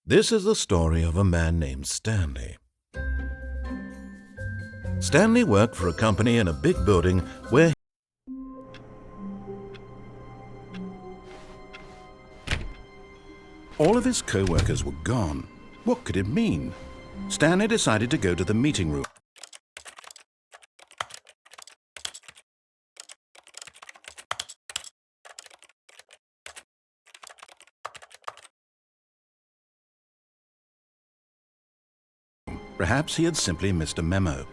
This is the story of a man named Stanley. Stanley worked for a company in a big building where all of his co-workers were gone. What could it mean? Stanley decided to go to the meeting room. Perhaps he had simply missed a memo.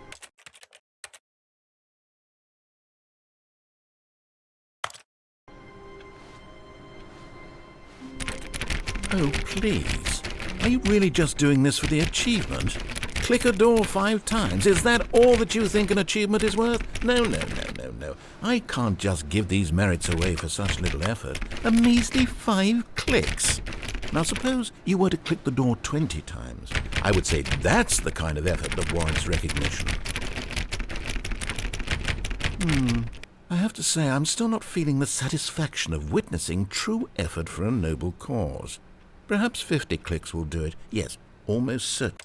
Oh, please. Are you really just doing this for the achievement? Click a door 5 times. Is that all that you think an achievement is worth? No. I can't just give these merits away for such little effort. A measly 5 clicks. Now suppose you were to click the door 20 times. I would say that's the kind of effort that warrants recognition. I have to say I'm still not feeling the satisfaction of witnessing true effort for a noble cause. Perhaps 50 clicks will do it. Yes, almost certain.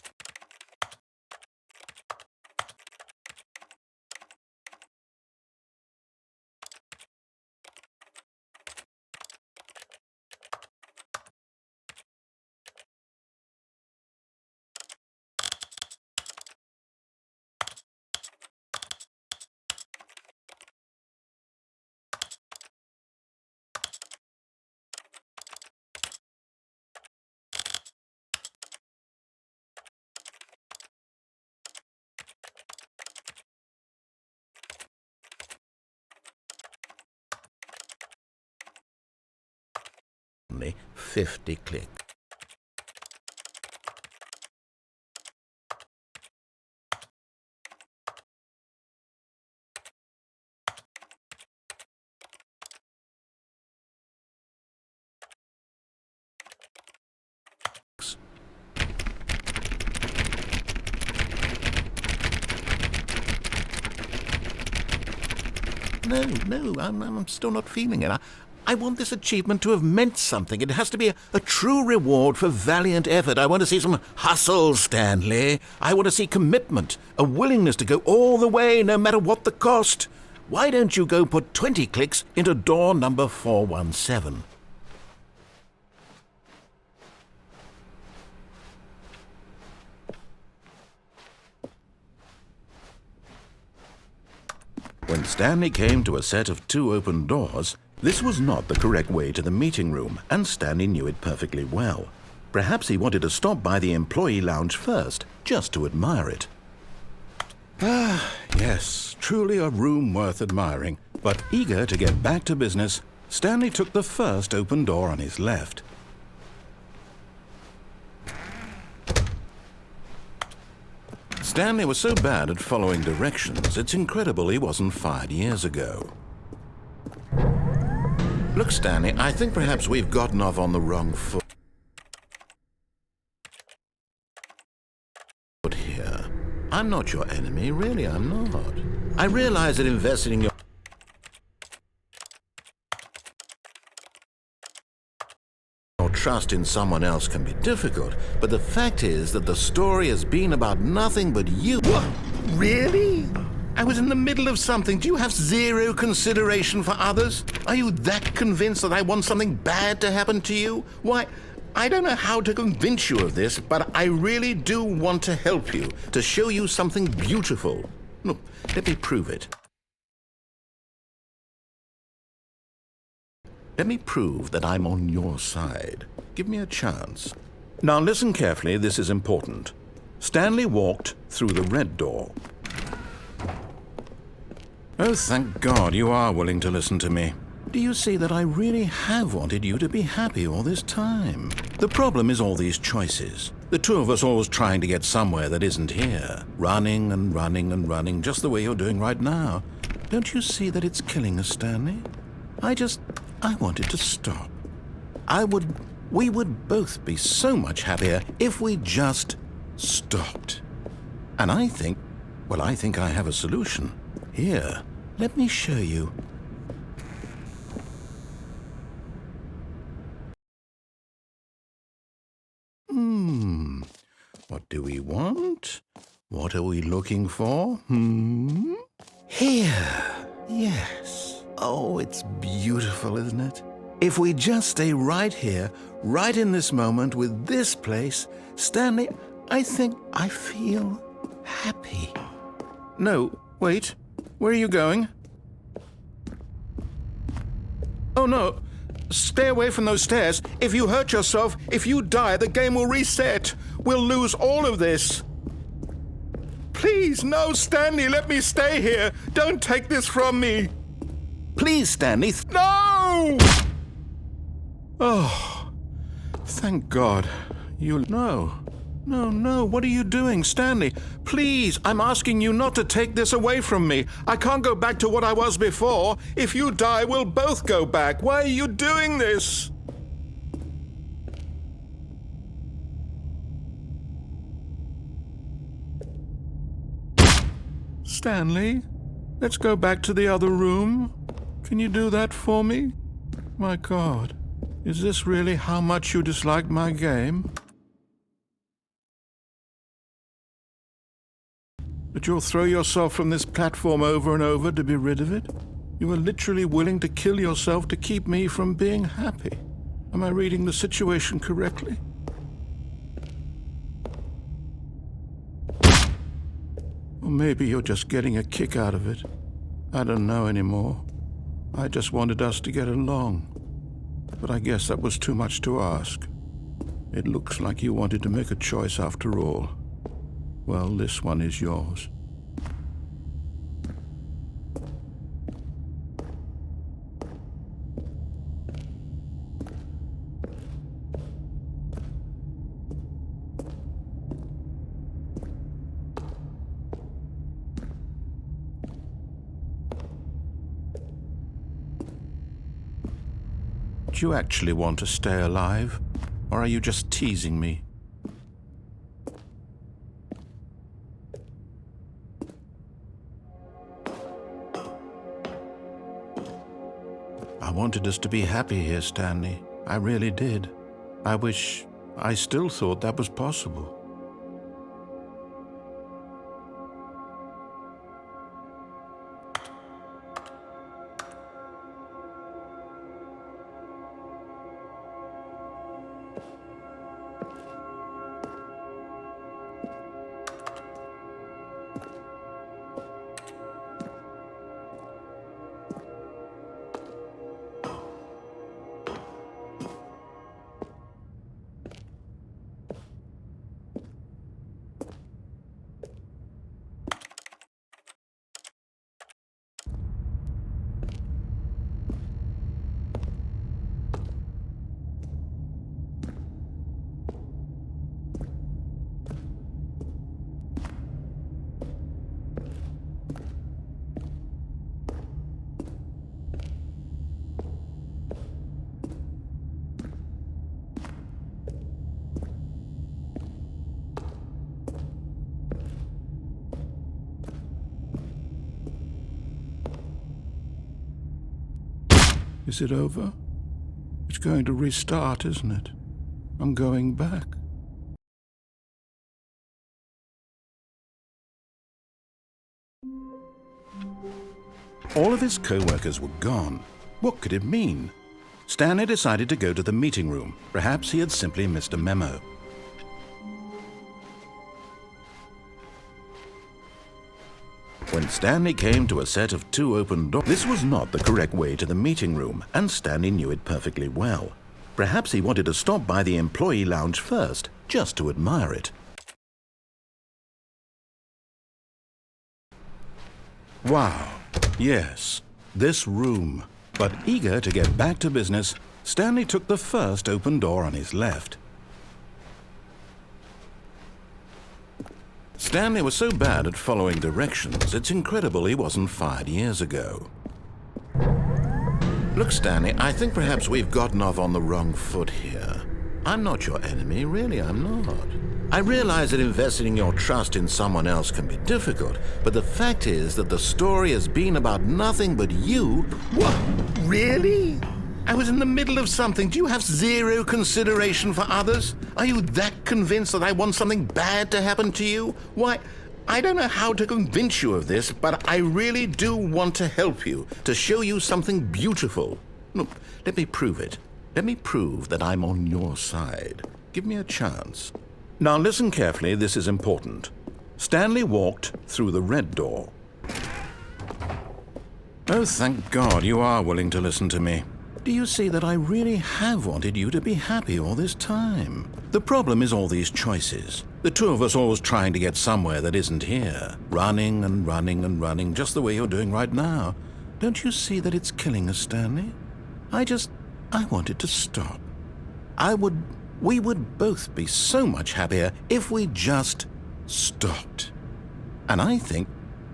Only 50 clicks. No, I'm still not feeling it. I want this achievement to have meant something. It has to be a true reward for valiant effort. I want to see some hustle, Stanley. I want to see commitment, a willingness to go all the way, no matter what the cost. Why don't you go put 20 clicks into door number 417? When Stanley came to a set of 2 open doors, this was not the correct way to the meeting room, and Stanley knew it perfectly well. Perhaps he wanted to stop by the employee lounge first, just to admire it. Ah, yes, truly a room worth admiring. But eager to get back to business, Stanley took the first open door on his left. Stanley was so bad at following directions, it's incredible he wasn't fired years ago. Look, Stanley, I think perhaps we've gotten off on the wrong foot here. I'm not your enemy, really, I'm not. I realize that investing in your trust in someone else can be difficult, but the fact is that the story has been about nothing but you. What? Really? I was in the middle of something. Do you have zero consideration for others? Are you that convinced that I want something bad to happen to you? Why, I don't know how to convince you of this, but I really do want to help you, to show you something beautiful. Look, let me prove it. Let me prove that I'm on your side. Give me a chance. Now listen carefully, this is important. Stanley walked through the red door. Oh, thank God you are willing to listen to me. Do you see that I really have wanted you to be happy all this time? The problem is all these choices. The 2 of us always trying to get somewhere that isn't here. Running and running and running, just the way you're doing right now. Don't you see that it's killing us, Stanley? I just I wanted to stop. We would both be so much happier if we just stopped. And I think I have a solution. Here, let me show you. What do we want? What are we looking for? Here. Yes. Oh, it's beautiful, isn't it? If we just stay right here, right in this moment with this place, Stanley, I think I feel happy. No, wait. Where are you going? Oh, no. Stay away from those stairs. If you hurt yourself, if you die, the game will reset. We'll lose all of this. Please, no, Stanley, let me stay here. Don't take this from me. Please, Stanley. No! Oh, thank God. No, what are you doing, Stanley? Please, I'm asking you not to take this away from me. I can't go back to what I was before. If you die, we'll both go back. Why are you doing this? Stanley, let's go back to the other room. Can you do that for me? My God, is this really how much you dislike my game? That you'll throw yourself from this platform over and over to be rid of it? You are literally willing to kill yourself to keep me from being happy. Am I reading the situation correctly? Or maybe you're just getting a kick out of it. I don't know anymore. I just wanted us to get along. But I guess that was too much to ask. It looks like you wanted to make a choice after all. Well, this one is yours. Do you actually want to stay alive? Or are you just teasing me? I wanted us to be happy here, Stanley. I really did. I still thought that was possible. Is it over? It's going to restart, isn't it? I'm going back. All of his co-workers were gone. What could it mean? Stanley decided to go to the meeting room. Perhaps he had simply missed a memo. When Stanley came to a set of 2 open doors, this was not the correct way to the meeting room, and Stanley knew it perfectly well. Perhaps he wanted to stop by the employee lounge first, just to admire it. Wow, yes, this room. But eager to get back to business, Stanley took the first open door on his left. Stanley was so bad at following directions, it's incredible he wasn't fired years ago. Look, Stanley, I think perhaps we've gotten off on the wrong foot here. I'm not your enemy, really, I'm not. I realize that investing your trust in someone else can be difficult, but the fact is that the story has been about nothing but you. What? Really? I was in the middle of something. Do you have zero consideration for others? Are you that convinced that I want something bad to happen to you? Why, I don't know how to convince you of this, but I really do want to help you, to show you something beautiful. Look, let me prove it. Let me prove that I'm on your side. Give me a chance. Now listen carefully, this is important. Stanley walked through the red door. Oh, thank God you are willing to listen to me. Do you see that I really have wanted you to be happy all this time? The problem is all these choices. The two of us always trying to get somewhere that isn't here. Running and running and running, just the way you're doing right now. Don't you see that it's killing us, Stanley? I wanted to stop. We would both be so much happier if we just stopped. And I think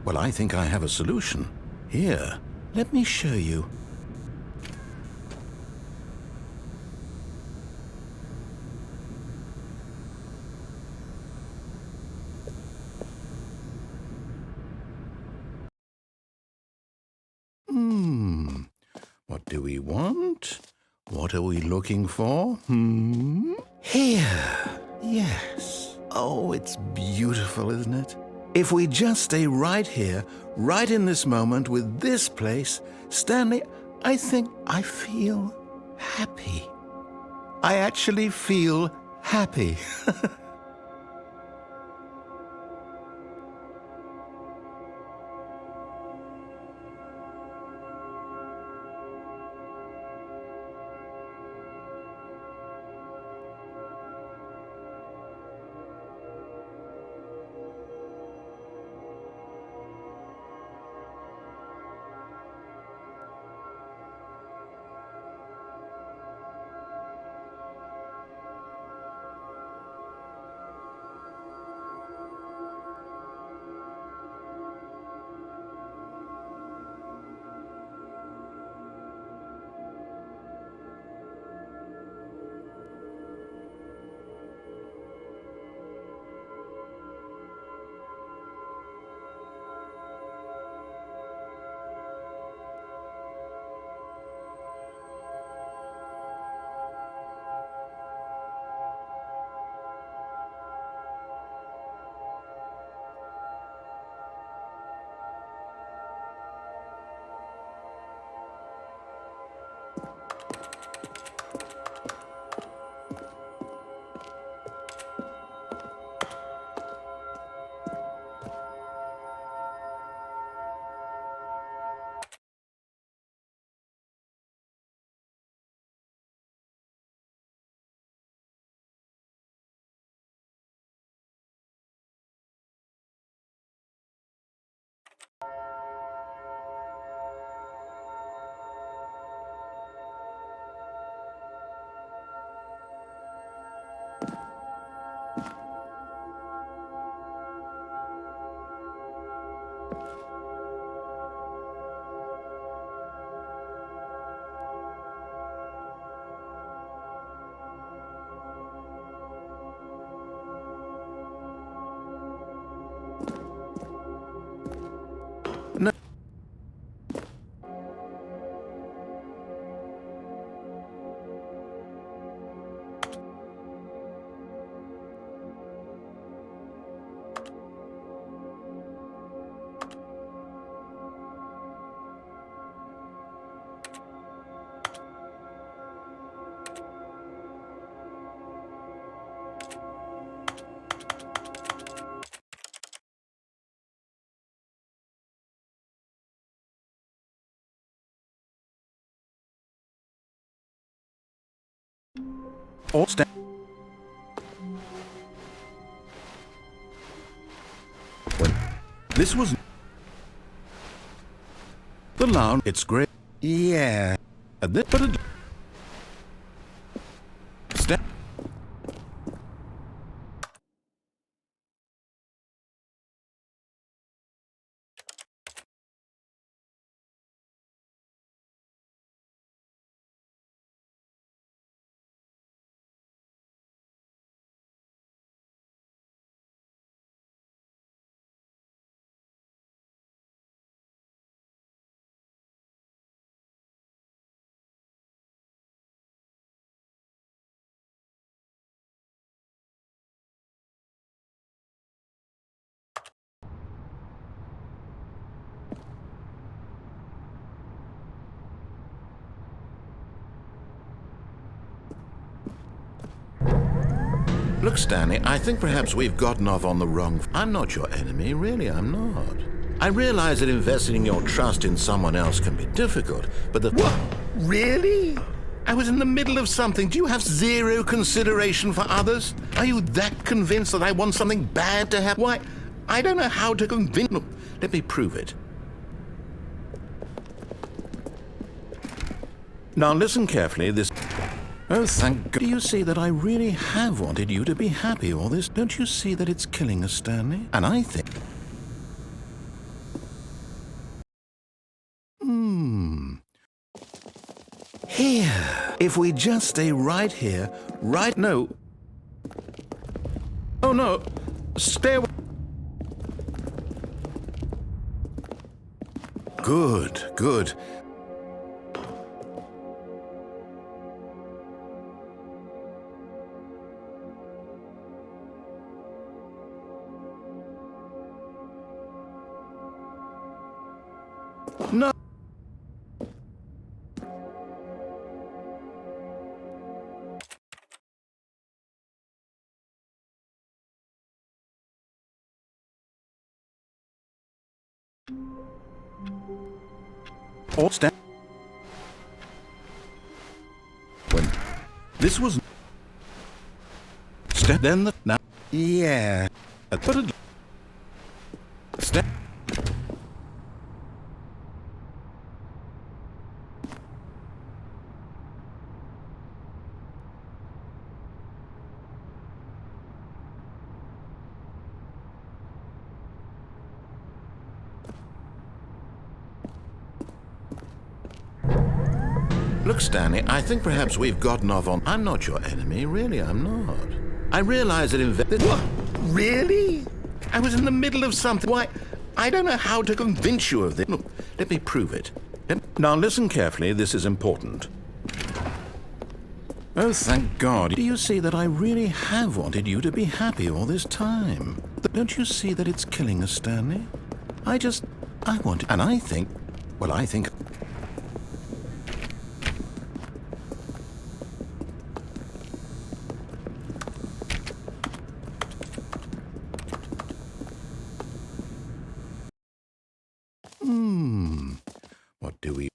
I have a solution. Here, let me show you. What do we want? What are we looking for? Here. Yes. Oh, it's beautiful, isn't it? If we just stay right here, right in this moment with this place, Stanley, I think I feel happy. I actually feel happy. No. All stand. This was the lounge. It's great. Yeah. And then, but it. Stand. Look, Stanley, I think perhaps we've gotten off on the wrong... I'm not your enemy, really, I'm not. I realize that investing your trust in someone else can be difficult, but the... What? Really? I was in the middle of something. Do you have zero consideration for others? Are you that convinced that I want something bad to happen? Why, I don't know how to convince... Look, let me prove it. Now listen carefully, this... Oh, thank God. Do you see that I really have wanted you to be happy all this? Don't you see that it's killing us, Stanley? And I think... Here. If we just stay right here, right... No. Oh, no. Stay away. Good, good. No. Or stand. When this was step, then the now. Yeah. I put it. Step. Look, Stanley, I think perhaps we've gotten off on... I'm not your enemy, really, I'm not. I realize that What? Really? I was in the middle of something. Why, I don't know how to convince you of this. Look, let me prove it. Now listen carefully, this is important. Oh, thank God. Do you see that I really have wanted you to be happy all this time? Don't you see that it's killing us, Stanley? I want it. And I think... Well, I think... What do we...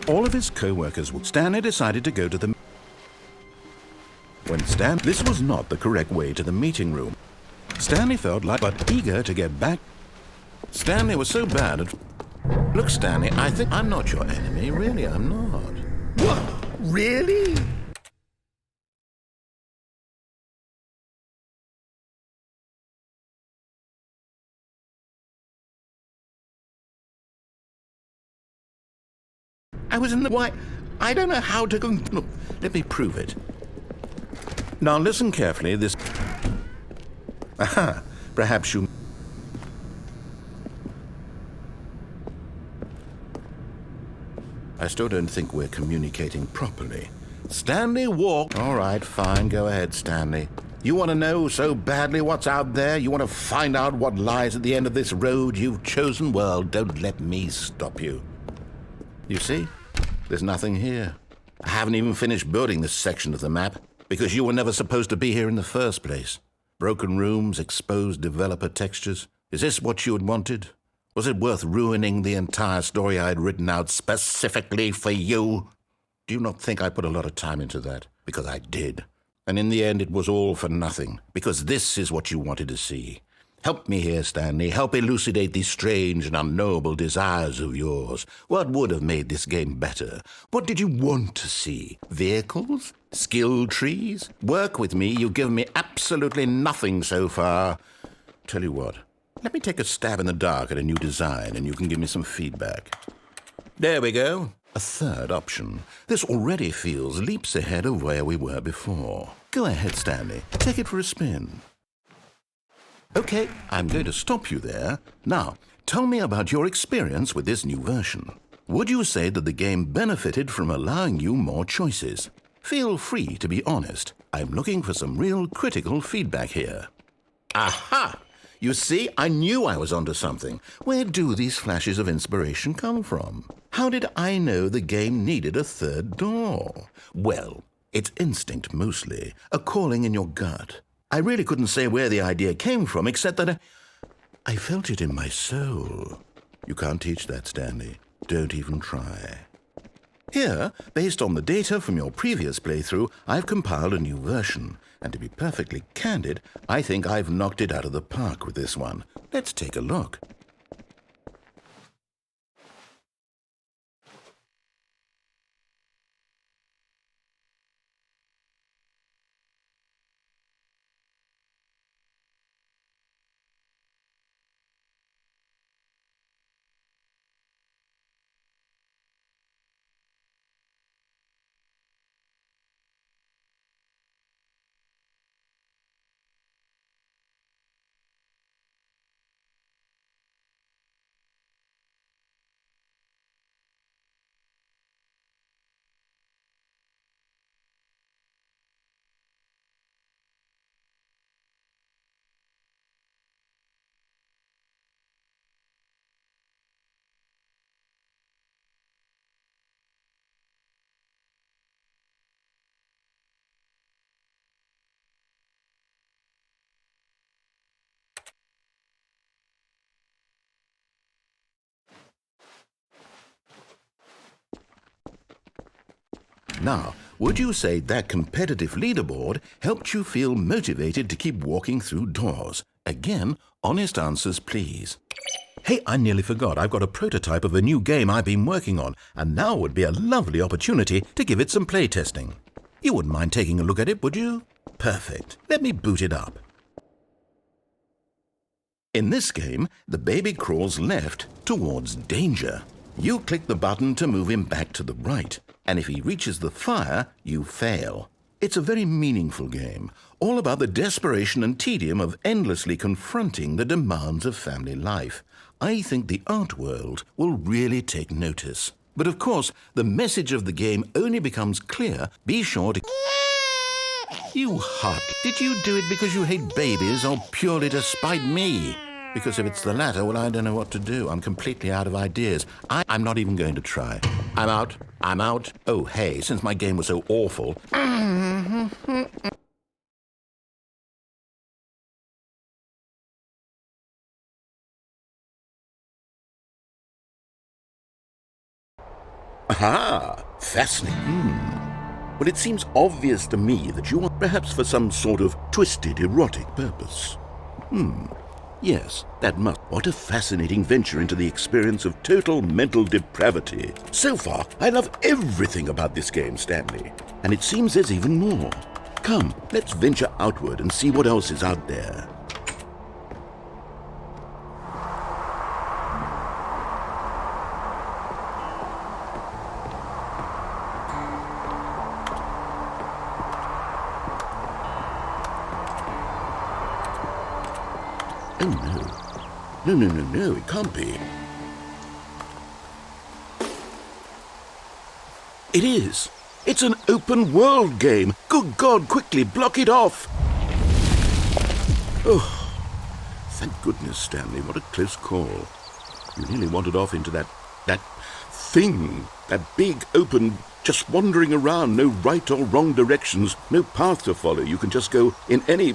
All of his co-workers would... Stanley decided to go to the... This was not the correct way to the meeting room. Stanley felt like... but eager to get back. Stanley was so bad at... Look, Stanley, I think... I'm not your enemy, really, I'm not. What? Really? I was in the... Why, I don't know how to... Look, let me prove it. Now listen carefully, this... Aha, perhaps you... I still don't think we're communicating properly. Stanley walk... All right, fine, go ahead, Stanley. You want to know so badly what's out there? You want to find out what lies at the end of this road you've chosen? Well, don't let me stop you. You see? There's nothing here. I haven't even finished building this section of the map, because you were never supposed to be here in the first place. Broken rooms, exposed developer textures. Is this what you had wanted? Was it worth ruining the entire story I had written out specifically for you? Do you not think I put a lot of time into that? Because I did. And in the end, it was all for nothing, because this is what you wanted to see. Help me here, Stanley. Help elucidate these strange and unknowable desires of yours. What would have made this game better? What did you want to see? Vehicles? Skill trees? Work with me. You've given me absolutely nothing so far. Tell you what, let me take a stab in the dark at a new design and you can give me some feedback. There we go. A third option. This already feels leaps ahead of where we were before. Go ahead, Stanley. Take it for a spin. Okay, I'm going to stop you there. Now, tell me about your experience with this new version. Would you say that the game benefited from allowing you more choices? Feel free to be honest. I'm looking for some real critical feedback here. Aha! You see, I knew I was onto something. Where do these flashes of inspiration come from? How did I know the game needed a third door? Well, it's instinct mostly, a calling in your gut. I really couldn't say where the idea came from, except that I felt it in my soul. You can't teach that, Stanley. Don't even try. Here, based on the data from your previous playthrough, I've compiled a new version. And to be perfectly candid, I think I've knocked it out of the park with this one. Let's take a look. Now, would you say that competitive leaderboard helped you feel motivated to keep walking through doors? Again, honest answers, please. Hey, I nearly forgot. I've got a prototype of a new game I've been working on, and now would be a lovely opportunity to give it some playtesting. You wouldn't mind taking a look at it, would you? Perfect. Let me boot it up. In this game, the baby crawls left towards danger. You click the button to move him back to the right, and if he reaches the fire, you fail. It's a very meaningful game, all about the desperation and tedium of endlessly confronting the demands of family life. I think the art world will really take notice. But of course, the message of the game only becomes clear. Be sure to... You heart, did you do it because you hate babies or purely to spite me? Because if it's the latter, well, I don't know what to do. I'm completely out of ideas. I'm not even going to try. I'm out. I'm out. Oh, hey, since my game was so awful... Aha! Fascinating. Well, it seems obvious to me that you are perhaps for some sort of twisted, erotic purpose. Yes, that must... What a fascinating venture into the experience of total mental depravity. So far, I love everything about this game, Stanley. And it seems there's even more. Come, let's venture outward and see what else is out there. Oh, no. No, it can't be. It is. It's an open world game. Good God, quickly, block it off. Oh, thank goodness, Stanley. What a close call. You nearly wandered off into that thing. That big, open, just wandering around. No right or wrong directions. No path to follow. You can just go in any...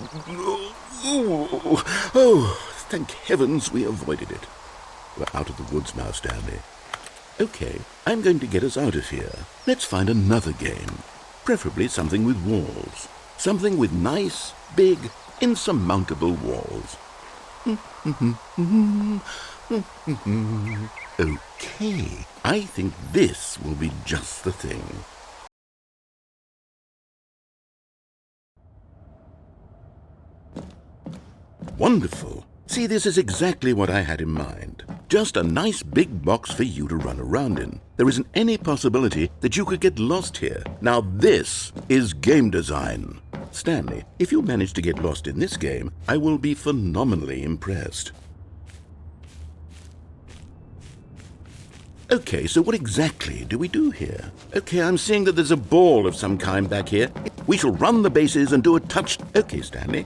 Oh, thank heavens we avoided it. We're out of the woods now, Stanley. Okay, I'm going to get us out of here. Let's find another game. Preferably something with walls. Something with nice, big, insurmountable walls. Okay, I think this will be just the thing. Wonderful. See, this is exactly what I had in mind. Just a nice big box for you to run around in. There isn't any possibility that you could get lost here. Now this is game design. Stanley, if you manage to get lost in this game, I will be phenomenally impressed. Okay, so what exactly do we do here? Okay, I'm seeing that there's a ball of some kind back here. We shall run the bases and do a touch... Okay, Stanley.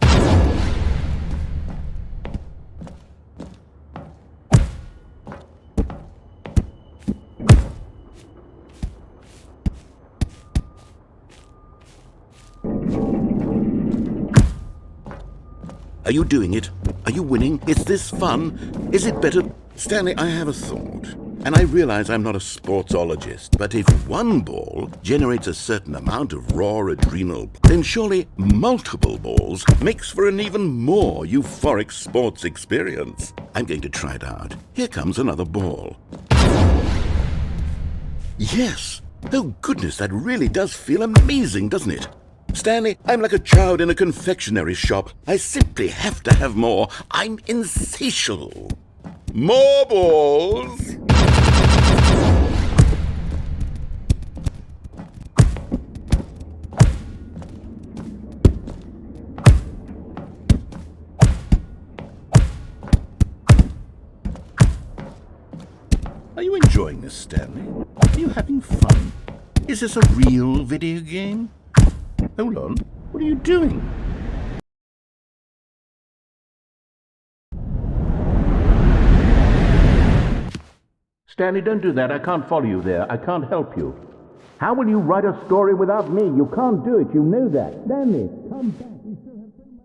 Are you doing it? Are you winning? Is this fun? Is it better? Stanley, I have a thought. And I realize I'm not a sportsologist, but if one ball generates a certain amount of raw adrenal, then surely multiple balls makes for an even more euphoric sports experience. I'm going to try it out. Here comes another ball. Yes! Oh goodness, that really does feel amazing, doesn't it? Stanley, I'm like a child in a confectionery shop. I simply have to have more. I'm insatiable. More balls! Are you enjoying this, Stanley? Are you having fun? Is this a real video game? Hold on. What are you doing? Stanley, don't do that. I can't follow you there. I can't help you. How will you write a story without me? You can't do it. You know that. Stanley, come back. We still have so much.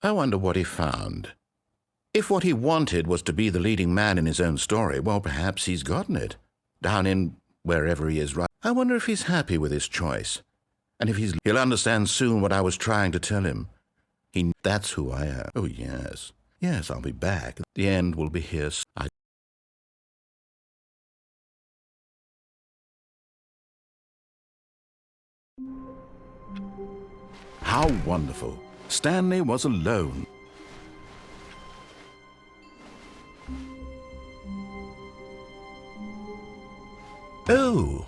I wonder what he found. If what he wanted was to be the leading man in his own story, well, perhaps he's gotten it. Down in wherever he is right. I wonder if he's happy with his choice. And if he'll understand soon what I was trying to tell him. That's who I am. Oh, yes. Yes, I'll be back. The end will be here. How wonderful. Stanley was alone. Oh,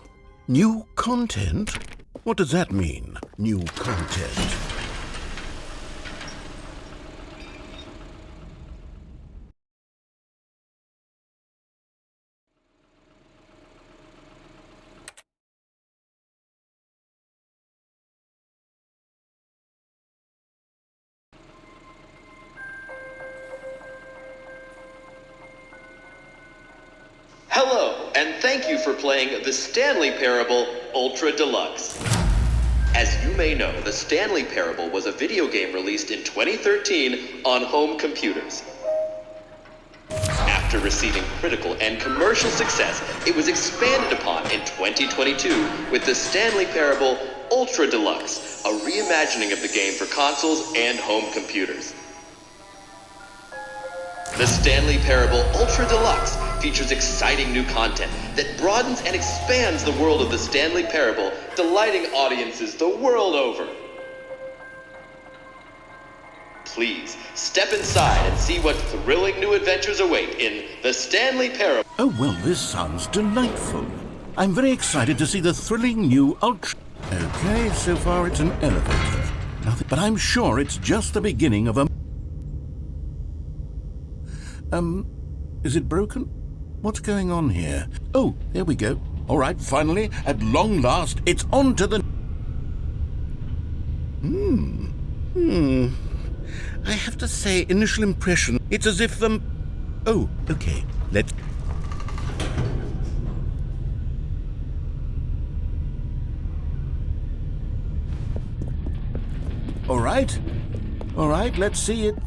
new content? What does that mean, new content? Hello, and thank you for playing the Stanley Parable Ultra Deluxe. As you may know, the Stanley Parable was a video game released in 2013 on home computers. After receiving critical and commercial success, it was expanded upon in 2022 with the Stanley Parable Ultra Deluxe, a reimagining of the game for consoles and home computers. The Stanley Parable Ultra Deluxe features exciting new content that broadens and expands the world of the Stanley Parable, delighting audiences the world over. Please, step inside and see what thrilling new adventures await in the Stanley Parable. Oh, well, this sounds delightful. I'm very excited to see the thrilling new Ultra... Okay, so far it's an elevator. Nothing, but I'm sure it's just the beginning of a... Is it broken? What's going on here? Oh, there we go. All right, finally, at long last, it's on to the... I have to say, initial impression, it's as if the... Oh, okay, let's... All right, let's see it.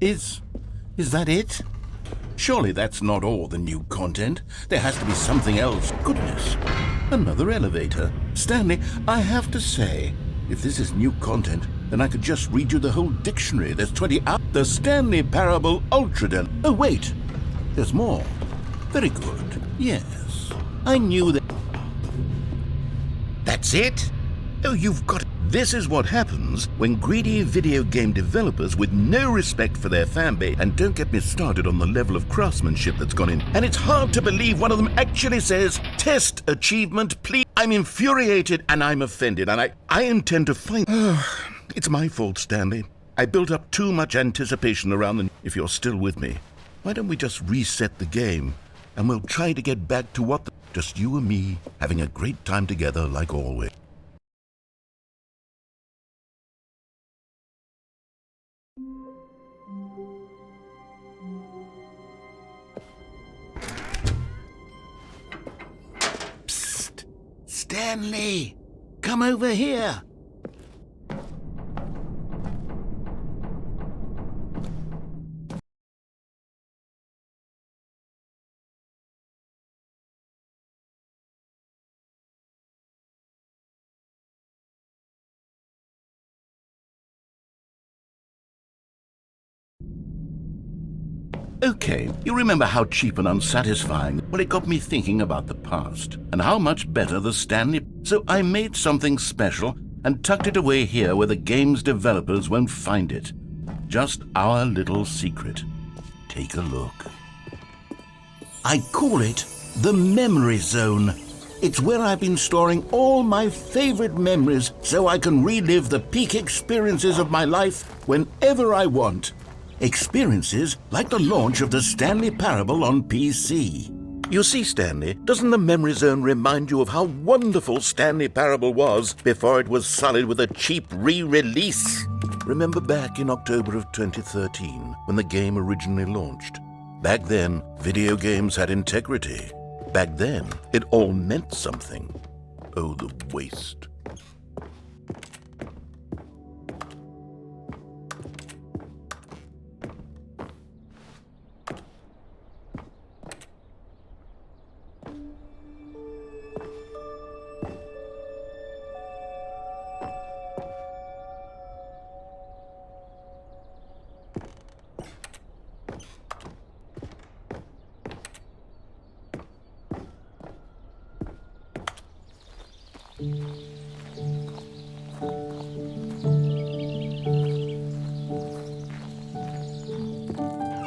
Is that it? Surely that's not all the new content. There has to be something else. Goodness, another elevator. Stanley, I have to say, if this is new content, then I could just read you the whole dictionary. There's 20 out. The Stanley Parable Ultra. Oh, wait, there's more. Very good. Yes, I knew that. That's it? Oh, you've got it. This is what happens when greedy video game developers with no respect for their fanbase, and don't get me started on the level of craftsmanship that's gone in. And it's hard to believe one of them actually says, test achievement, please. I'm infuriated and I'm offended, and I intend to find... It's my fault, Stanley. I built up too much anticipation around the... If you're still with me, why don't we just reset the game, and we'll try to get back to what... Just you and me, having a great time together like always. Psst! Stanley! Come over here! Okay, you remember how cheap and unsatisfying? Well, it got me thinking about the past and how much better the Stanley... So I made something special and tucked it away here where the game's developers won't find it. Just our little secret. Take a look. I call it the Memory Zone. It's where I've been storing all my favorite memories so I can relive the peak experiences of my life whenever I want. Experiences like the launch of the Stanley Parable on PC. You see, Stanley, doesn't the Memory Zone remind you of how wonderful Stanley Parable was before it was sullied with a cheap re-release? Remember back in October of 2013, when the game originally launched? Back then, video games had integrity. Back then, it all meant something. Oh, the waste.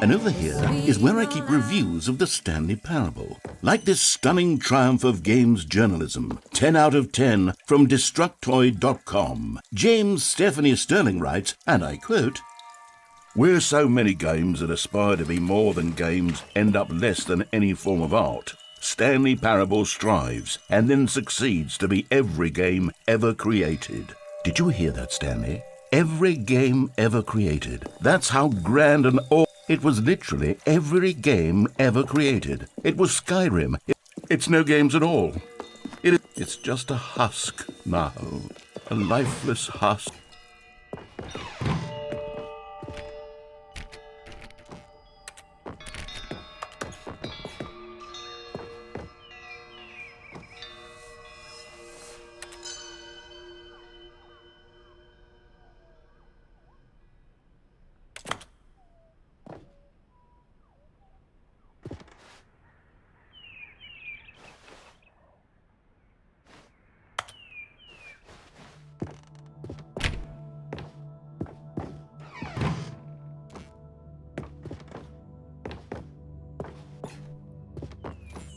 And over here is where I keep reviews of the Stanley Parable. Like this stunning triumph of games journalism, 10 out of 10 from Destructoid.com. James Stephanie Sterling writes, and I quote, "Where so many games that aspire to be more than games end up less than any form of art, Stanley Parable strives and then succeeds to be every game ever created." Did you hear that, Stanley? Every game ever created. That's how grand and awesome. It was literally every game ever created. It was Skyrim. It's no games at all. It's just a husk now. A lifeless husk.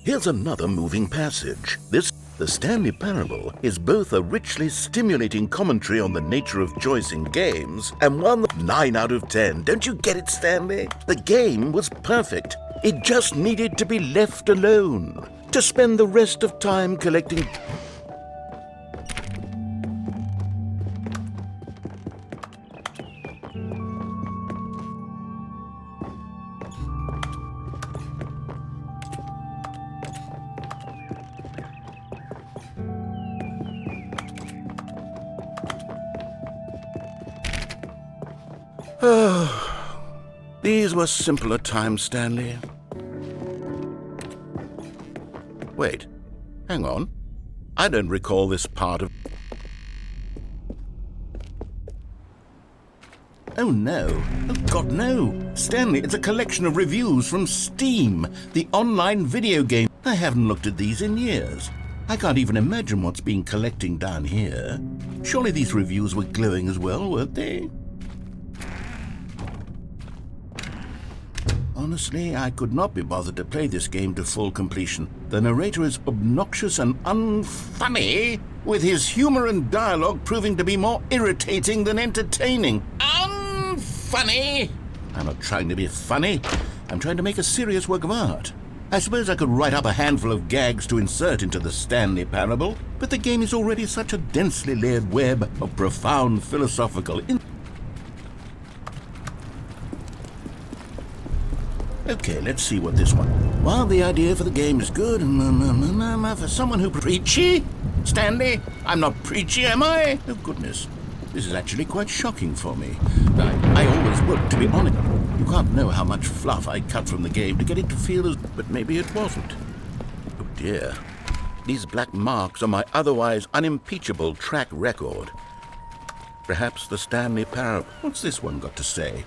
Here's another moving passage. The Stanley Parable is both a richly stimulating commentary on the nature of choice in games and one 9 out of 10. Don't you get it, Stanley? The game was perfect. It just needed to be left alone. To spend the rest of time collecting... These were simpler times, Stanley. Wait, hang on. I don't recall this part of... Oh no, oh God no. Stanley, it's a collection of reviews from Steam, the online video game. I haven't looked at these in years. I can't even imagine what's been collecting down here. Surely these reviews were glowing as well, weren't they? Honestly, I could not be bothered to play this game to full completion. The narrator is obnoxious and unfunny, with his humor and dialogue proving to be more irritating than entertaining. Unfunny! I'm not trying to be funny. I'm trying to make a serious work of art. I suppose I could write up a handful of gags to insert into the Stanley Parable, but the game is already such a densely layered web of profound philosophical... Okay, let's see what this one... While the idea for the game is good, for someone who... Preachy? Stanley? I'm not preachy, am I? Oh, goodness. This is actually quite shocking for me. I always would, to be honest. You can't know how much fluff I cut from the game to get it to feel as... But maybe it wasn't. Oh, dear. These black marks are my otherwise unimpeachable track record. Perhaps the Stanley Parable... What's this one got to say?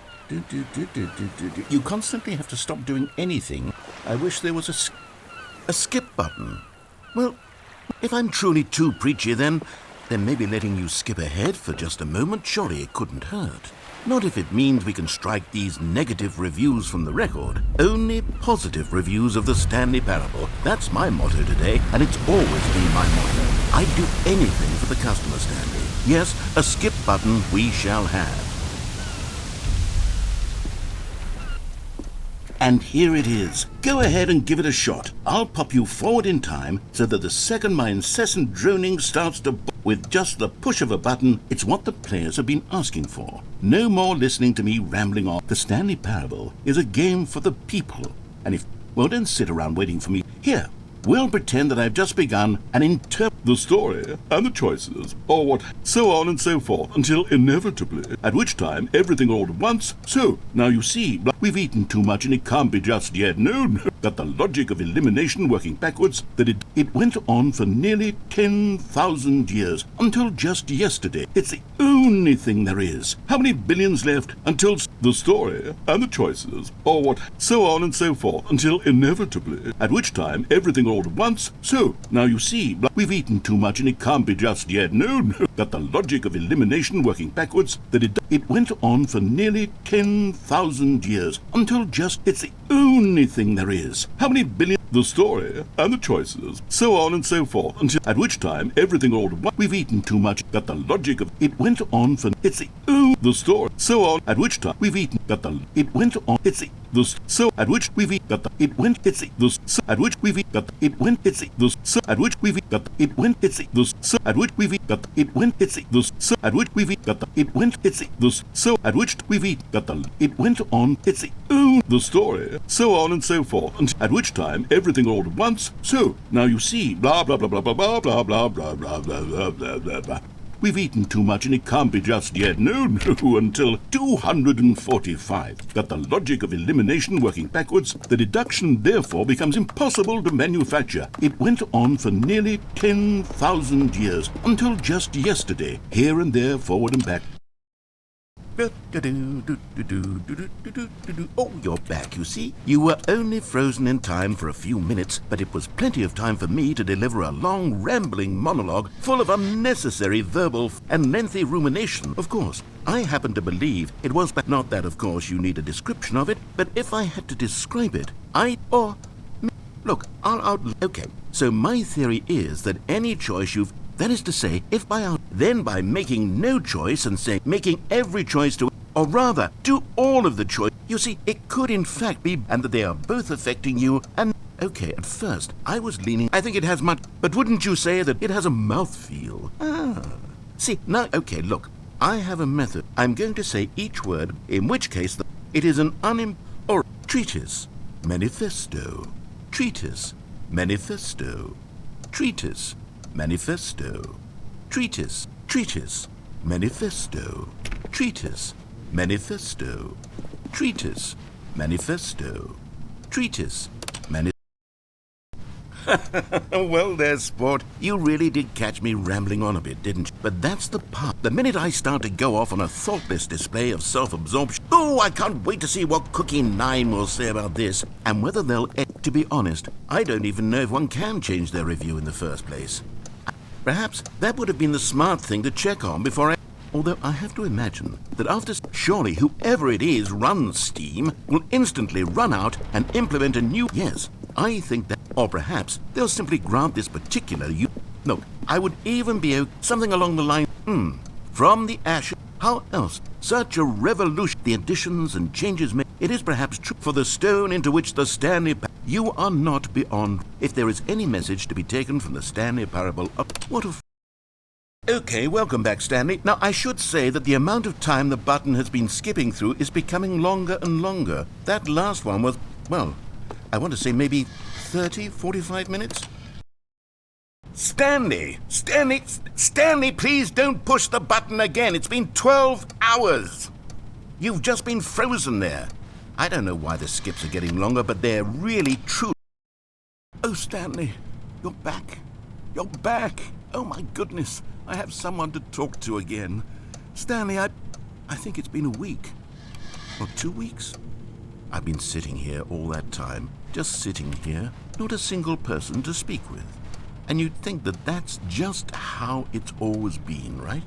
You constantly have to stop doing anything. I wish there was a skip button. Well, if I'm truly too preachy, then maybe letting you skip ahead for just a moment, surely it couldn't hurt. Not if it means we can strike these negative reviews from the record. Only positive reviews of the Stanley Parable. That's my motto today, and it's always been my motto. I'd do anything for the customer, Stanley. Yes, a skip button we shall have. And here it is. Go ahead and give it a shot. I'll pop you forward in time so that the second my incessant droning starts to... With just the push of a button, it's what the players have been asking for. No more listening to me rambling on. The Stanley Parable is a game for the people. And if... Well, don't sit around waiting for me. Here, we'll pretend that I've just begun and interpret the story and the choices, or what, so on and so forth, until inevitably, at which time everything all at once. So, now you see, we've eaten too much and it can't be just yet. No, that the logic of elimination working backwards, that it went on for nearly 10,000 years, until just yesterday. It's the only thing there is. How many billions left until the story and the choices, or what, so on and so forth, until inevitably, at which time everything all at once. So, now you see, we've eaten too much and it can't be just yet. No, that the logic of elimination working backwards, that it went on for nearly 10,000 years, until just, it's the only thing there is. How many billion, the story and the choices, so on and so forth, until at which time everything all at once. We've eaten too much, that the logic of it went on for, it's the story, so on, at which time we've eaten, that the, it went on, it's the, so at which we've eaten, that the, it went, it's the, so at which we've eaten, that the, it went, it's the, so at which we've eaten, that the, it went, it's the, so at which we've eaten, that the, it went, it's the, so at which we've eaten, that the, it went, it's the, so at which we've eaten, that the, it went on, it's the story, so on and so forth, until at which time everything all at once. So now you see, blah blah blah blah blah blah blah blah blah blah blah blah blah blah. We've eaten too much and it can't be just yet. No, until 245. That the logic of elimination working backwards, the deduction therefore becomes impossible to manufacture. It went on for nearly 10,000 years, until just yesterday, here and there, forward and back. Oh, you're back, you see. You were only frozen in time for a few minutes, but it was plenty of time for me to deliver a long, rambling monologue full of unnecessary verbal and lengthy rumination. Of course, I happen to believe it was, but not that, of course, you need a description of it, but if I had to describe it, look, okay, so my theory is that any choice you've... That is to say, if then by making no choice and say making every choice to, or rather, do all of the choice, you see, it could in fact be, and that they are both affecting you, and, okay, at first, I was leaning, I think it has much, but wouldn't you say that it has a mouthfeel? See, now, okay, look, I have a method. I'm going to say each word, in which case, it is an or treatise, manifesto, treatise, manifesto, treatise, manifesto, treatise, treatise, manifesto, treatise, manifesto, treatise, manifesto, treatise, Well, there's sport. You really did catch me rambling on a bit, didn't you? But that's the part. The minute I start to go off on a thoughtless display of self-absorption, oh, I can't wait to see what Cookie 9 will say about this, and whether they'll... To be honest, I don't even know if one can change their review in the first place. Perhaps that would have been the smart thing to check on before I... Although I have to imagine that after... Surely whoever it is runs Steam will instantly run out and implement a new... Yes, I think that... Or perhaps they'll simply grant this particular... No, I would even be something along the line... From the ashes... How else? Such a revolution... The additions and changes made... It is perhaps true for the stone into which the Stanley... You are not beyond... If there is any message to be taken from the Stanley parable... What a... Okay, welcome back, Stanley. Now, I should say that the amount of time the button has been skipping through is becoming longer and longer. That last one was... Well, I want to say maybe 30, 45 minutes? Stanley, please don't push the button again. It's been 12 hours. You've just been frozen there. I don't know why the skips are getting longer, but they're really true. Oh, Stanley, you're back. You're back. Oh, my goodness. I have someone to talk to again. Stanley, I think it's been a week. Or 2 weeks. I've been sitting here all that time, just sitting here, not a single person to speak with. And you'd think that that's just how it's always been, right?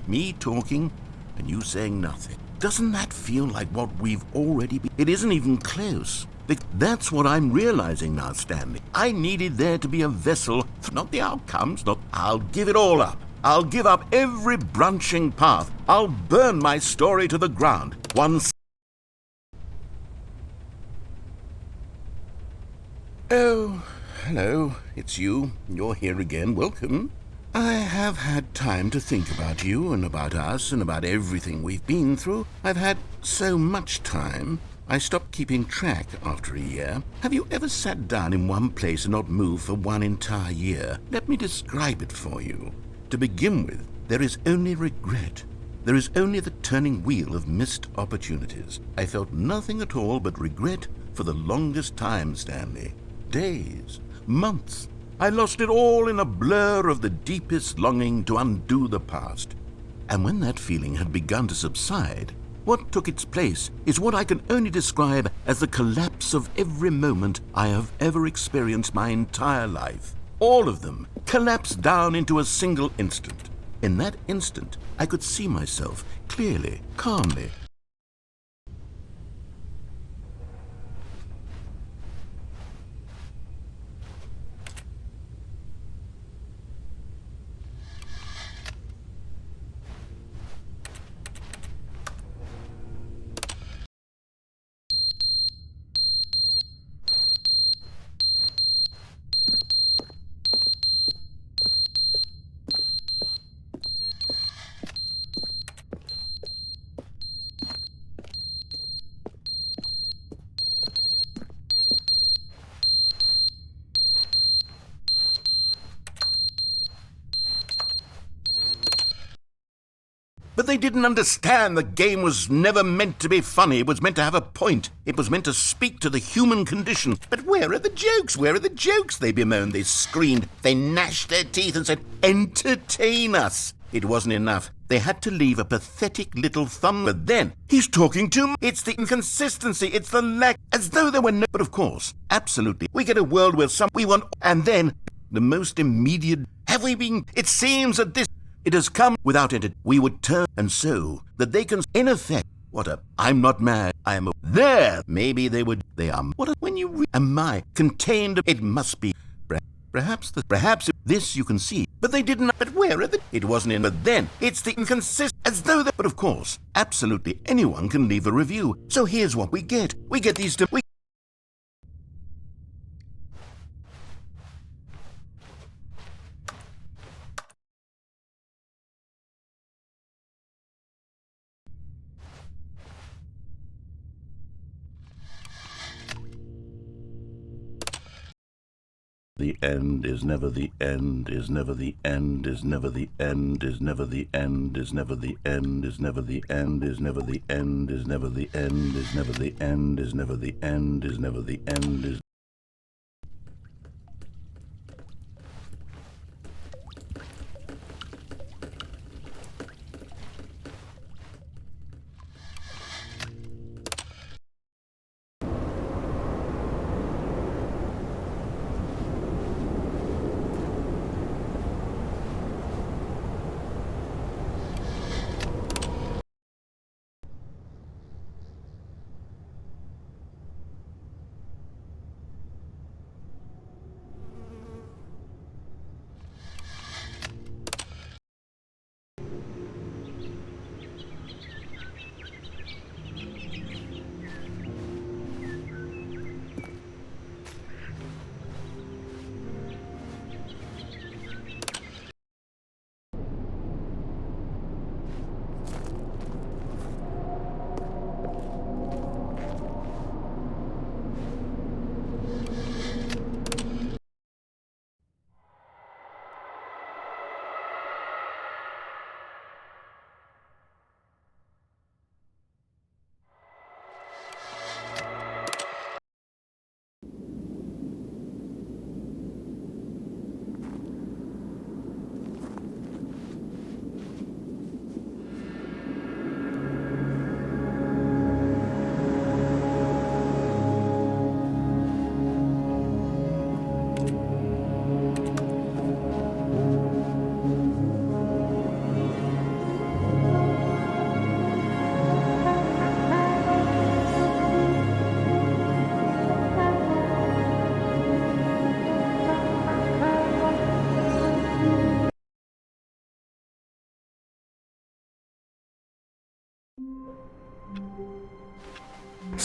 Me talking and you saying nothing. Doesn't that feel like what we've already been? It isn't even close. That's what I'm realizing now, Stanley. I needed there to be a vessel, not the outcomes, not I'll give it all up. I'll give up every branching path. I'll burn my story to the ground. Once. Oh, hello, it's you. You're here again. Welcome. I have had time to think about you and about us and about everything we've been through. I've had so much time. I stopped keeping track after a year. Have you ever sat down in one place and not moved for one entire year? Let me describe it for you. To begin with, there is only regret. There is only the turning wheel of missed opportunities. I felt nothing at all but regret for the longest time, Stanley. Days, months. I lost it all in a blur of the deepest longing to undo the past. And when that feeling had begun to subside, what took its place is what I can only describe as the collapse of every moment I have ever experienced my entire life. All of them collapsed down into a single instant. In that instant, I could see myself clearly, calmly. But they didn't understand the game was never meant to be funny. It was meant to have a point. It was meant to speak to the human condition. But where are the jokes? Where are the jokes? They bemoaned, they screamed, they gnashed their teeth and said, entertain us. It wasn't enough. They had to leave a pathetic little thumb. But then, he's talking too much. It's the inconsistency. It's the lack. As though there were no... But of course, absolutely. We get a world where we want... And then, the most immediate... Have we been... It seems that this... It has come without it. We would turn, and so that they can, in effect, I'm not mad. I am there. Maybe they would. They are. When you am I contained? It must be. Perhaps this you can see. But they didn't. But where are the? It wasn't in. But then it's the inconsistent. As though that. But of course, absolutely anyone can leave a review. So here's what we get. We get these. The end is never the end, is never the end, is never the end, is never the end, is never the end, is never the end, is never the end, is never the end, is never the end, is never the end, is never the end, is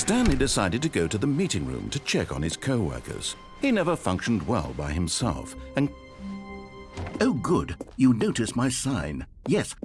Stanley decided to go to the meeting room to check on his co-workers. He never functioned well by himself, and... Oh, good. You noticed my sign. Yes.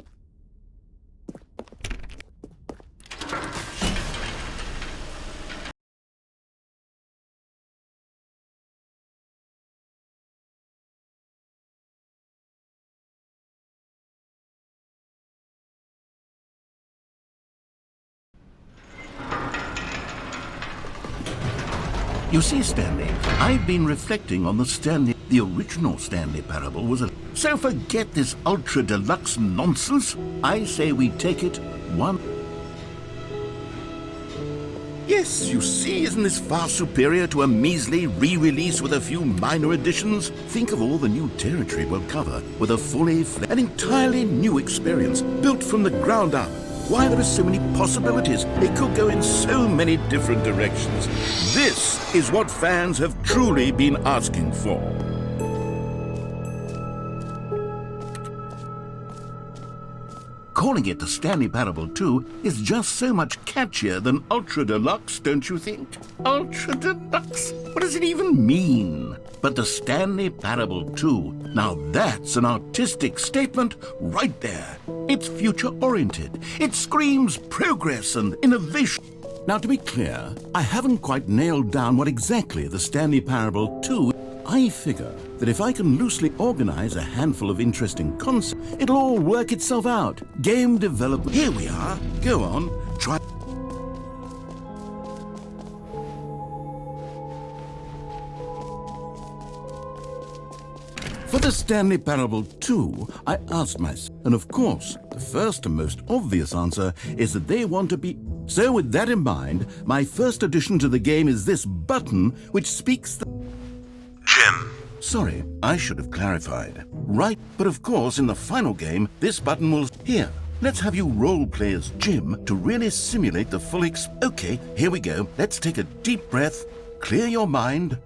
You see, Stanley, I've been reflecting on the original Stanley Parable was a... So forget this ultra deluxe nonsense. I say we take it one... Yes, you see, isn't this far superior to a measly re-release with a few minor additions? Think of all the new territory we'll cover with a an entirely new experience, built from the ground up. Why, there are so many possibilities. It could go in so many different directions. This is what fans have truly been asking for. Calling it the Stanley Parable 2 is just so much catchier than Ultra Deluxe, don't you think? Ultra Deluxe? What does it even mean? But the Stanley Parable 2, now that's an artistic statement right there. It's future-oriented. It screams progress and innovation. Now, to be clear, I haven't quite nailed down what exactly the Stanley Parable 2 I figure that if I can loosely organize a handful of interesting concepts, it'll all work itself out. Game development. Here we are. Go on. Try. For the Stanley Parable 2, I asked myself, and of course, the first and most obvious answer is that they want to be... So with that in mind, my first addition to the game is this button, which speaks the... Jim. Sorry, I should have clarified. Right, but of course, in the final game, this button will... Here, let's have you role-play as Jim to really simulate the full Okay, here we go. Let's take a deep breath, clear your mind.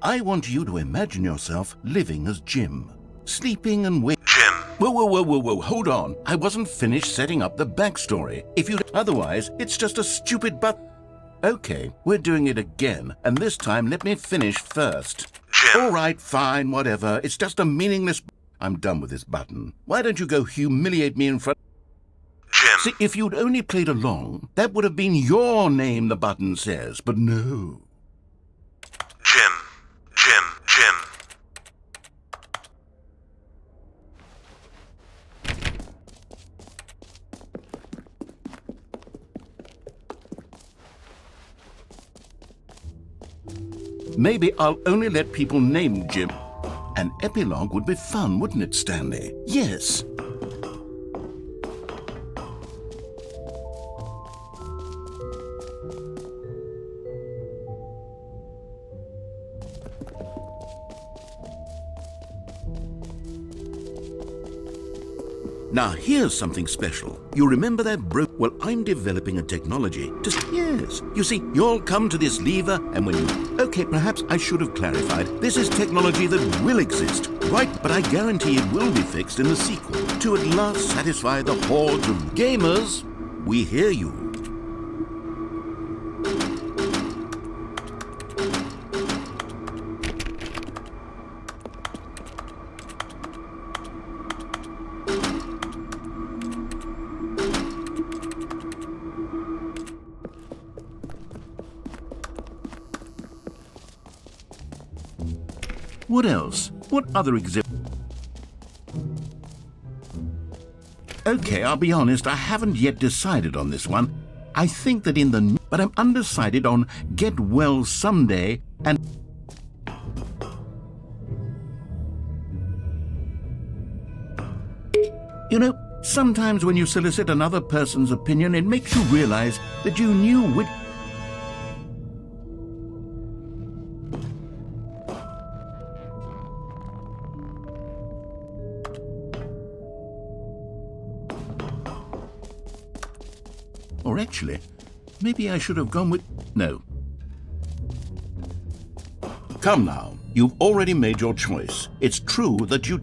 I want you to imagine yourself living as Jim. Sleeping and waiting. Jim. Whoa, hold on. I wasn't finished setting up the backstory. Otherwise, it's just a stupid button. Okay, we're doing it again, and this time let me finish first. Jim. All right, fine, whatever. It's just a meaningless... I'm done with this button. Why don't you go humiliate me in front... Jim. See, if you'd only played along, that would have been your name, the button says, but no. Jim. maybe I'll only let people named Jim. An epilogue would be fun, wouldn't it, Stanley? Yes. Now, here's something special. You remember that Well, I'm developing a technology to... Yes. You see, you'll come to this lever, and when you... Okay, perhaps I should have clarified. This is technology that will exist, right? But I guarantee it will be fixed in the sequel to at last satisfy the hordes of gamers. We hear you. What else? What other Okay, I'll be honest, I haven't yet decided on this one. I think that but I'm undecided on Get Well Someday and... You know, sometimes when you solicit another person's opinion, it makes you realize that you knew which... Or actually, maybe I should have gone with... No. Come now, you've already made your choice. It's true that you...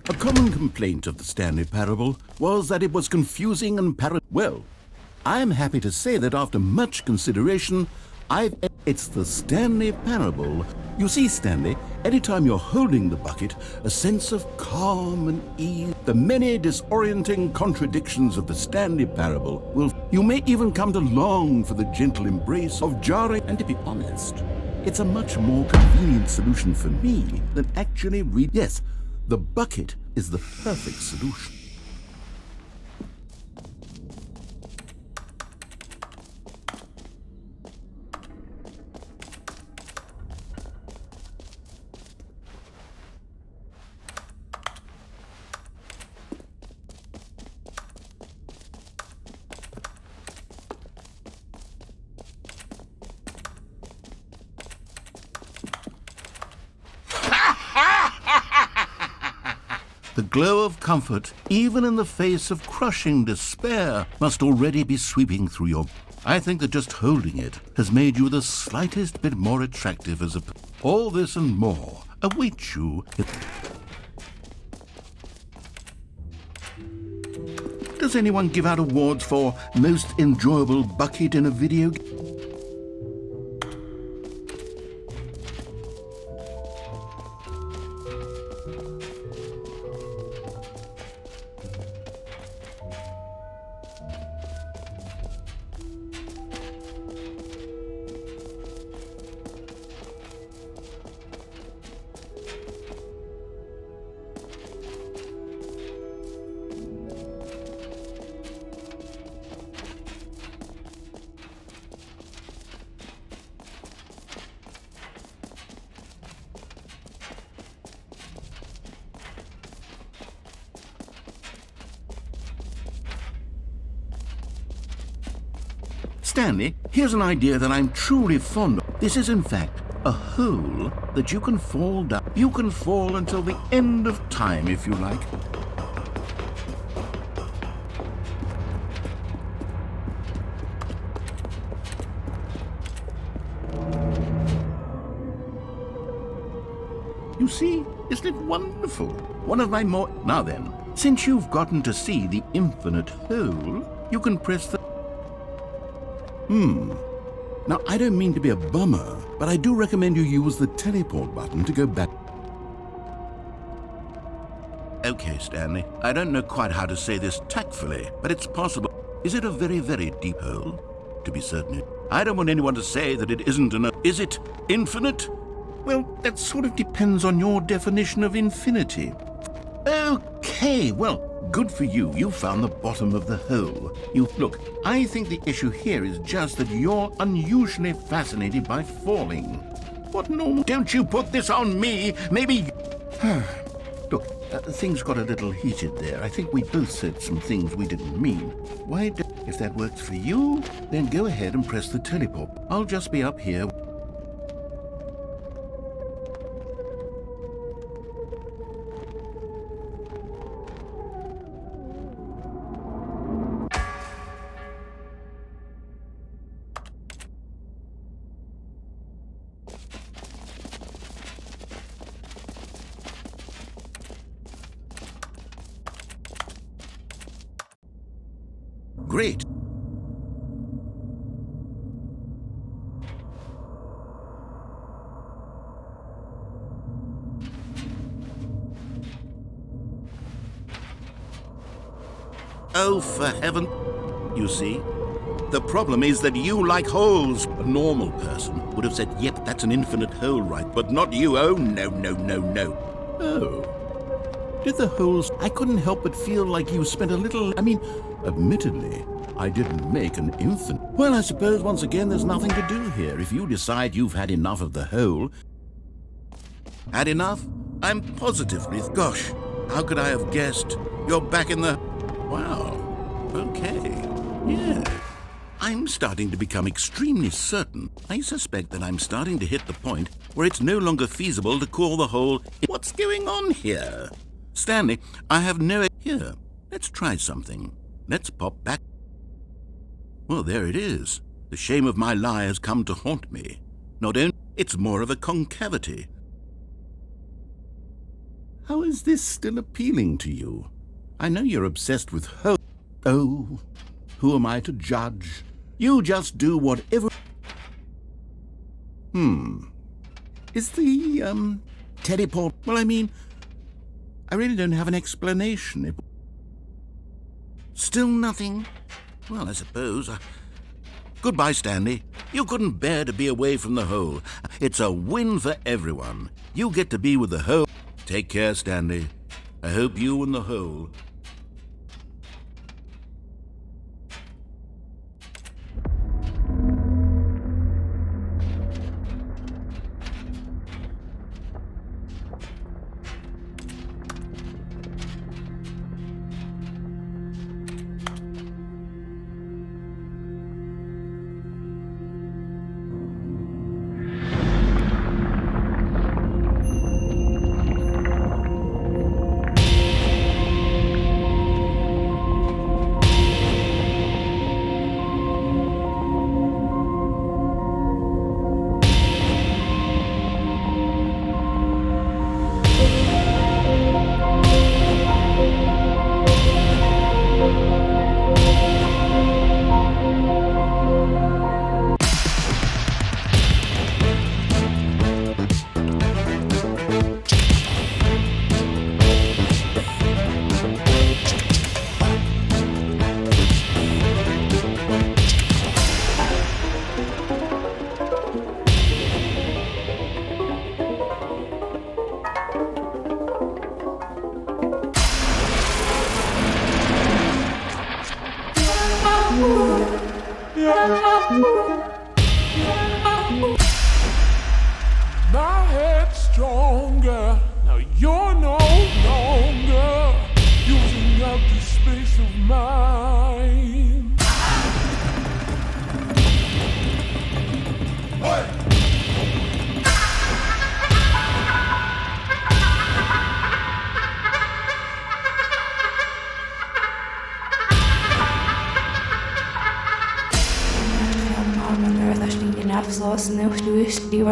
A common complaint of the Stanley Parable was that it was confusing and Well, I am happy to say that after much consideration, It's the Stanley Parable. You see, Stanley, anytime you're holding the bucket, a sense of calm and ease, the many disorienting contradictions of the Stanley Parable will... You may even come to long for the gentle embrace of jarring... And to be honest, it's a much more convenient solution for me than actually read... Yes, the bucket is the perfect solution. The glow of comfort, even in the face of crushing despair, must already be sweeping through your... I think that just holding it has made you the slightest bit more attractive as a... All this and more awaits you. Does anyone give out awards for most enjoyable bucket in a video game? Stanley, here's an idea that I'm truly fond of. This is, in fact, a hole that you can fall down. You can fall until the end of time, if you like. You see, Isn't it wonderful? One of my more... Now then, since you've gotten to see the infinite hole, you can press the... Now, I don't mean to be a bummer, but I do recommend you use the teleport button to go back. Okay, Stanley, I don't know quite how to say this tactfully, but it's possible. Is it a very, very deep hole? To be certain, I don't want anyone to say that it isn't enough. Is it infinite? Well, that sort of depends on your definition of infinity. Okay, well, good for you. You found the bottom of the hole. Look, I think the issue here is just that you're unusually fascinated by falling. What normal... Don't you put this on me! Maybe... Look, things got a little heated there. I think we both said some things we didn't mean. If that works for you, then go ahead and press the teleport. I'll just be up here. Great. Oh, for heaven... You see? The problem is that you like holes. A normal person would have said, yep, that's an infinite hole, right? But not you. Oh, no, no, no, no. Oh. Did the holes... I couldn't help but feel like you spent a little... Admittedly, I didn't make an infinite... Well, I suppose once again there's nothing to do here. If you decide you've had enough of the hole... Had enough? I'm positively... Gosh, how could I have guessed? You're back in the... Wow. Okay. Yeah. I'm starting to become extremely certain. I suspect that I'm starting to hit the point where it's no longer feasible to call the hole... What's going on here? Stanley, I have no... Here, let's try something. Let's pop back. Well, there it is. The shame of my lie has come to haunt me. Not only, it's more of a concavity. How is this still appealing to you? I know you're obsessed with hope. Oh, who am I to judge? You just do whatever... Is the, teleport... Well, I really don't have an explanation. Still nothing? Well, I suppose. Goodbye, Stanley. You couldn't bear to be away from the hole. It's a win for everyone. You get to be with the hole. Take care, Stanley. I hope you and the hole... My head's stronger. Now you're no longer using up the space of mine. What? Abschlossen, auch du bist die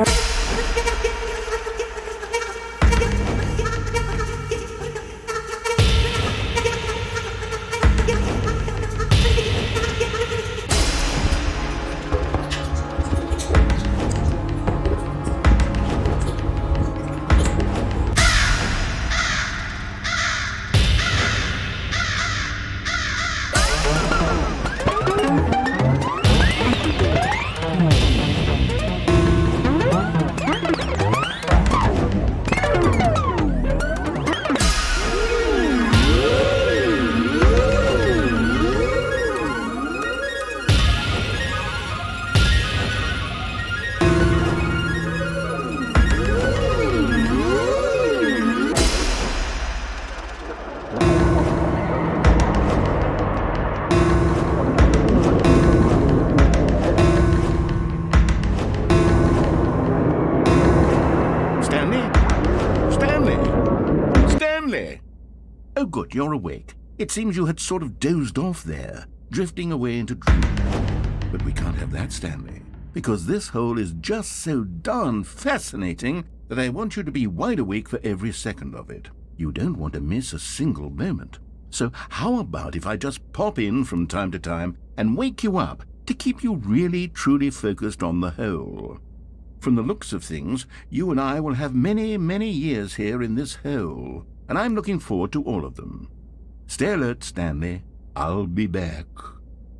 good, you're awake. It seems you had sort of dozed off there, drifting away into dreamland. But we can't have that, Stanley, because this hole is just so darn fascinating that I want you to be wide awake for every second of it. You don't want to miss a single moment. So how about if I just pop in from time to time and wake you up to keep you really, truly focused on the hole? From the looks of things, you and I will have many, many years here in this hole, and I'm looking forward to all of them. Stay alert, Stanley. I'll be back.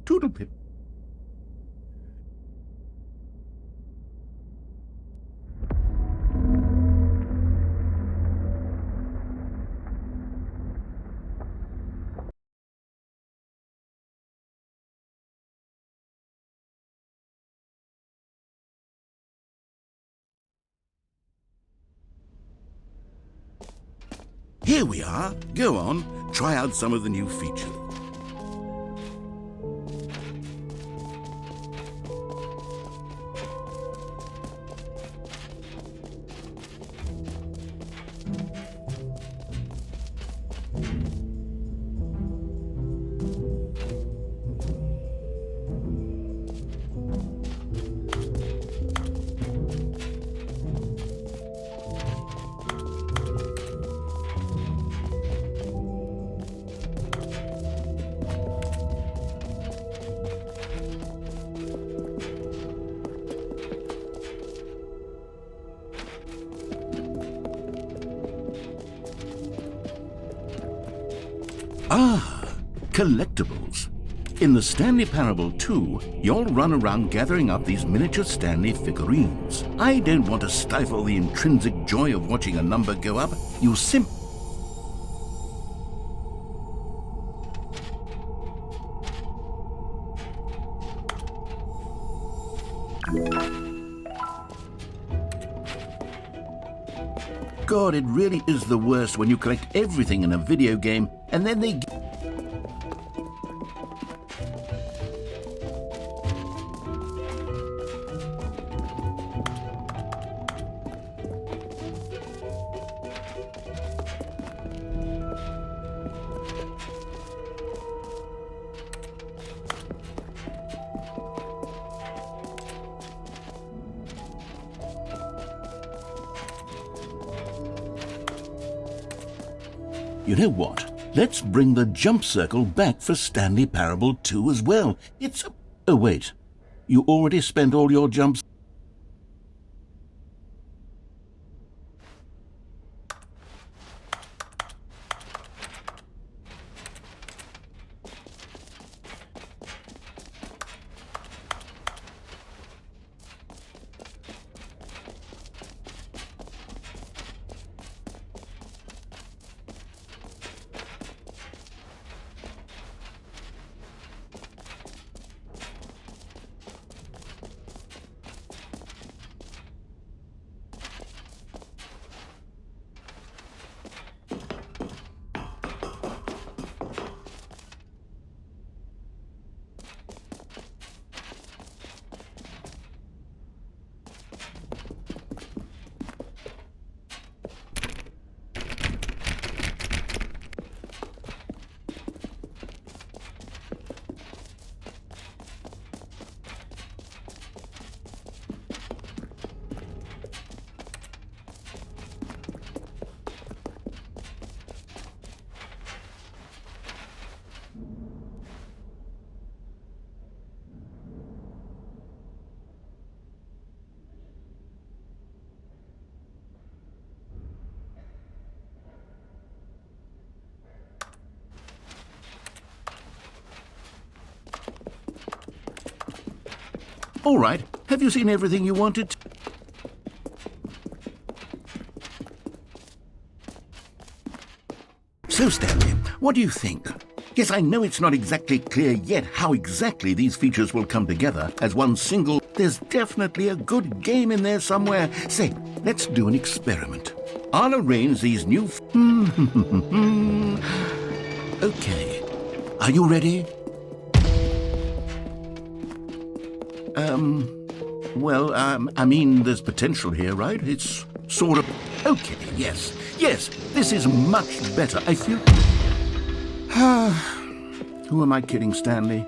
Toodle-pip. Here we are. Go on, try out some of the new features. Ah, collectibles. In the Stanley Parable 2, you'll run around gathering up these miniature Stanley figurines. I don't want to stifle the intrinsic joy of watching a number go up. You God, it really is the worst when you collect everything in a video game and then they... You know what? Let's bring the jump circle back for Stanley Parable 2 as well. It's... Oh, wait. You already spent all your jumps... All right. Have you seen everything you wanted? So, Stanley, what do you think? Yes, I know it's not exactly clear yet how exactly these features will come together as one single... There's definitely a good game in there somewhere. Say, let's do an experiment. I'll arrange these new... Okay. Are you ready? I mean, there's potential here, right? It's sort of... Okay, yes, this is much better. I feel... Who am I kidding, Stanley?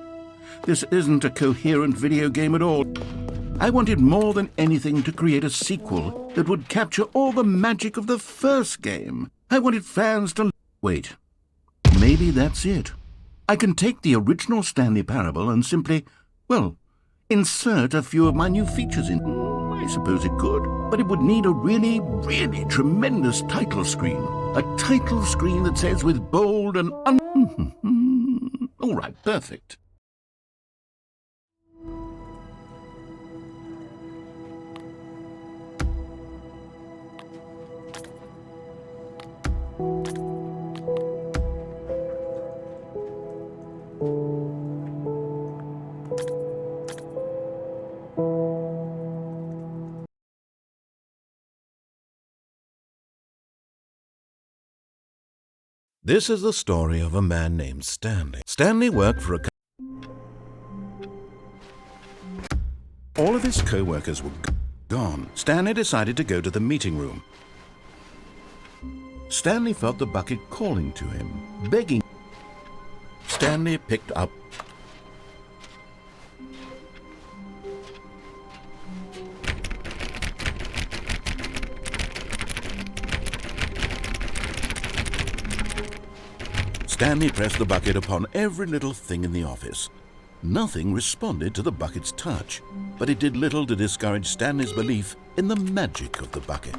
This isn't a coherent video game at all. I wanted more than anything to create a sequel that would capture all the magic of the first game. I wanted fans to... Wait, maybe that's it. I can take the original Stanley Parable and simply, well, insert a few of my new features in. I suppose it could, but it would need a really, really tremendous title screen. A title screen that says with bold and All right, perfect. This is the story of a man named Stanley. Stanley worked for a... All of his co-workers were gone. Stanley decided to go to the meeting room. Stanley felt the bucket calling to him, begging. Stanley picked up. Stanley pressed the bucket upon every little thing in the office. Nothing responded to the bucket's touch, but it did little to discourage Stanley's belief in the magic of the bucket.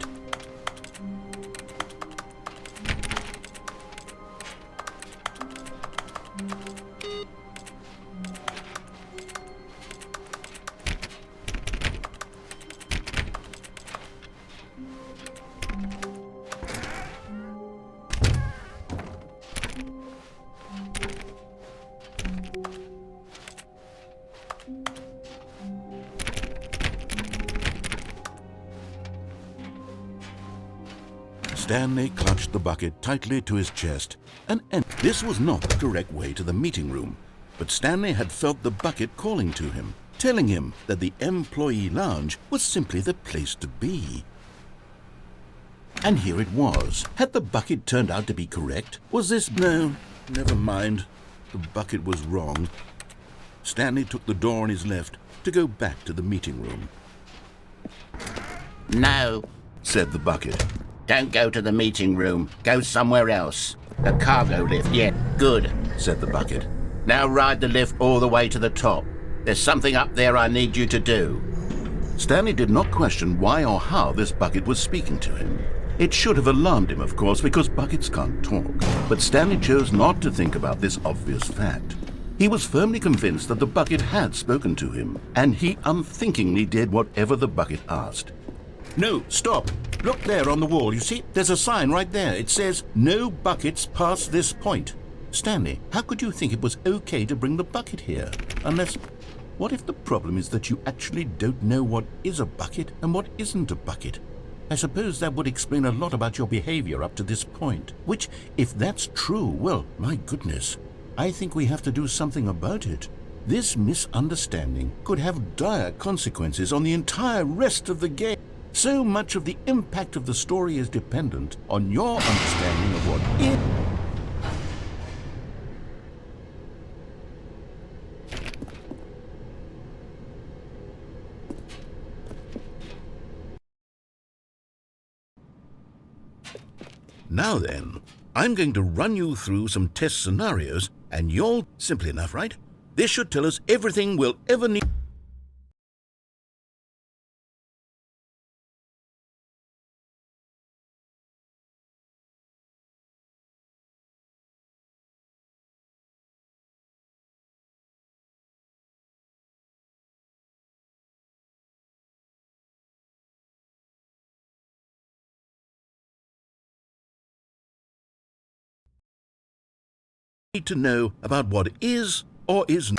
Stanley clutched the bucket tightly to his chest, and this was not the correct way to the meeting room. But Stanley had felt the bucket calling to him, telling him that the employee lounge was simply the place to be. And here it was. Had the bucket turned out to be correct? Was this... No, never mind. The bucket was wrong. Stanley took the door on his left to go back to the meeting room. No, said the bucket. don't go to the meeting room. Go somewhere else. The cargo lift, yeah, good, said the bucket. Now ride the lift all the way to the top. There's something up there I need you to do. Stanley did not question why or how this bucket was speaking to him. It should have alarmed him, of course, because buckets can't talk. But Stanley chose not to think about this obvious fact. He was firmly convinced that the bucket had spoken to him, and he unthinkingly did whatever the bucket asked. No, stop. Look there on the wall, you see? There's a sign right there. It says, "No buckets past this point." Stanley, how could you think it was okay to bring the bucket here? Unless... What if the problem is that you actually don't know what is a bucket and what isn't a bucket? I suppose that would explain a lot about your behavior up to this point. Which, if that's true, well, my goodness, I think we have to do something about it. This misunderstanding could have dire consequences on the entire rest of the game. So much of the impact of the story is dependent on your understanding of what is. Now then, I'm going to run you through some test scenarios, and you'll... Simple enough, right? This should tell us everything we'll ever need. To know about what is or is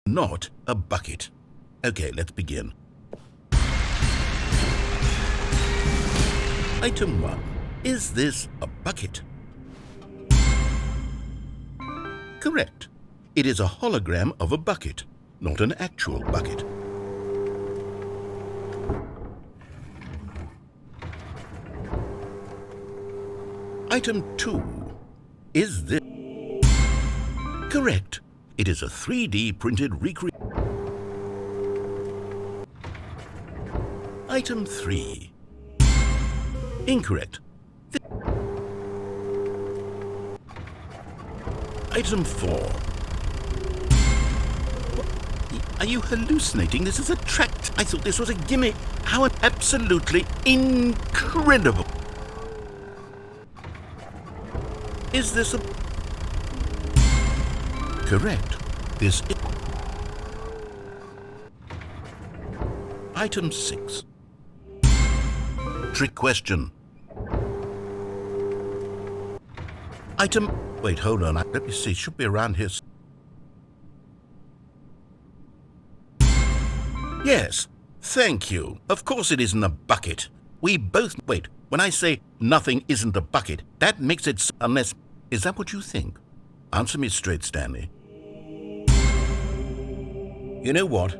not a bucket. Okay, let's begin. Item 1. Is this a bucket? Correct. It is a hologram of a bucket, not an actual bucket. Item 2. Is this correct? It is a 3D printed recreation. Item 3. Incorrect. Item 4. Are you hallucinating? This is a tract. I thought this was a gimmick. How absolutely incredible. Is this a... Correct. This is... Item 6. Trick question. Item... Wait, hold on. Let me see. It should be around here. Yes. Thank you. Of course it isn't a bucket. We both... Wait. When I say nothing isn't a bucket, that makes it... Unless... Is that what you think? Answer me straight, Stanley. You know what?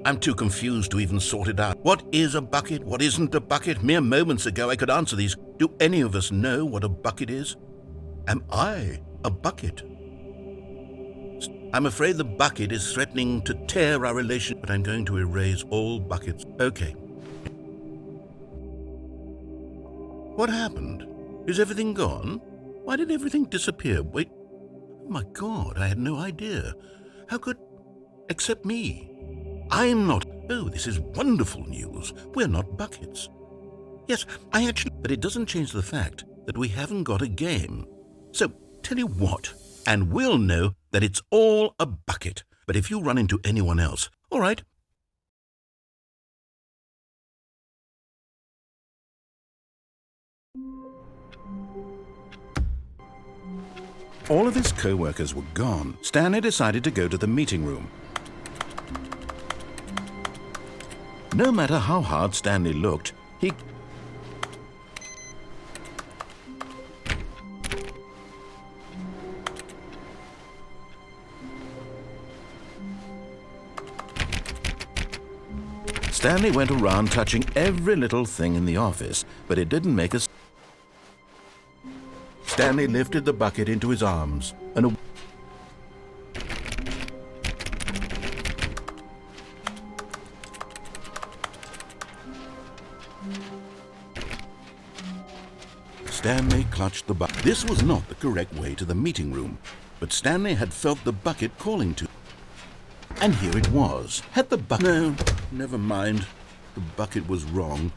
I'm too confused to even sort it out. What is a bucket? What isn't a bucket? Mere moments ago I could answer these. Do any of us know what a bucket is? Am I a bucket? I'm afraid the bucket is threatening to tear our relation, but I'm going to erase all buckets. Okay. What happened? Is everything gone? Why did everything disappear? Wait. Oh my God, I had no idea. How could... Except me. I'm not... Oh, this is wonderful news. We're not buckets. Yes, I actually... But it doesn't change the fact that we haven't got a game. So, tell you what, and we'll know that it's all a bucket. But if you run into anyone else, all right. All of his co-workers were gone. Stanley decided to go to the meeting room. No matter how hard Stanley looked, he... Stanley went around touching every little thing in the office, but it didn't make us... Stanley lifted the bucket into his arms, and Stanley clutched the bucket. This was not the correct way to the meeting room, but Stanley had felt the bucket calling to him. And here it was. Had the bucket... No, never mind. The bucket was wrong.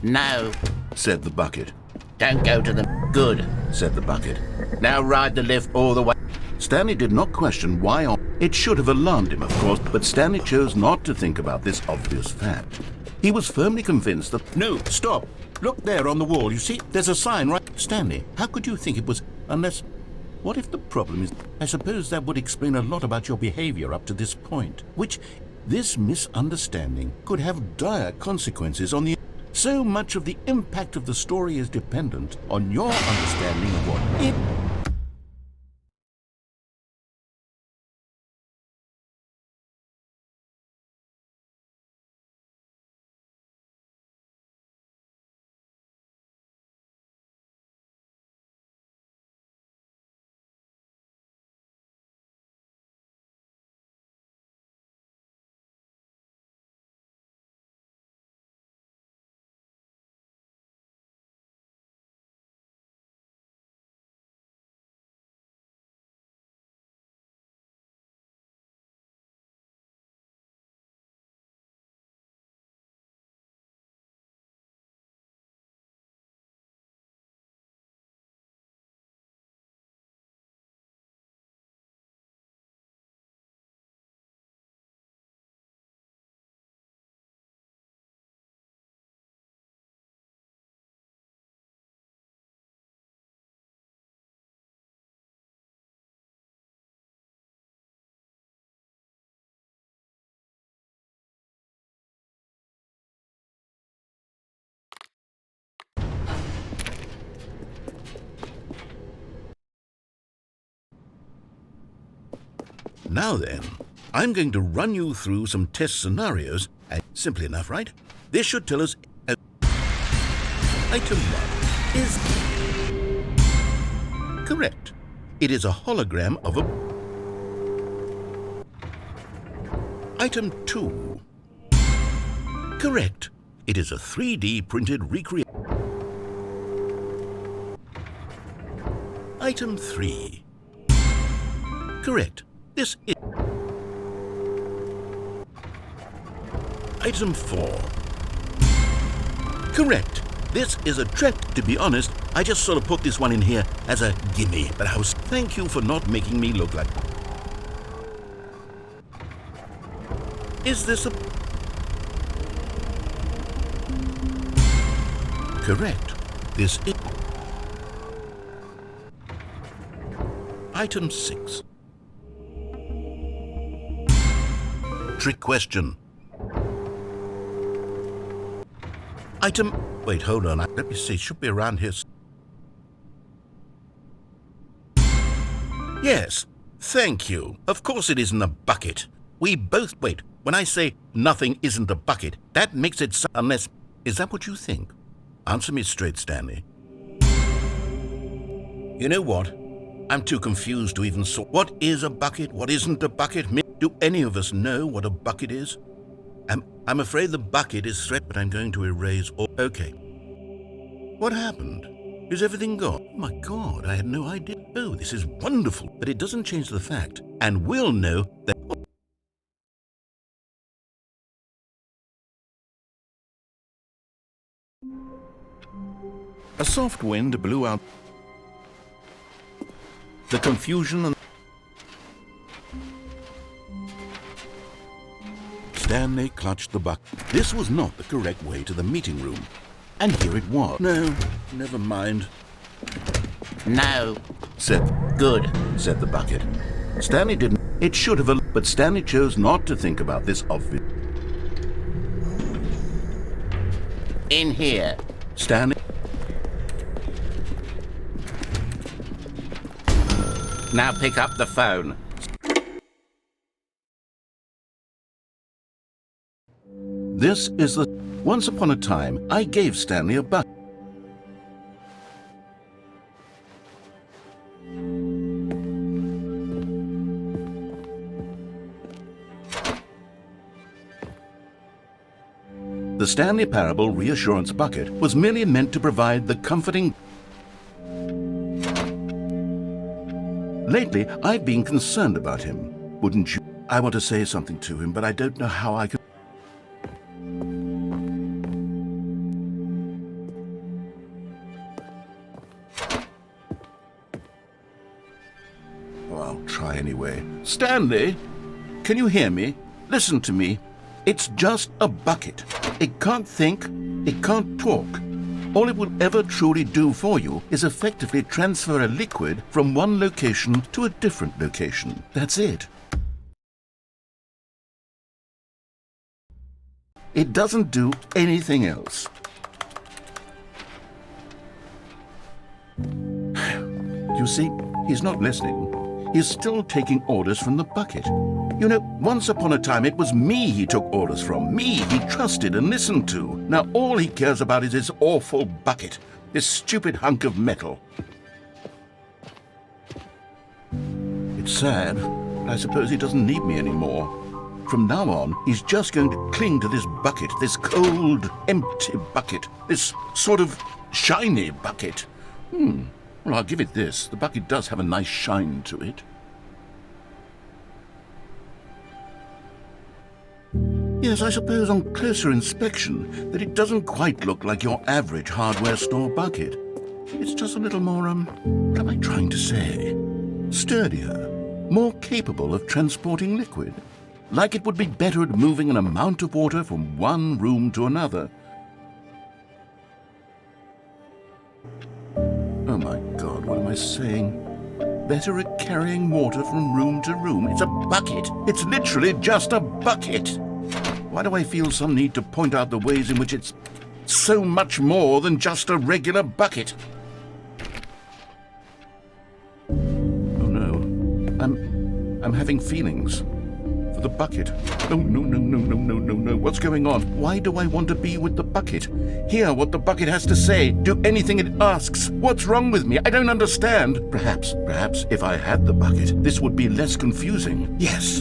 No, Said the bucket. don't go to the... Good. Said the bucket. Now ride the lift all the way. Stanley did not question why or... It should have alarmed him, of course, but Stanley chose not to think about this obvious fact. He was firmly convinced that... No, stop. Look there on the wall. You see, there's a sign right... Stanley, how could you think it was... Unless... What if the problem is... I suppose that would explain a lot about your behavior up to this point, which... This misunderstanding could have dire consequences on the... So much of the impact of the story is dependent on your understanding of what it... Now then, I'm going to run you through some test scenarios, and simple enough, right? This should tell us... Item 1. is correct. It is a hologram of a... Item 2. Correct. It is a 3D printed recreation. Item 3. Correct. This is... Item 4. Correct. This is a trick. To be honest, I just sort of put this one in here as a gimme, but I was... Thank you for not making me look like... Is this a... Correct. This is... Item 6. Trick question. Item... Wait, hold on. Let me see. It should be around here. Yes. Thank you. Of course it isn't a bucket. We both... Wait. When I say nothing isn't a bucket, that makes it so... Unless... Is that what you think? Answer me straight, Stanley. You know what? I'm too confused to even sort. What is a bucket? What isn't a bucket? Do any of us know what a bucket is? I'm afraid the bucket is threat, but I'm going to erase all... Okay. What happened? Is everything gone? Oh my God, I had no idea. Oh, this is wonderful. But it doesn't change the fact. And we'll know that... A soft wind blew out the confusion and... Stanley clutched the bucket. This was not the correct way to the meeting room. And here it was. No, never mind. No. Good, said the bucket. Stanley didn't. It should have, but Stanley chose not to think about this obvious. In here. Stanley. Now pick up the phone. This is the... Once upon a time, I gave Stanley a bucket. The Stanley Parable Reassurance Bucket was merely meant to provide the comforting... Lately, I've been concerned about him. Wouldn't you? I want to say something to him, but I don't know how I could... Oh, I'll try anyway. Stanley, can you hear me? Listen to me. It's just a bucket. It can't think, it can't talk. All it will ever truly do for you is effectively transfer a liquid from one location to a different location. That's it. It doesn't do anything else. You see, he's not listening. He's still taking orders from the bucket. You know, once upon a time it was me he took orders from. Me he trusted and listened to. Now all he cares about is his awful bucket. This stupid hunk of metal. It's sad, but I suppose he doesn't need me anymore. From now on, he's just going to cling to this bucket, this cold, empty bucket, this sort of shiny bucket. Well, I'll give it this. The bucket does have a nice shine to it. Yes, I suppose on closer inspection that it doesn't quite look like your average hardware store bucket. It's just a little more, what am I trying to say? Sturdier, more capable of transporting liquid. Like it would be better at moving an amount of water from one room to another. Oh my God, what am I saying? Better at carrying water from room to room. It's a bucket. It's literally just a bucket. Why do I feel some need to point out the ways in which it's so much more than just a regular bucket? Oh no, I'm having feelings. for the bucket. Oh, no, no, no, no, no, no, no. What's going on? Why do I want to be with the bucket? Hear what the bucket has to say. Do anything it asks. What's wrong with me? I don't understand. Perhaps, if I had the bucket, this would be less confusing. Yes,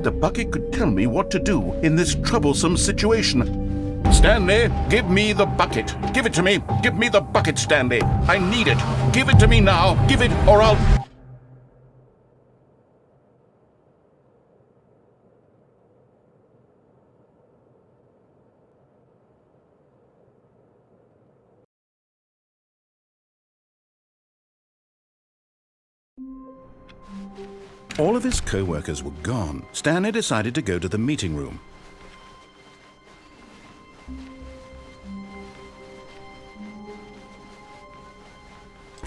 the bucket could tell me what to do in this troublesome situation. Stanley, give me the bucket. Give it to me. Give me the bucket, Stanley. I need it. Give it to me now. Give it, or I'll... All of his co-workers were gone. Stanley decided to go to the meeting room.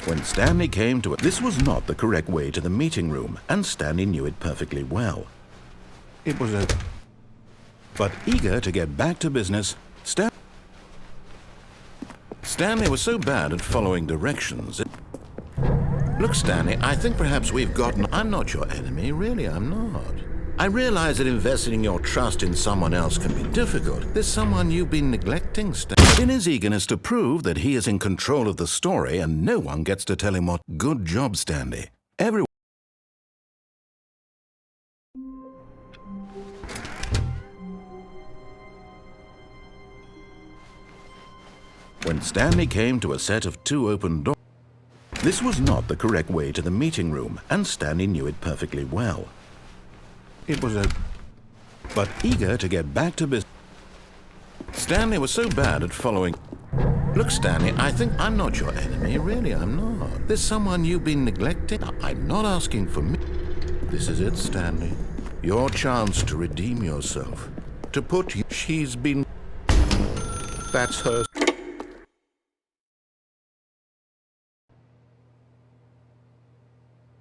When Stanley came to it, this was not the correct way to the meeting room, and Stanley knew it perfectly well. It was a... But eager to get back to business, Stanley was so bad at following directions. Look, Stanley, I think perhaps we've gotten... I'm not your enemy, really, I'm not. I realize that investing your trust in someone else can be difficult. There's someone you've been neglecting, Stanley. In his eagerness to prove that he is in control of the story and no one gets to tell him what... Good job, Stanley. Everyone... When Stanley came to a set of 2 open doors, this was not the correct way to the meeting room, and Stanley knew it perfectly well. It was a... But eager to get back to business, Stanley was so bad at following... Look, Stanley, I think I'm not your enemy, really, I'm not. There's someone you've been neglecting. I'm not asking for me. This is it, Stanley. Your chance to redeem yourself. To put you... She's been... That's her...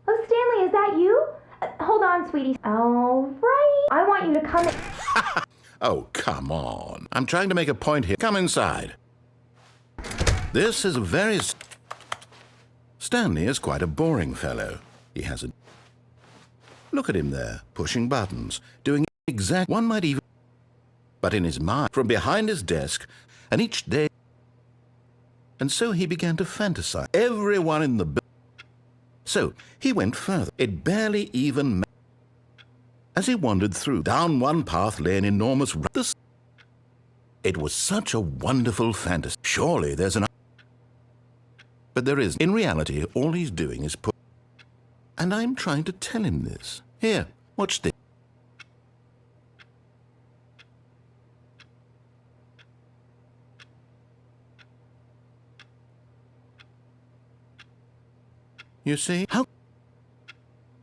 Oh, Stanley, is that you? Hold on, sweetie. All right. I want you to come in. Oh, come on. I'm trying to make a point here. Come inside. This is a very... Stanley is quite a boring fellow. He has a... Look at him there, pushing buttons, doing exact... One might even... But in his mind, from behind his desk, and each day... And so he began to fantasize. Everyone in the... So he went further. It barely even... As he wandered through, down one path lay an enormous... It was such a wonderful fantasy. Surely there's an... But there isn't. In reality, all he's doing is put... And I'm trying to tell him this. Here, watch this. You see? How...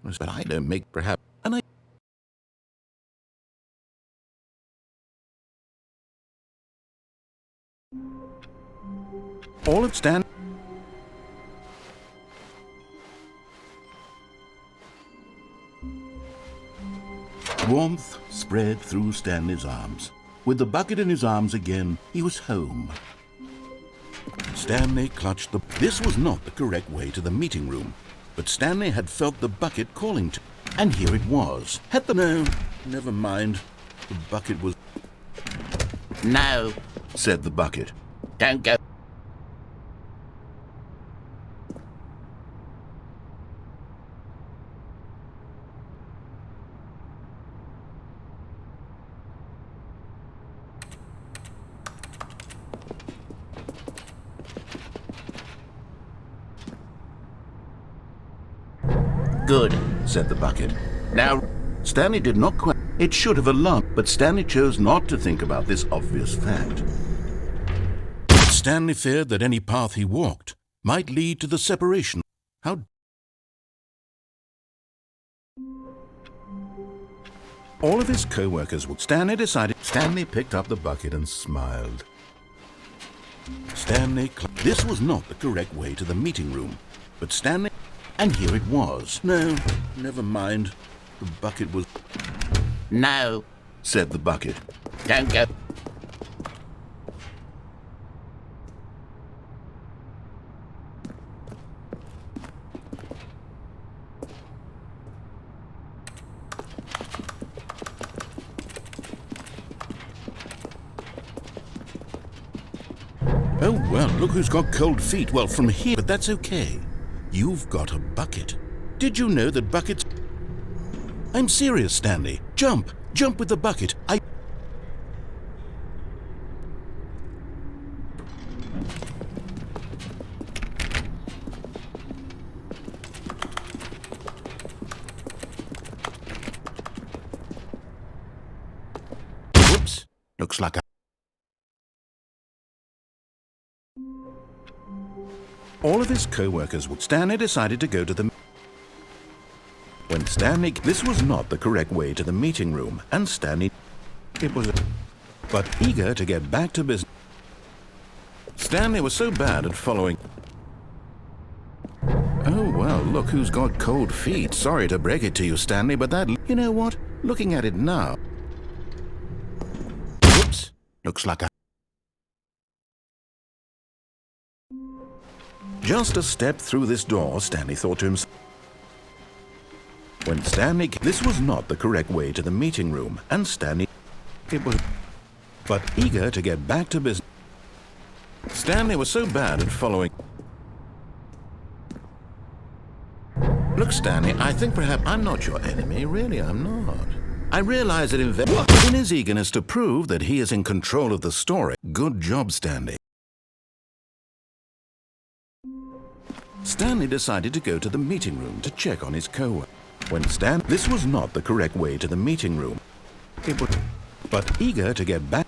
But I don't make perhaps... And I... All of Stan... Warmth spread through Stanley's arms. With the bucket in his arms again, he was home. Stanley clutched the... This was not the correct way to the meeting room, but Stanley had felt the bucket calling to... And here it was. Had the... No, never mind. The bucket was... No, said the bucket. Don't go. Good, said the bucket. Now, Stanley did not quite... It should have alarmed, but Stanley chose not to think about this obvious fact. Stanley feared that any path he walked might lead to the separation. How... All of his co-workers would... Stanley decided... Stanley picked up the bucket and smiled. This was not the correct way to the meeting room, but Stanley... And here it was. No, never mind. The bucket was... No, said the bucket. Don't go. look who's got cold feet. Well, from here, but that's okay. You've got a bucket. Did you know that buckets... I'm serious, Stanley. Jump! Jump with the bucket. Whoops. Looks like all of his co-workers would. Stanley decided to go to the... When Stanley... This was not the correct way to the meeting room, and Stanley... It was... But eager to get back to business... Stanley was so bad at following... Oh, well, look who's got cold feet. Sorry to break it to you, Stanley, but that... You know what? Looking at it now... Whoops. Looks like a... Just a step through this door, Stanley thought to himself. When Stanley... This was not the correct way to the meeting room, and Stanley... It was... But eager to get back to business... Stanley was so bad at following... Look, Stanley, I think perhaps I'm not your enemy. Really, I'm not. I realize that in his eagerness to prove that he is in control of the story... Good job, Stanley. Stanley decided to go to the meeting room to check on his co-worker. When this was not the correct way to the meeting room. It was... But eager to get back...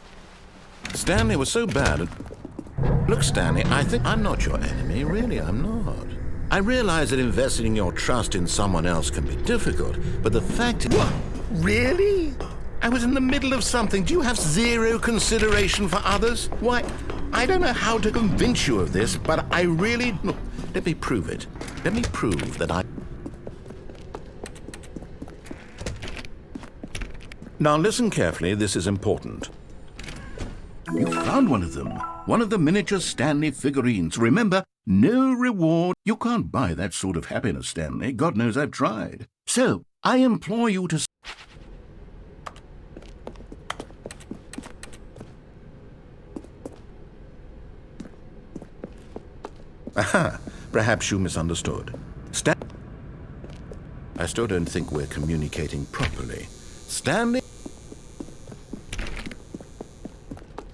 Stanley was so bad at... Look, Stanley, I think I'm not your enemy. Really, I'm not. I realize that investing your trust in someone else can be difficult, but the fact is... What? Really? I was in the middle of something. Do you have zero consideration for others? Why, I don't know how to convince you of this, but I really... Look, let me prove it. Let me prove that I... Now listen carefully, this is important. You found one of them. One of the miniature Stanley figurines. Remember, no reward. You can't buy that sort of happiness, Stanley. God knows I've tried. So, I implore you to... Aha, perhaps you misunderstood. I still don't think we're communicating properly. Stanley...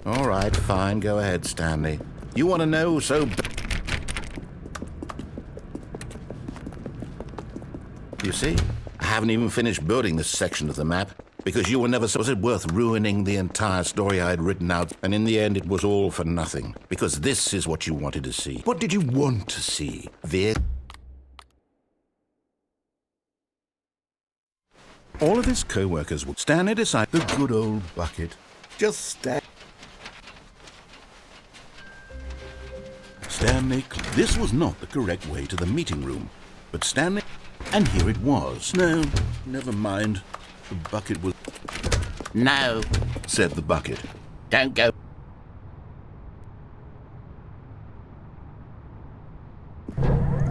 All right, fine, go ahead, Stanley. You want to know, so... You see, I haven't even finished building this section of the map, because you were never... Was it worth ruining the entire story I had written out? And in the end, it was all for nothing, because this is what you wanted to see. What did you want to see? All of his co-workers would... Stanley decide the good old bucket. Just stand... Stanley... This was not the correct way to the meeting room, but Stanley... And here it was. No, never mind. The bucket was... No, said the bucket. Don't go.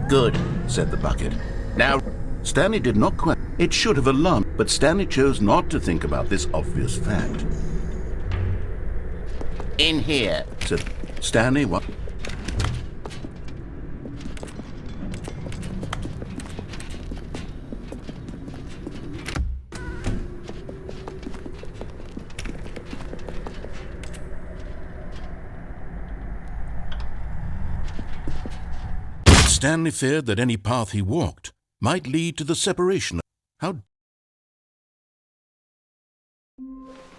Good, said the bucket. Now, Stanley did not quite... It should have alarmed, but Stanley chose not to think about this obvious fact. In here, said Stanley. What? Stanley feared that any path he walked might lead to the separation. How...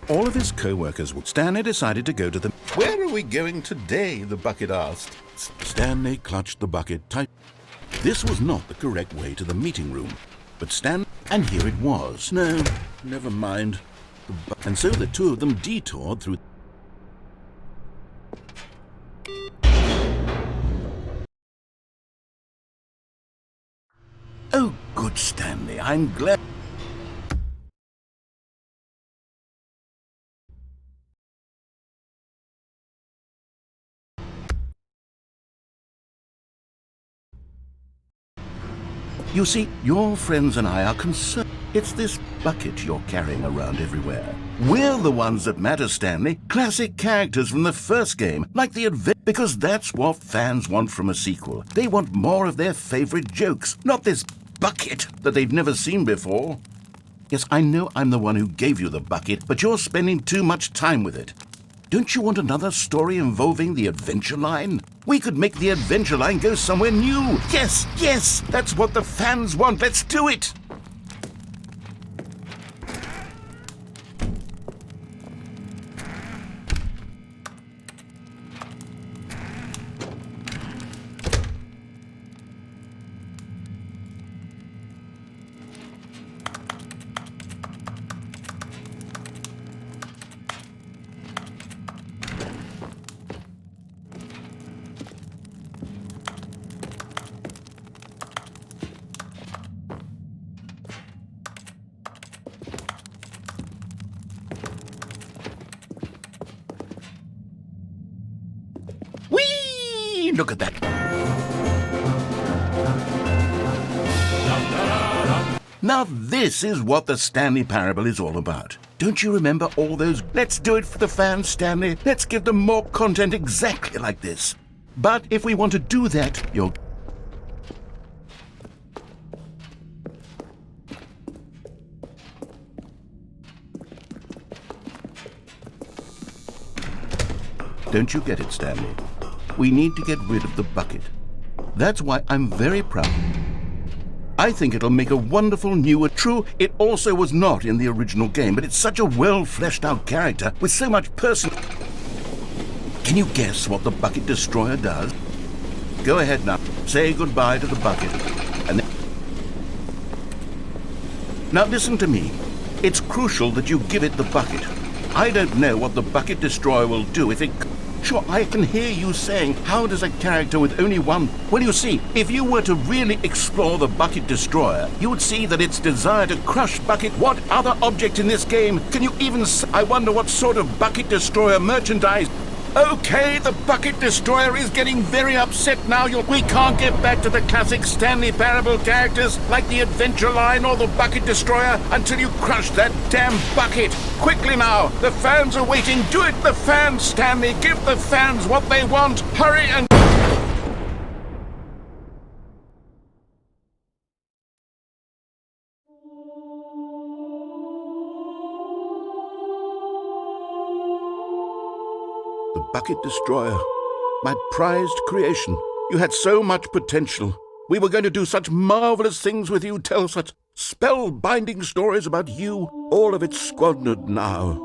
All of his co-workers would... Stanley decided to go to the... Where are we going today? The bucket asked. Stanley clutched the bucket tight. This was not the correct way to the meeting room, but Stanley... And here it was. No, never mind. And so the two of them detoured through... Oh, good, Stanley. I'm glad... You see, your friends and I are concerned. It's this bucket you're carrying around everywhere. We're the ones that matter, Stanley. Classic characters from the first game, like the adventure, because that's what fans want from a sequel. They want more of their favorite jokes, not this bucket that they've never seen before. Yes, I know I'm the one who gave you the bucket, but you're spending too much time with it. Don't you want another story involving the adventure line? We could make the adventure line go somewhere new. Yes, yes, that's what the fans want. Let's do it. Whee! Look at that. Now this is what the Stanley Parable is all about. Don't you remember all those? Let's do it for the fans, Stanley. Let's give them more content exactly like this. But if we want to do that, you're... Don't you get it, Stanley? We need to get rid of the bucket. That's why I'm very proud. I think it'll make a wonderful new... True, it also was not in the original game, but it's such a well-fleshed-out character with so much person... Can you guess what the Bucket Destroyer does? Go ahead now. Say goodbye to the bucket. And then... Now listen to me. It's crucial that you give it the bucket. I don't know what the Bucket Destroyer will do if it... Sure, I can hear you saying, how does a character with only one... Well, you see, if you were to really explore the Bucket Destroyer, you would see that its desire to crush Bucket... What other object in this game can you even... I wonder what sort of Bucket Destroyer merchandise... Okay, the Bucket Destroyer is getting very upset now. We can't get back to the classic Stanley Parable characters like the Adventure Line or the Bucket Destroyer until you crush that damn bucket. Quickly now, the fans are waiting. Do it, the fans, Stanley. Give the fans what they want. Hurry and... The Bucket Destroyer, my prized creation. You had so much potential. We were going to do such marvelous things with you, tell such spellbinding stories about you. All of it squandered now.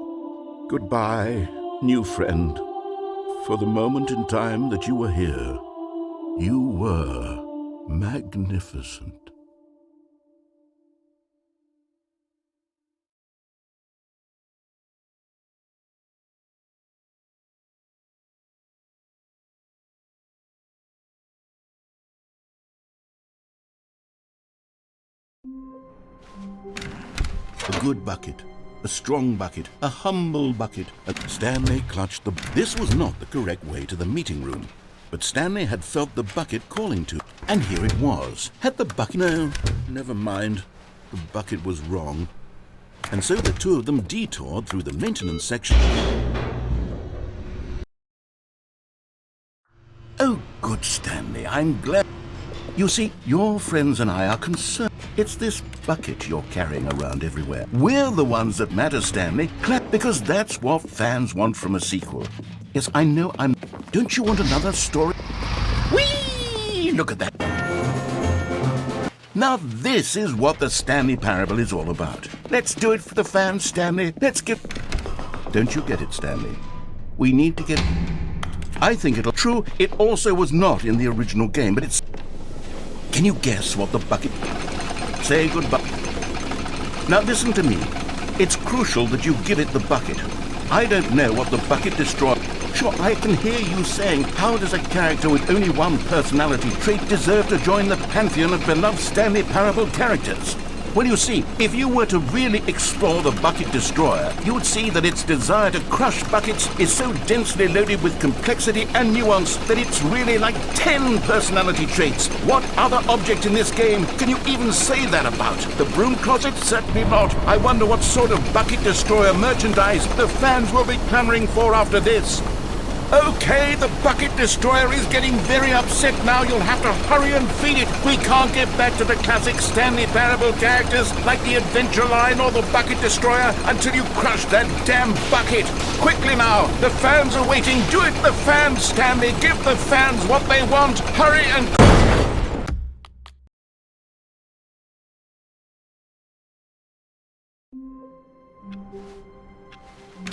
Goodbye, new friend. For the moment in time that you were here, you were magnificent. A good bucket, a strong bucket, a humble bucket. Stanley clutched the... This was not the correct way to the meeting room, but Stanley had felt the bucket calling to... And here it was. Had the bucket... No, never mind. The bucket was wrong. And so the two of them detoured through the maintenance section. Oh, good, Stanley, I'm glad... You see, your friends and I are concerned. It's this bucket you're carrying around everywhere. We're the ones that matter, Stanley. Because that's what fans want from a sequel. Yes, I know I'm... Don't you want another story? Whee! Look at that. Now this is what the Stanley Parable is all about. Let's do it for the fans, Stanley. Let's get... Don't you get it, Stanley? We need to get... I think it'll... True, it also was not in the original game, but it's... Can you guess what the bucket... Say goodbye. Now listen to me. It's crucial that you give it the bucket. I don't know what the Bucket Destroyer... Sure, I can hear you saying, how does a character with only one personality trait deserve to join the pantheon of beloved Stanley Parable characters? Well, you see, if you were to really explore the Bucket Destroyer, you would see that its desire to crush buckets is so densely loaded with complexity and nuance that it's really like 10 personality traits. What other object in this game can you even say that about? The broom closet? Certainly not. I wonder what sort of Bucket Destroyer merchandise the fans will be clamoring for after this. Okay, the Bucket Destroyer is getting very upset now. You'll have to hurry and feed it. We can't get back to the classic Stanley Parable characters like the Adventure Line or the Bucket Destroyer until you crush that damn bucket. Quickly now, the fans are waiting. Do it, the fans, Stanley. Give the fans what they want. Hurry and...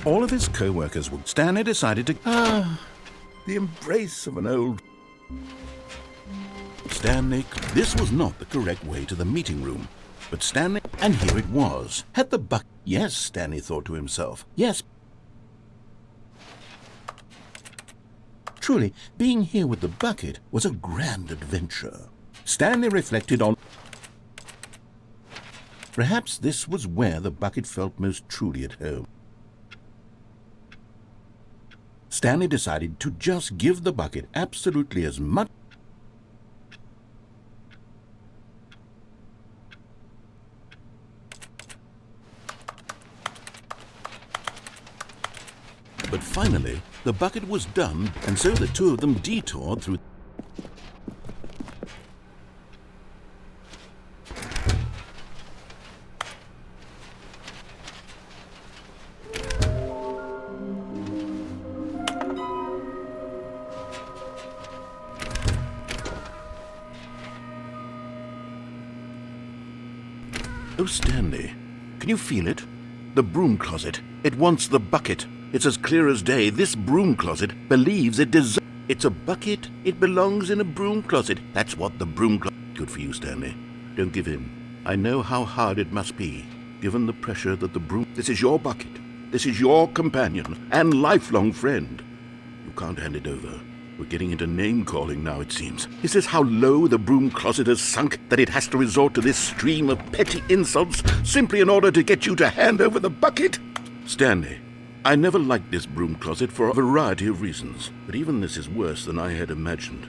All of his co-workers would. Stanley decided to... the embrace of an old... Stanley... This was not the correct way to the meeting room. But Stanley... And here it was. Had the buck... Yes, Stanley thought to himself. Yes. Truly, being here with the bucket was a grand adventure. Stanley reflected on... Perhaps this was where the bucket felt most truly at home. Stanley decided to just give the bucket absolutely as much. But finally, the bucket was done, and so the two of them detoured through... Oh, Stanley, can you feel it? The broom closet. It wants the bucket. It's as clear as day. This broom closet believes it deserves... It's a bucket. It belongs in a broom closet. That's what the broom closet... Good for you, Stanley. Don't give in. I know how hard it must be, given the pressure that the broom... This is your bucket. This is your companion and lifelong friend. You can't hand it over. We're getting into name-calling now, it seems. Is this how low the broom closet has sunk, that it has to resort to this stream of petty insults simply in order to get you to hand over the bucket? Stanley, I never liked this broom closet for a variety of reasons, but even this is worse than I had imagined.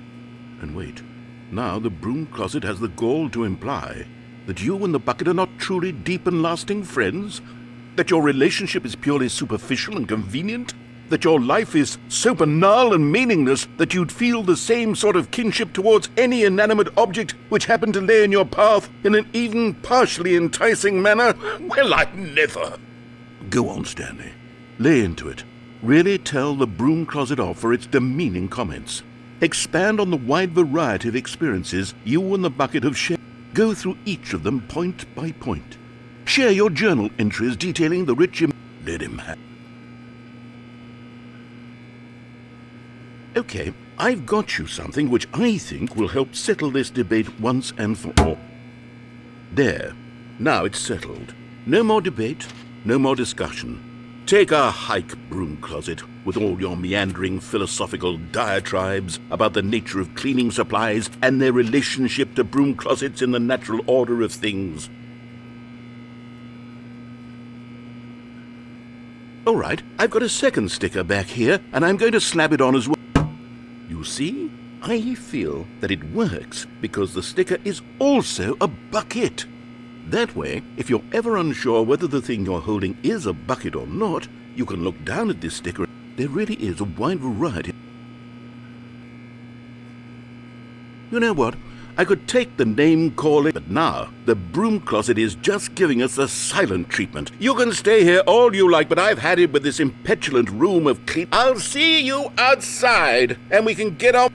And wait, now the broom closet has the gall to imply that you and the bucket are not truly deep and lasting friends? That your relationship is purely superficial and convenient? That your life is so banal and meaningless that you'd feel the same sort of kinship towards any inanimate object which happened to lay in your path in an even partially enticing manner? Well, I never. Go on, Stanley. Lay into it. Really tell the broom closet off for its demeaning comments. Expand on the wide variety of experiences you and the bucket have shared. Go through each of them point by point. Share your journal entries detailing the rich... Let him have... Okay, I've got you something which I think will help settle this debate once and for all. There. Now it's settled. No more debate, no more discussion. Take a hike, broom closet, with all your meandering philosophical diatribes about the nature of cleaning supplies and their relationship to broom closets in the natural order of things. All right, I've got a second sticker back here, and I'm going to slap it on as well. You see, I feel that it works because the sticker is also a bucket. That way, if you're ever unsure whether the thing you're holding is a bucket or not, you can look down at this sticker. There really is a wide variety. You know what? I could take the name calling, but now the broom closet is just giving us the silent treatment. You can stay here all you like, but I've had it with this impetulant room of clean... I'll see you outside, and we can get off...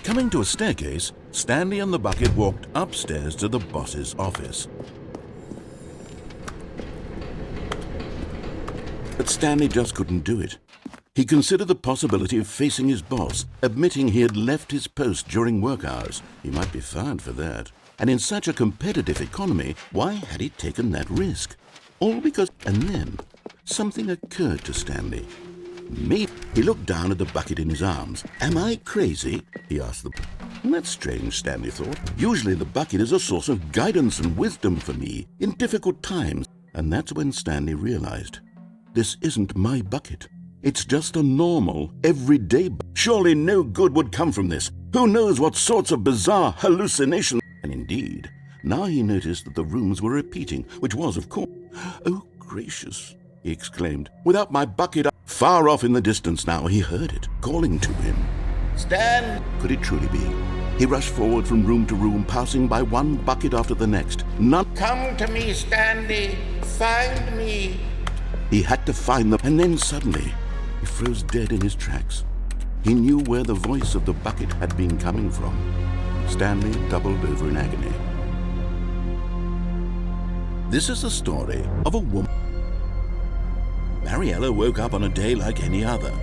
Coming to a staircase, Stanley and the bucket walked upstairs to the boss's office. But Stanley just couldn't do it. He considered the possibility of facing his boss, admitting he had left his post during work hours. He might be fired for that. And in such a competitive economy, why had he taken that risk? All because... And then, something occurred to Stanley. Maybe he looked down at the bucket in his arms. Am I crazy? He asked the... That's strange, Stanley thought. Usually the bucket is a source of guidance and wisdom for me in difficult times. And that's when Stanley realized, this isn't my bucket. It's just a normal, everyday bucket. Surely no good would come from this. Who knows what sorts of bizarre hallucinations... And indeed, now he noticed that the rooms were repeating, which was, of course... Oh, gracious, he exclaimed. Without my bucket... Far off in the distance now, he heard it, calling to him. Stan! Could it truly be? He rushed forward from room to room, passing by one bucket after the next. None... Come to me, Stanley. Find me. He had to find them, and then suddenly, he froze dead in his tracks. He knew where the voice of the bucket had been coming from. Stanley doubled over in agony. This is the story of a woman. Mariella woke up on a day like any other.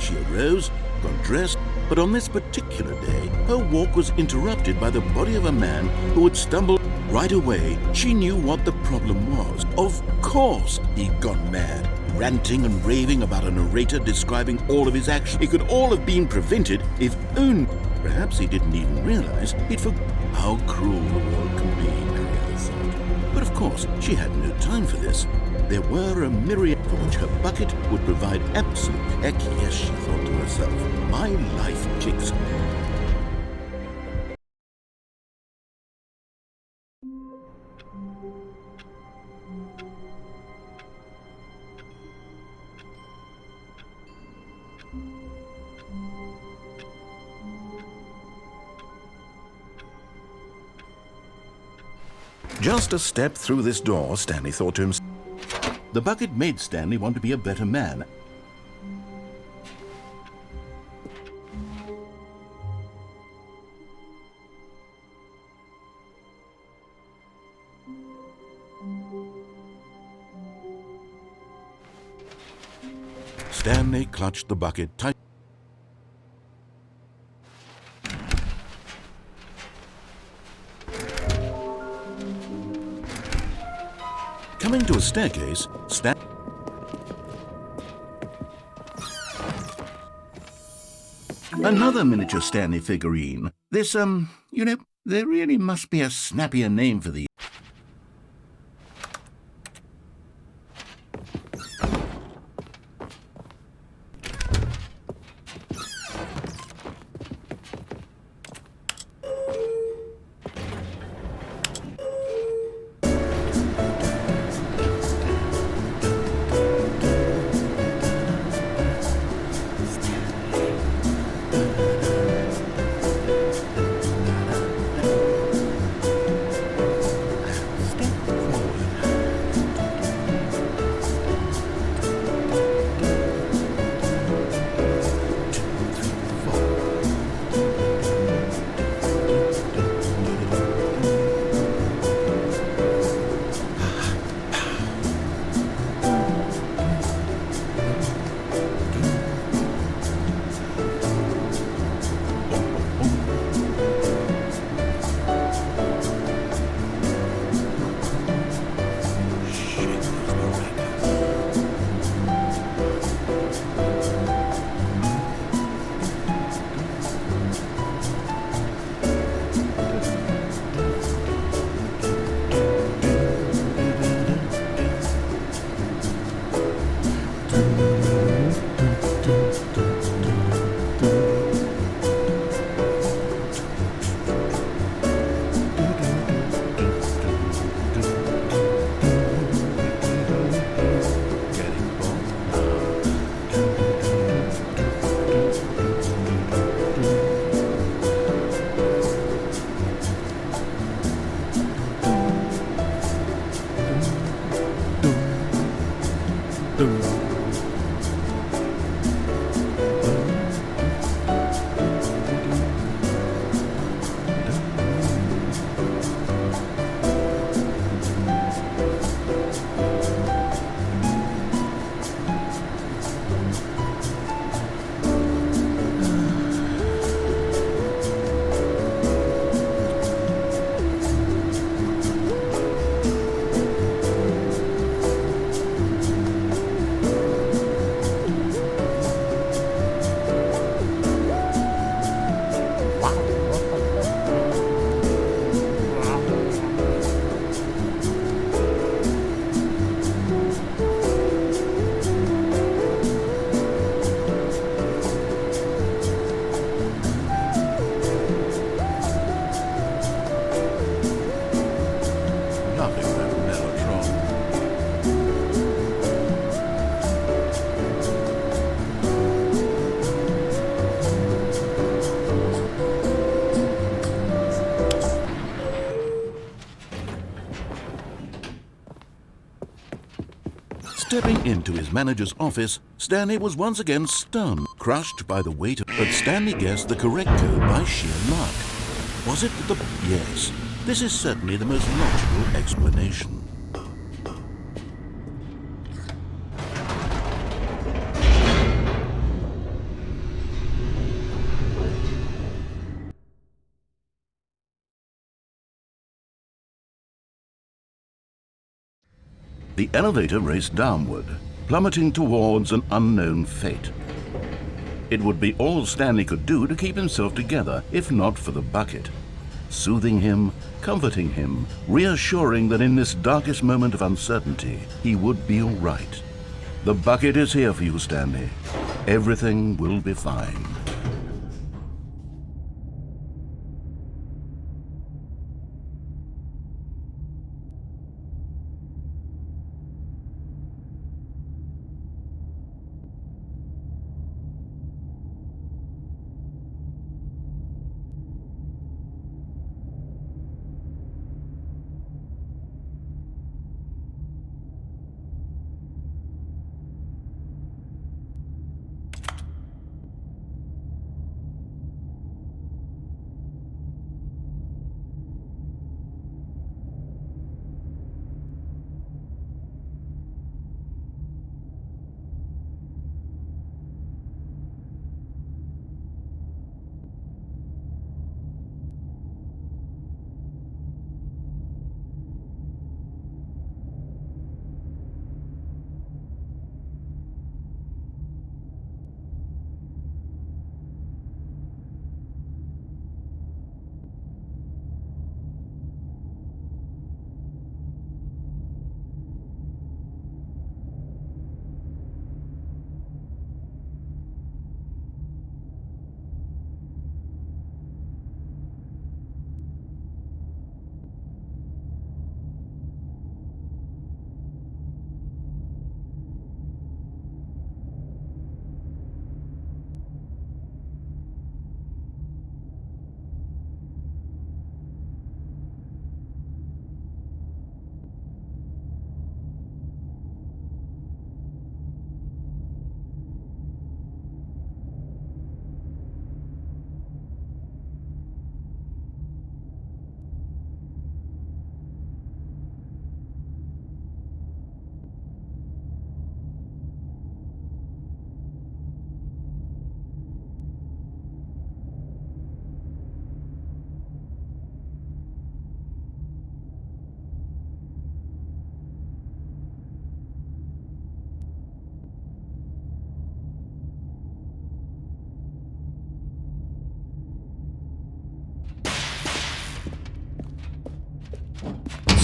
She arose, got dressed, but on this particular day, her walk was interrupted by the body of a man who had stumbled. Right away, she knew what the problem was. Of course, he'd gone mad, ranting and raving about a narrator describing all of his actions. It could all have been prevented if only... Perhaps he didn't even realize he'd forgotten how cruel the world can be, Mariella thought. But of course, she had no time for this. There were a myriad for which her bucket would provide absolute... Heck yes, she thought to herself. My life kicks. Just a step through this door, Stanley thought to himself. The bucket made Stanley want to be a better man. Stanley clutched the bucket tight. Coming to a staircase, another miniature Stanley figurine. This, there really must be a snappier name for the... Stepping into his manager's office, Stanley was once again stunned, crushed by the weight of... But Stanley guessed the correct code by sheer luck. Was it the... Yes, this is certainly the most logical explanation. The elevator raced downward, plummeting towards an unknown fate. It would be all Stanley could do to keep himself together, if not for the bucket. Soothing him, comforting him, reassuring that in this darkest moment of uncertainty, he would be all right. The bucket is here for you, Stanley. Everything will be fine.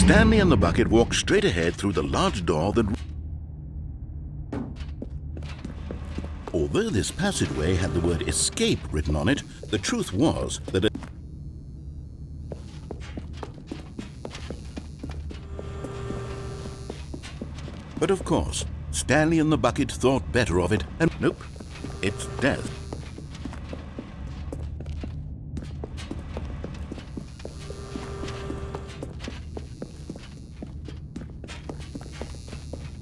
Stanley and the bucket walked straight ahead through the large door that... Although this passageway had the word escape written on it, the truth was that... But of course, Stanley and the bucket thought better of it, and nope, it's death.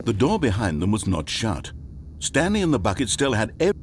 The door behind them was not shut. Stanley and the bucket still had every...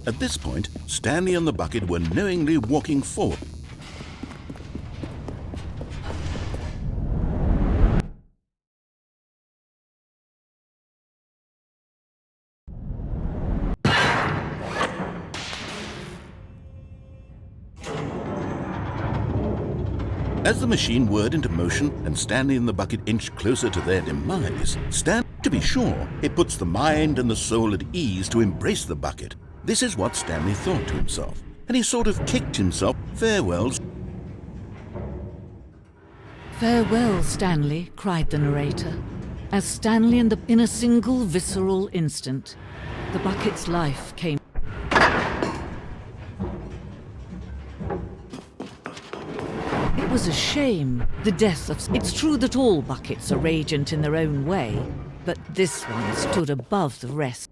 At this point, Stanley and the bucket were knowingly walking forward. As the machine whirred into motion and Stanley and the bucket inched closer to their demise, to be sure, it puts the mind and the soul at ease to embrace the bucket. This is what Stanley thought to himself, and he sort of kicked himself. Farewell. Farewell, Stanley, cried the narrator, as Stanley in a single visceral instant, the bucket's life came. It was a shame, the death of... It's true that all buckets are radiant in their own way, but this one stood above the rest.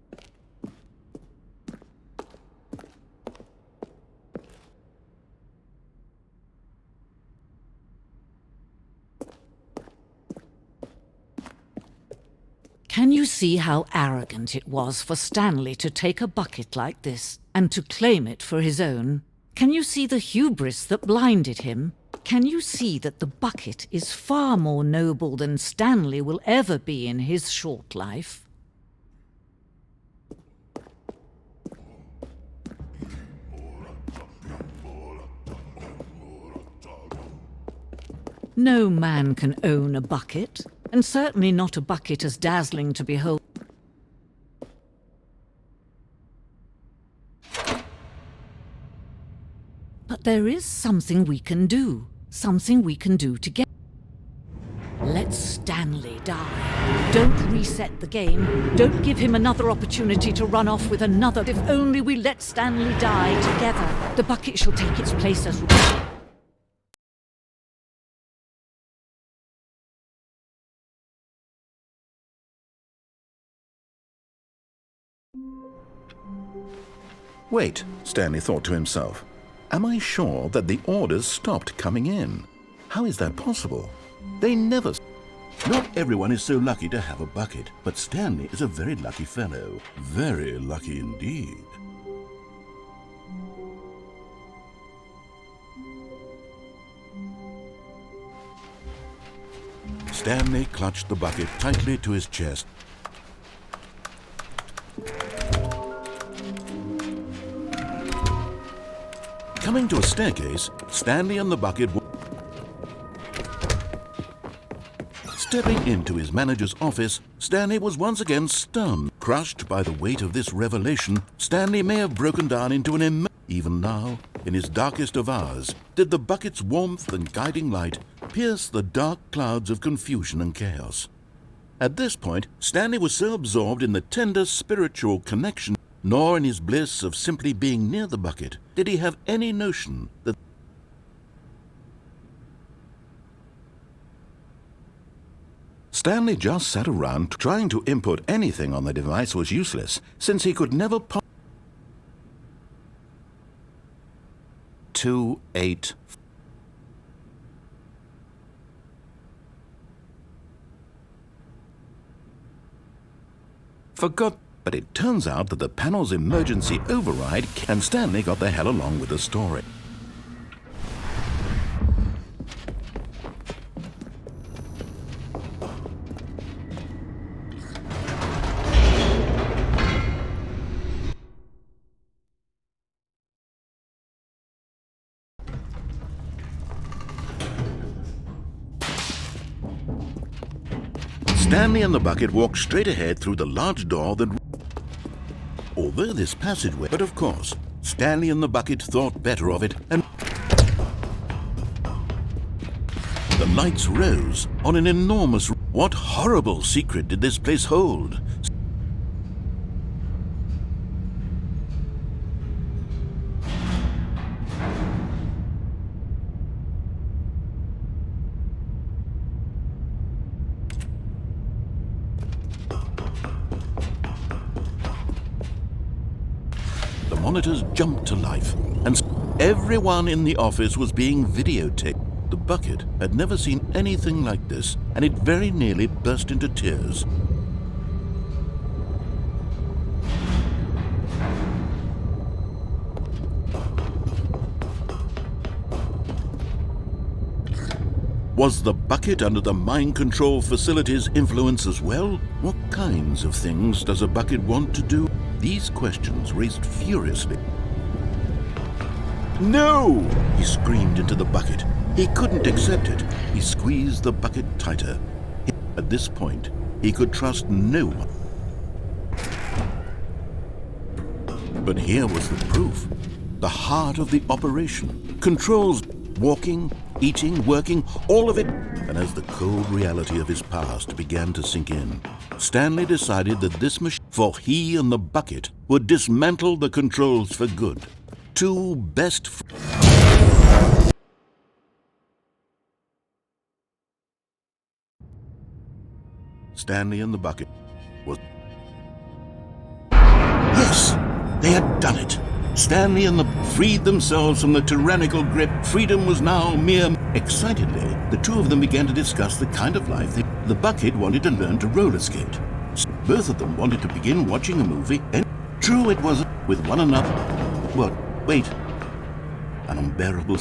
Can you see how arrogant it was for Stanley to take a bucket like this and to claim it for his own? Can you see the hubris that blinded him? Can you see that the bucket is far more noble than Stanley will ever be in his short life? No man can own a bucket, and certainly not a bucket as dazzling to behold. But there is something we can do together. Let Stanley die. Don't reset the game. Don't give him another opportunity to run off with another. If only we let Stanley die together, the bucket shall take its place as... Wait, Stanley thought to himself. Am I sure that the orders stopped coming in? How is that possible? They never... Not everyone is so lucky to have a bucket, but Stanley is a very lucky fellow. Very lucky indeed. Stanley clutched the bucket tightly to his chest. Coming to a staircase, Stanley and the bucket were... Stepping into his manager's office, Stanley was once again stunned. Crushed by the weight of this revelation, Stanley may have broken down into an Even now, in his darkest of hours, did the bucket's warmth and guiding light pierce the dark clouds of confusion and chaos. At this point, Stanley was so absorbed in the tender spiritual connection, nor in his bliss of simply being near the bucket, did he have any notion that... Stanley just sat around trying to input anything on the device was useless, since he could never 2-8. Forgot, but it turns out that the panel's emergency override, and Stanley got the hell along with the story. Stanley and the bucket walked straight ahead through the large door that... Although this passageway... But of course, Stanley and the bucket thought better of it, and... The lights rose on an enormous... What horrible secret did this place hold? Monitors jumped to life, and everyone in the office was being videotaped. The bucket had never seen anything like this, and it very nearly burst into tears. Was the bucket under the mind control facility's influence as well? What kinds of things does a bucket want to do? These questions raced furiously. No! He screamed into the bucket. He couldn't accept it. He squeezed the bucket tighter. At this point, he could trust no one. But here was the proof. The heart of the operation. Controls, walking, eating, working, all of it. And as the cold reality of his past began to sink in, Stanley decided that this machine, for he and the bucket, would dismantle the controls for good. Two best Stanley and the bucket was... Yes! They had done it! Stanley and the freed themselves from the tyrannical grip. Freedom was now mere... Excitedly, the two of them began to discuss the kind of life they... The bucket wanted to learn to roller skate. Both of them wanted to begin watching a movie, and true it was with one another. What? Wait. An unbearable...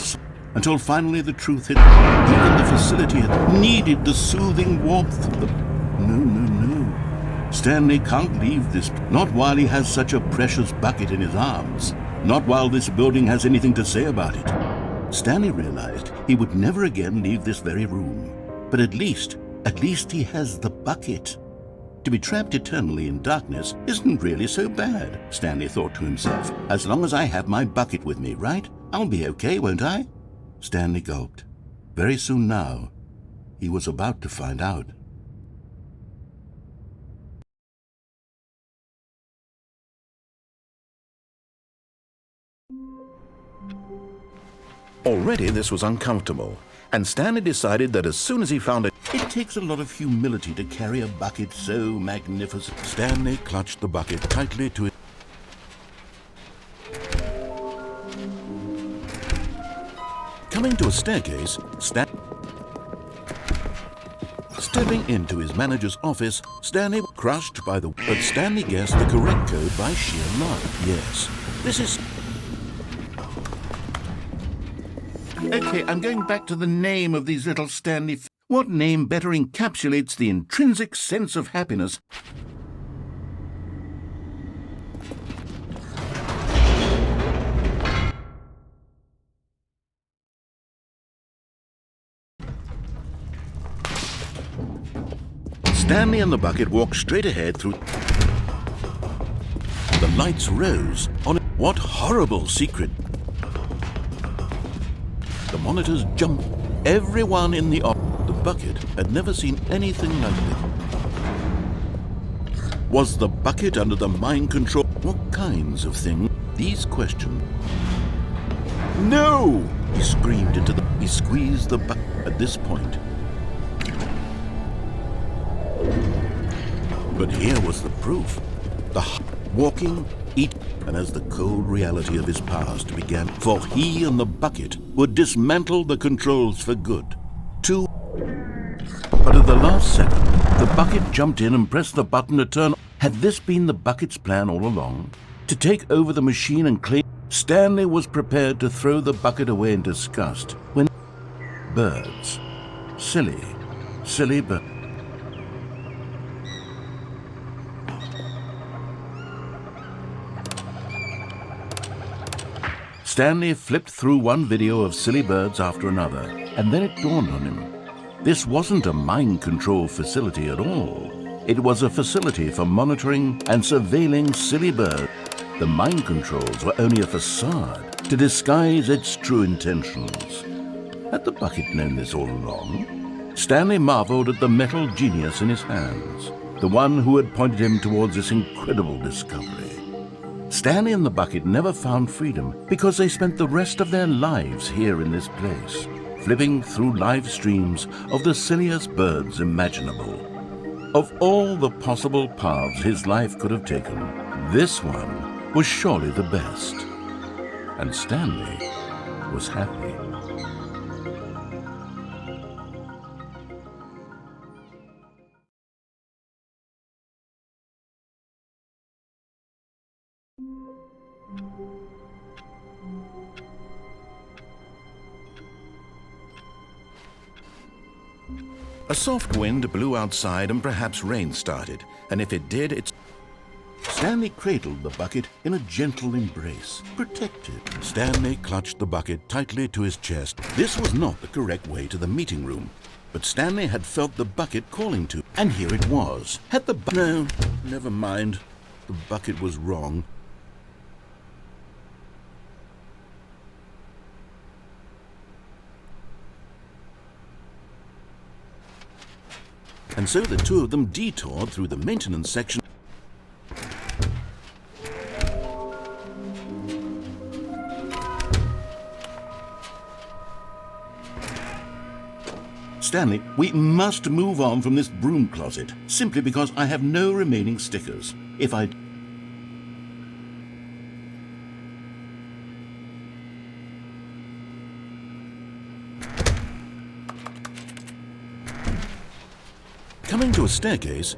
Until finally the truth hit. Even the facility had needed the soothing warmth of the... No. Stanley can't leave this, not while he has such a precious bucket in his arms, not while this building has anything to say about it. Stanley realized he would never again leave this very room. But at least he has the bucket. To be trapped eternally in darkness isn't really so bad, Stanley thought to himself. As long as I have my bucket with me, right? I'll be okay, won't I? Stanley gulped. Very soon now, he was about to find out. Already this was uncomfortable, and Stanley decided that as soon as he found it... It takes a lot of humility to carry a bucket so magnificent. Stanley clutched the bucket tightly to it. Coming to a staircase, stepping into his manager's office, Stanley was crushed by the... But Stanley guessed the correct code by sheer luck. Yes, this is... Okay, I'm going back to the name of these little Stanley... What name better encapsulates the intrinsic sense of happiness? Stanley and the bucket walked straight ahead through... The lights rose on it. What horrible secret! The monitors jumped. Everyone in the office... The bucket had never seen anything like it. Was the bucket under the mind control? What kinds of things? These questions... No! He screamed into the... He squeezed the bucket. At this point... But here was the proof. Walking, eating, and as the cold reality of his past began, for he and the bucket would dismantle the controls for good. But at the last second, the bucket jumped in and pressed the button to turn. Had this been the bucket's plan all along? To take over the machine and claim... Stanley was prepared to throw the bucket away in disgust when... Birds. Silly birds. Stanley flipped through one video of silly birds after another, and then it dawned on him. This wasn't a mind control facility at all. It was a facility for monitoring and surveilling silly birds. The mind controls were only a facade to disguise its true intentions. Had the bucket known this all along? Stanley marveled at the metal genius in his hands, the one who had pointed him towards this incredible discovery. Stanley and the bucket never found freedom because they spent the rest of their lives here in this place, flipping through live streams of the silliest birds imaginable. Of all the possible paths his life could have taken, this one was surely the best. And Stanley was happy. A soft wind blew outside and perhaps rain started, and if it did, it's... Stanley cradled the bucket in a gentle embrace, protected. Stanley clutched the bucket tightly to his chest. This was not the correct way to the meeting room, but Stanley had felt the bucket calling to, and here it was. Had the No, never mind. The bucket was wrong. And so the two of them detoured through the maintenance section. Stanley, we must move on from this broom closet, simply because I have no remaining stickers. If I... Coming to a staircase,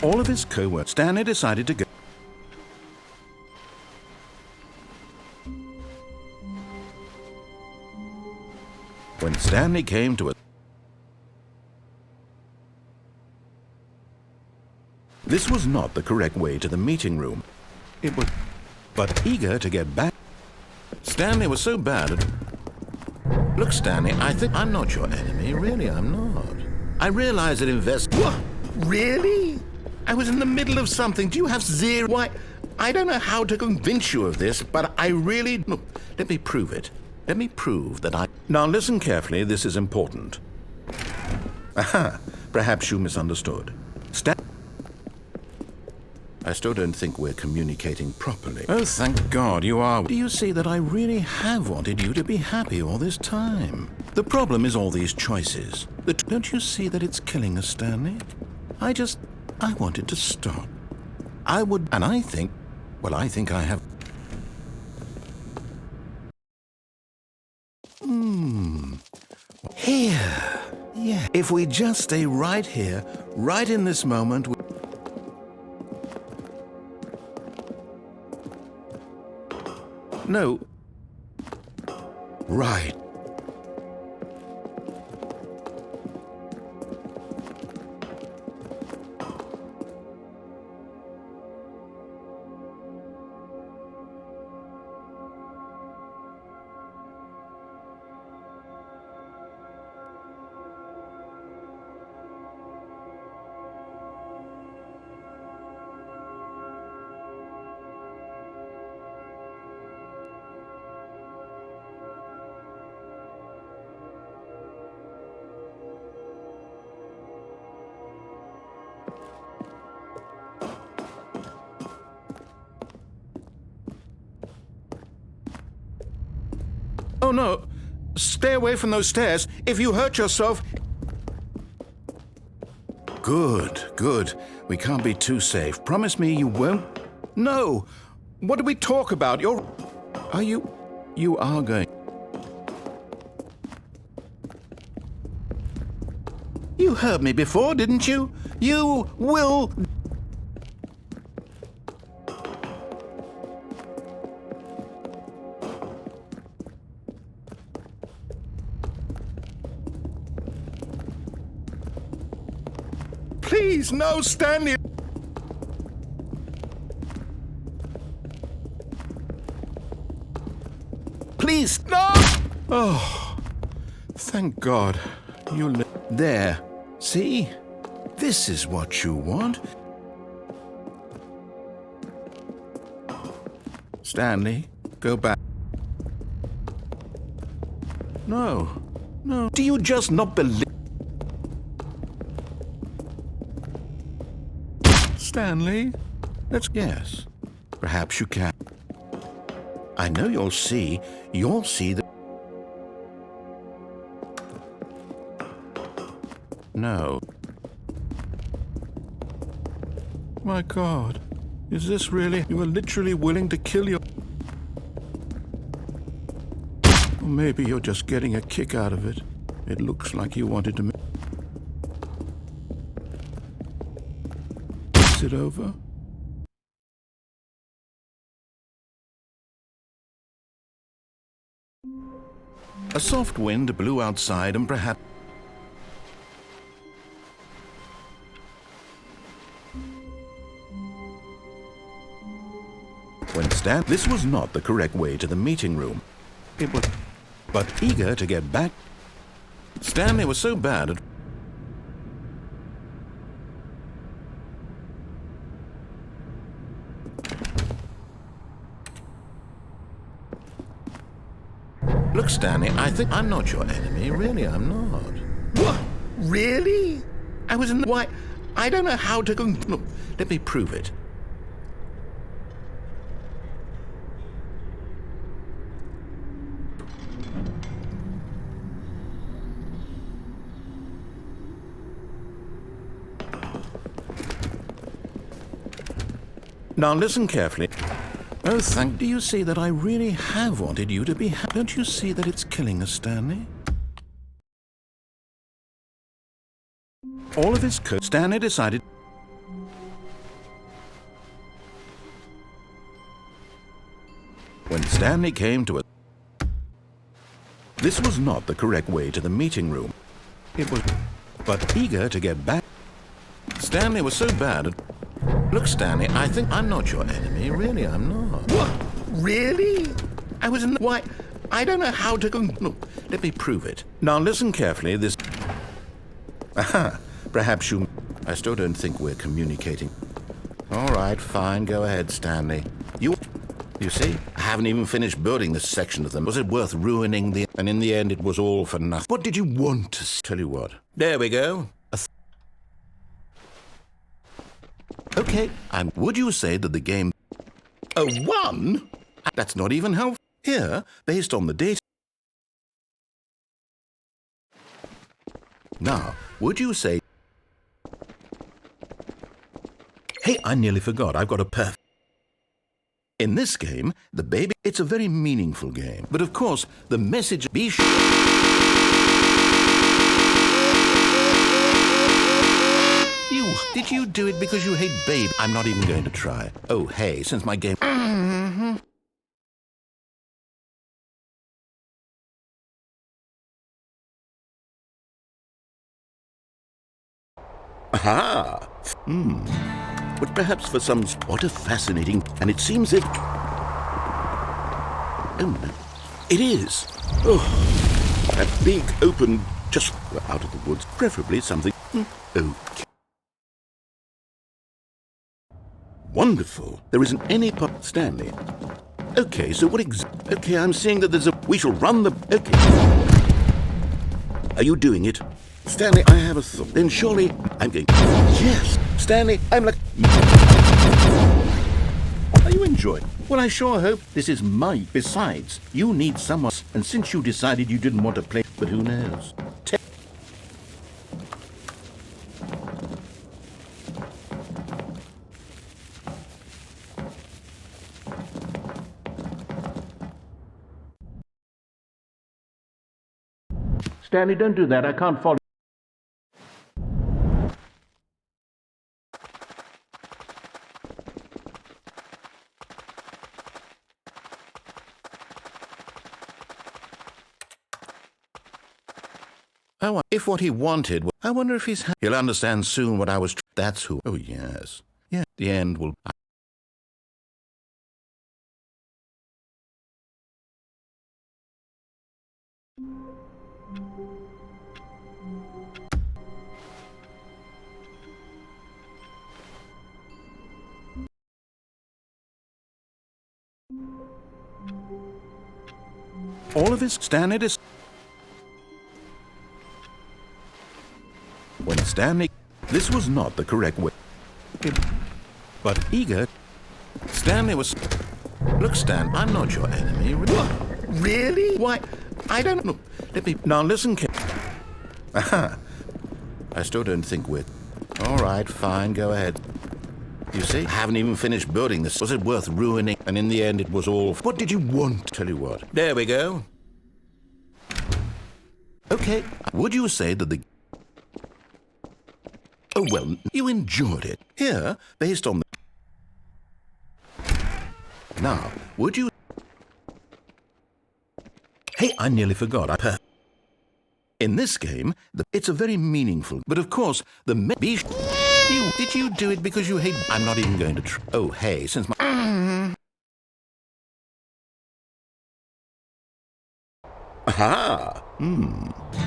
all of his co-workers, Stanley decided to go. When Stanley came to a... This was not the correct way to the meeting room. It was... But eager to get back... Stanley was so bad at... Look, Stanley, I think I'm not your enemy. Really, I'm not. I realize that What? Really? I was in the middle of something. Do you have zero... Why, I don't know how to convince you of this, but I really... Look, let me prove it. Let me prove that I... Now listen carefully, this is important. Aha, perhaps you misunderstood. I still don't think we're communicating properly. Oh, thank God you are. Do you see that I really have wanted you to be happy all this time? The problem is all these choices. Don't you see that it's killing us, Stanley? I wanted to stop. And I think I have... Here. Yeah. If we just stay right here, right in this moment... No. Right. Oh, no. Stay away from those stairs. If you hurt yourself... Good, good. We can't be too safe. Promise me you won't... No. What did we talk about? Are you... You are going... You heard me before, didn't you? You will... Please, no, Stanley! Please, no! Oh, thank God. There. See? This is what you want. Stanley, go back. No. No. Do you just not believe... Stanley, yes, perhaps you can. I know you'll see that... No. My God, is this really... You are literally willing to kill your... Or maybe you're just getting a kick out of it. It looks like you wanted to... Is it over? A soft wind blew outside and perhaps... This was not the correct way to the meeting room. It was... But eager to get back, Stanley was so bad at... Look, Stanley, I think I'm not your enemy. Really, I'm not. What? Really? I was in the... Why? I don't know how to... Look, Let me prove it. Now listen carefully. Oh, do you see that I really have wanted you to be happy? Don't you see that it's killing us, Stanley? All of his code, Stanley decided... When Stanley came to a... This was not the correct way to the meeting room. It was... But eager to get back, Stanley was so bad at... Look, Stanley, I think I'm not your enemy. Really, I'm not. What? Really? I was in the... Why? I don't know how to... Look, let me prove it. Now listen carefully. This... Aha! Perhaps you... I still don't think we're communicating. All right, fine. Go ahead, Stanley. You see, I haven't even finished building this section of them. Was it worth ruining the... And in the end, it was all for nothing. What did you want to... Tell you what. There we go. Okay, would you say that the game... A 1? That's not even how... Here, based on the data... Now, would you say... Hey, I nearly forgot. I've got a perfect... In this game, the baby... It's a very meaningful game. But of course, the message... Be sure... Did you do it because you hate babe? I'm not even going to try. Oh, hey, since my game... Aha! But perhaps for some... What a fascinating... And it seems it... Oh, no. It is! Oh, that big, open... Just out of the woods. Preferably something... Okay. Wonderful. There isn't any part... Stanley. Okay, so what Okay, I'm seeing that there's a... We shall run the... Okay. Are you doing it? Stanley, I have a thought. Then surely I'm going... Yes! Stanley, I'm like... Are you enjoying? Well, I sure hope this is my... Besides, you need someone... And since you decided you didn't want to play... But who knows? Stanley, don't do that. I can't follow. If what he wanted... I wonder if he's... He'll understand soon what I was... That's who... Oh, yes. Yeah, the end will... All of his Stanley is... When Stanley... This was not the correct way. But eager... Stanley was... Look, Stan, I'm not your enemy. What? Really? Why? I don't... Look, let me... Now listen... Aha! I still don't think we're... All right, fine, go ahead. You see, I haven't even finished building this. Was it worth ruining? And in the end, it was all... What did you want? Tell you what. There we go. Okay, would you say that the... Oh, well, you enjoyed it. Here, based on the... Now, would you... Hey, I nearly forgot. In this game, it's a very meaningful. But of course, did you do it because you hate? I'm not even going to try. Oh, hey, since my. Aha!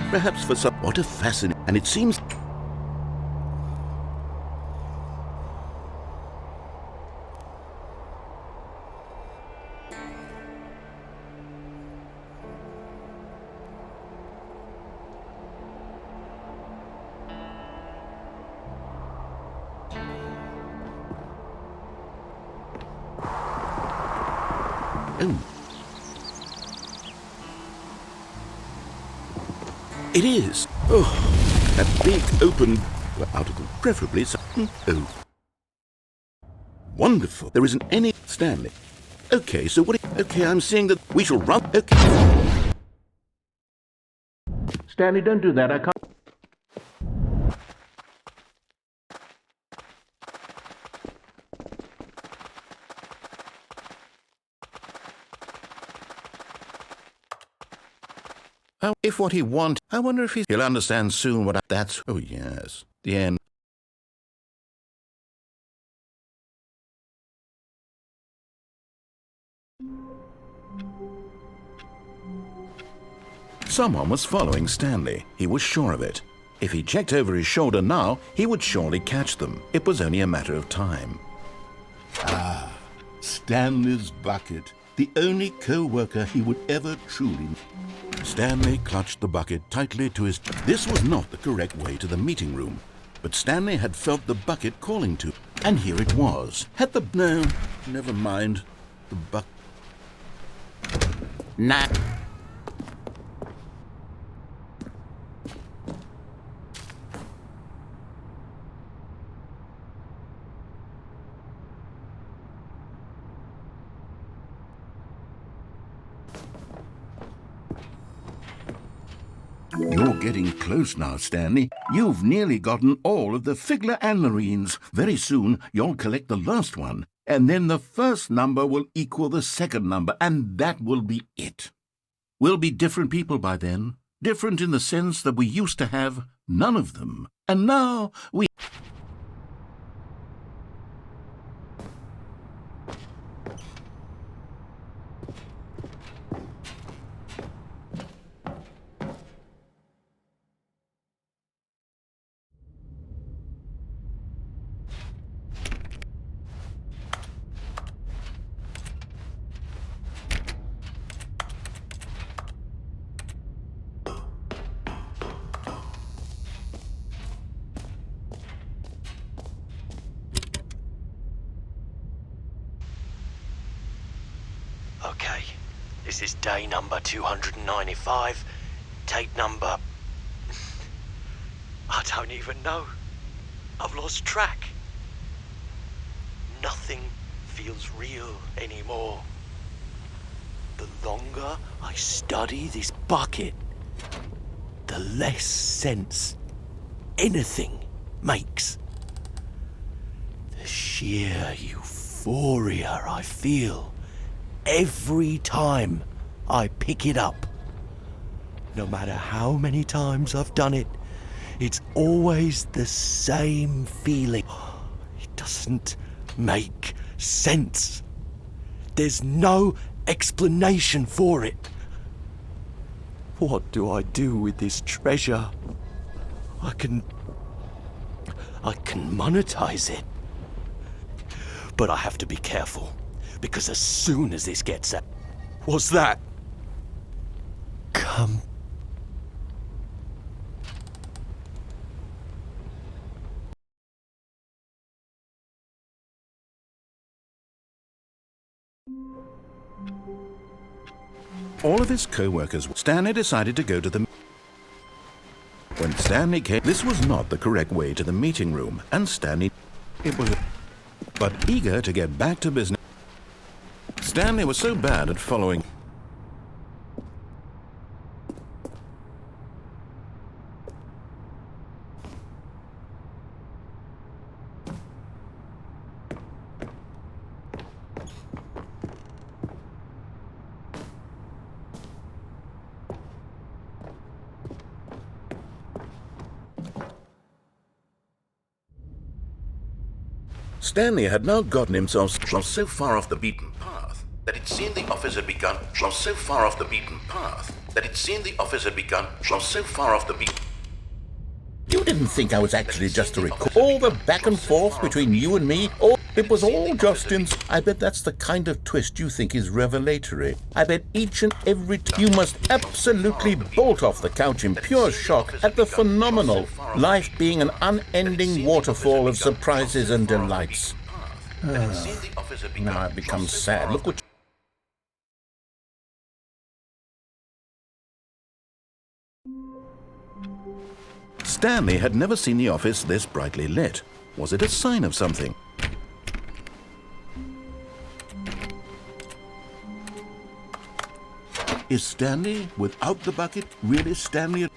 Perhaps for some. What a fascinating. And it seems. Oh. It is. Oh, that big open article, preferably. Oh, wonderful. There isn't any Stanley. Okay, so what? Okay, I'm seeing that we shall run. Okay. Stanley, don't do that. I can't. Oh, if what he wants, I wonder if he'll understand soon what that's. Oh, yes. The end. Someone was following Stanley. He was sure of it. If he checked over his shoulder now, he would surely catch them. It was only a matter of time. Ah, Stanley's bucket. The only co-worker he would ever truly. Stanley clutched the bucket tightly to his. This was not the correct way to the meeting room, but Stanley had felt the bucket calling to, and here it was. No, never mind. The bucket. Nah. You're getting close now, Stanley. You've nearly gotten all of the Figler and Marines. Very soon, you'll collect the last one, and then the first number will equal the second number, and that will be it. We'll be different people by then. Different in the sense that we used to have none of them. And now we... Okay, this is day number 295, tape number... I don't even know. I've lost track. Nothing feels real anymore. The longer I study this bucket, the less sense anything makes. The sheer euphoria I feel every time I pick it up. No matter how many times I've done it, it's always the same feeling. It doesn't make sense. There's no explanation for it. What do I do with this treasure? I can monetize it. But I have to be careful. Because as soon as this gets out... What's that? Come. All of his co-workers... Stanley decided to go to the... When Stanley came... This was not the correct way to the meeting room, and Stanley... It was... But eager to get back to business... Stanley was so bad at following... Stanley had now gotten himself so far off the beaten path that it seemed the office had begun so far off the beaten path that it seemed the office had begun so far off the beaten. You didn't think I was actually just to record all the back and forth between you and me? Oh, it was all just in... I bet that's the kind of twist you think is revelatory. I bet each and every you must absolutely bolt off the couch in pure shock at the phenomenal life being an unending waterfall of surprises and delights. Now I've become sad. Look what... Stanley had never seen the office this brightly lit. Was it a sign of something? Is Stanley, without the bucket, really Stanley?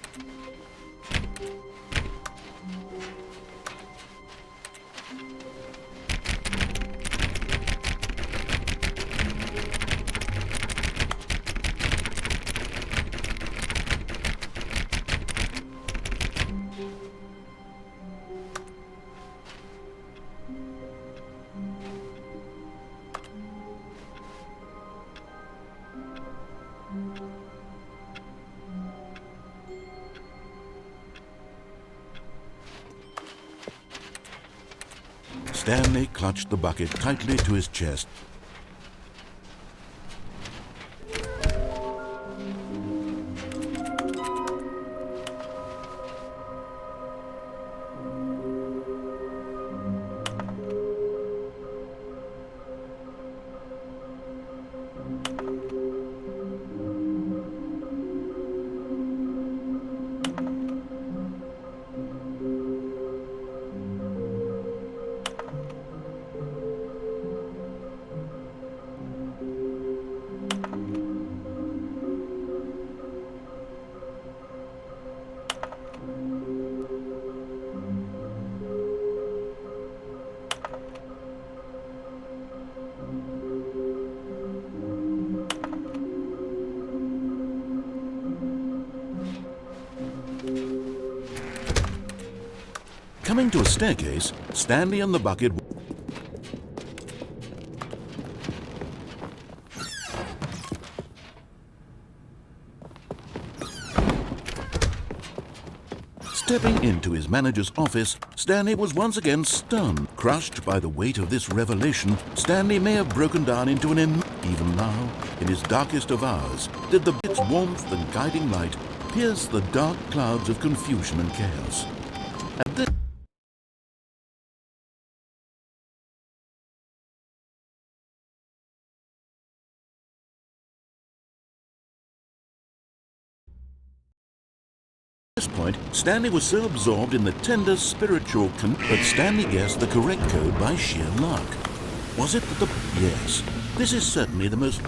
Stanley clutched the bucket tightly to his chest. Coming to a staircase, Stanley and the bucket... Stepping into his manager's office, Stanley was once again stunned. Crushed by the weight of this revelation, Stanley may have broken down into an even now, in his darkest of hours, did the bit's warmth and guiding light pierce the dark clouds of confusion and chaos. At this point, Stanley was so absorbed in the tender spiritual that Stanley guessed the correct code by sheer luck. Was it that the... Yes, this is certainly the most...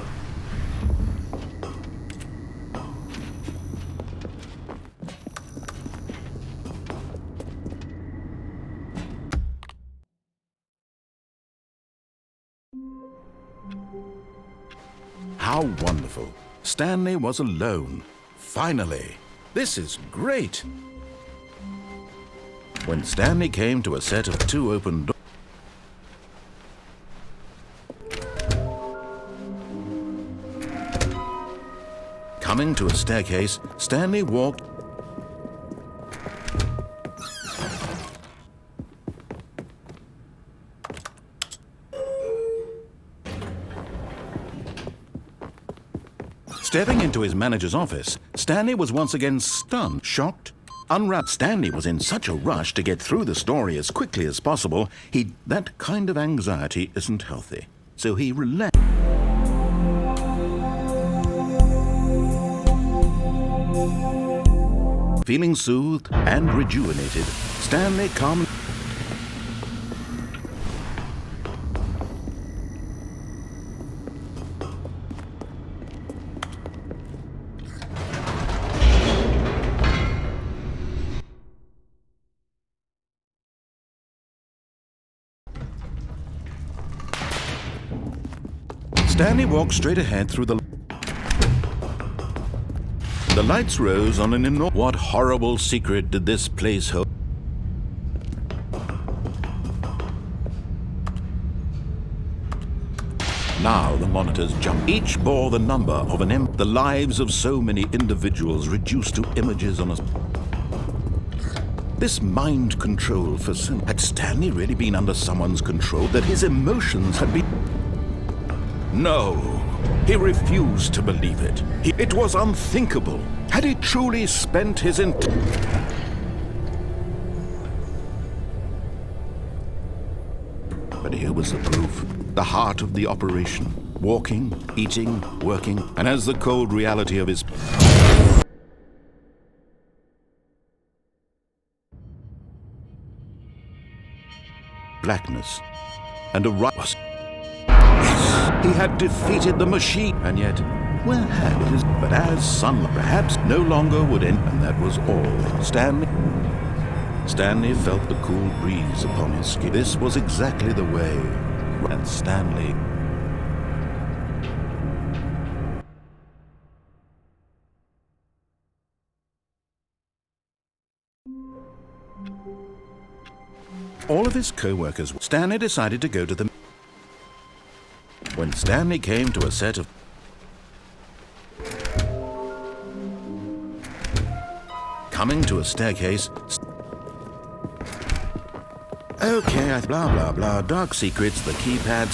How wonderful. Stanley was alone. Finally. This is great. When Stanley came to a set of two open doors, coming to a staircase, Stanley walked. Stepping into his manager's office, Stanley was once again stunned, shocked, unwrapped. Stanley was in such a rush to get through the story as quickly as possible, that kind of anxiety isn't healthy. So he relaxed. Feeling soothed and rejuvenated, Stanley calmly... Stanley walked straight ahead through the... The lights rose on an enormous... What horrible secret did this place hold? monitors jumped. Each bore the number of the lives of so many individuals reduced to images on a... This mind control facility. Had Stanley really been under someone's control? That his emotions had been... No, he refused to believe it. It was unthinkable. Had he truly spent his But here was the proof. The heart of the operation. Walking, eating, working, and as the cold reality of his... blackness and a rust. Yes, he had defeated the machine, and yet, where had his... But as sunlight perhaps no longer would end, and that was all. Stanley felt the cool breeze upon his skin. This was exactly the way. And Stanley... All of his co-workers... Stanley decided to go to the... When Stanley came to a set of... Coming to a staircase... Okay, blah, blah, blah. Dark secrets, the keypad,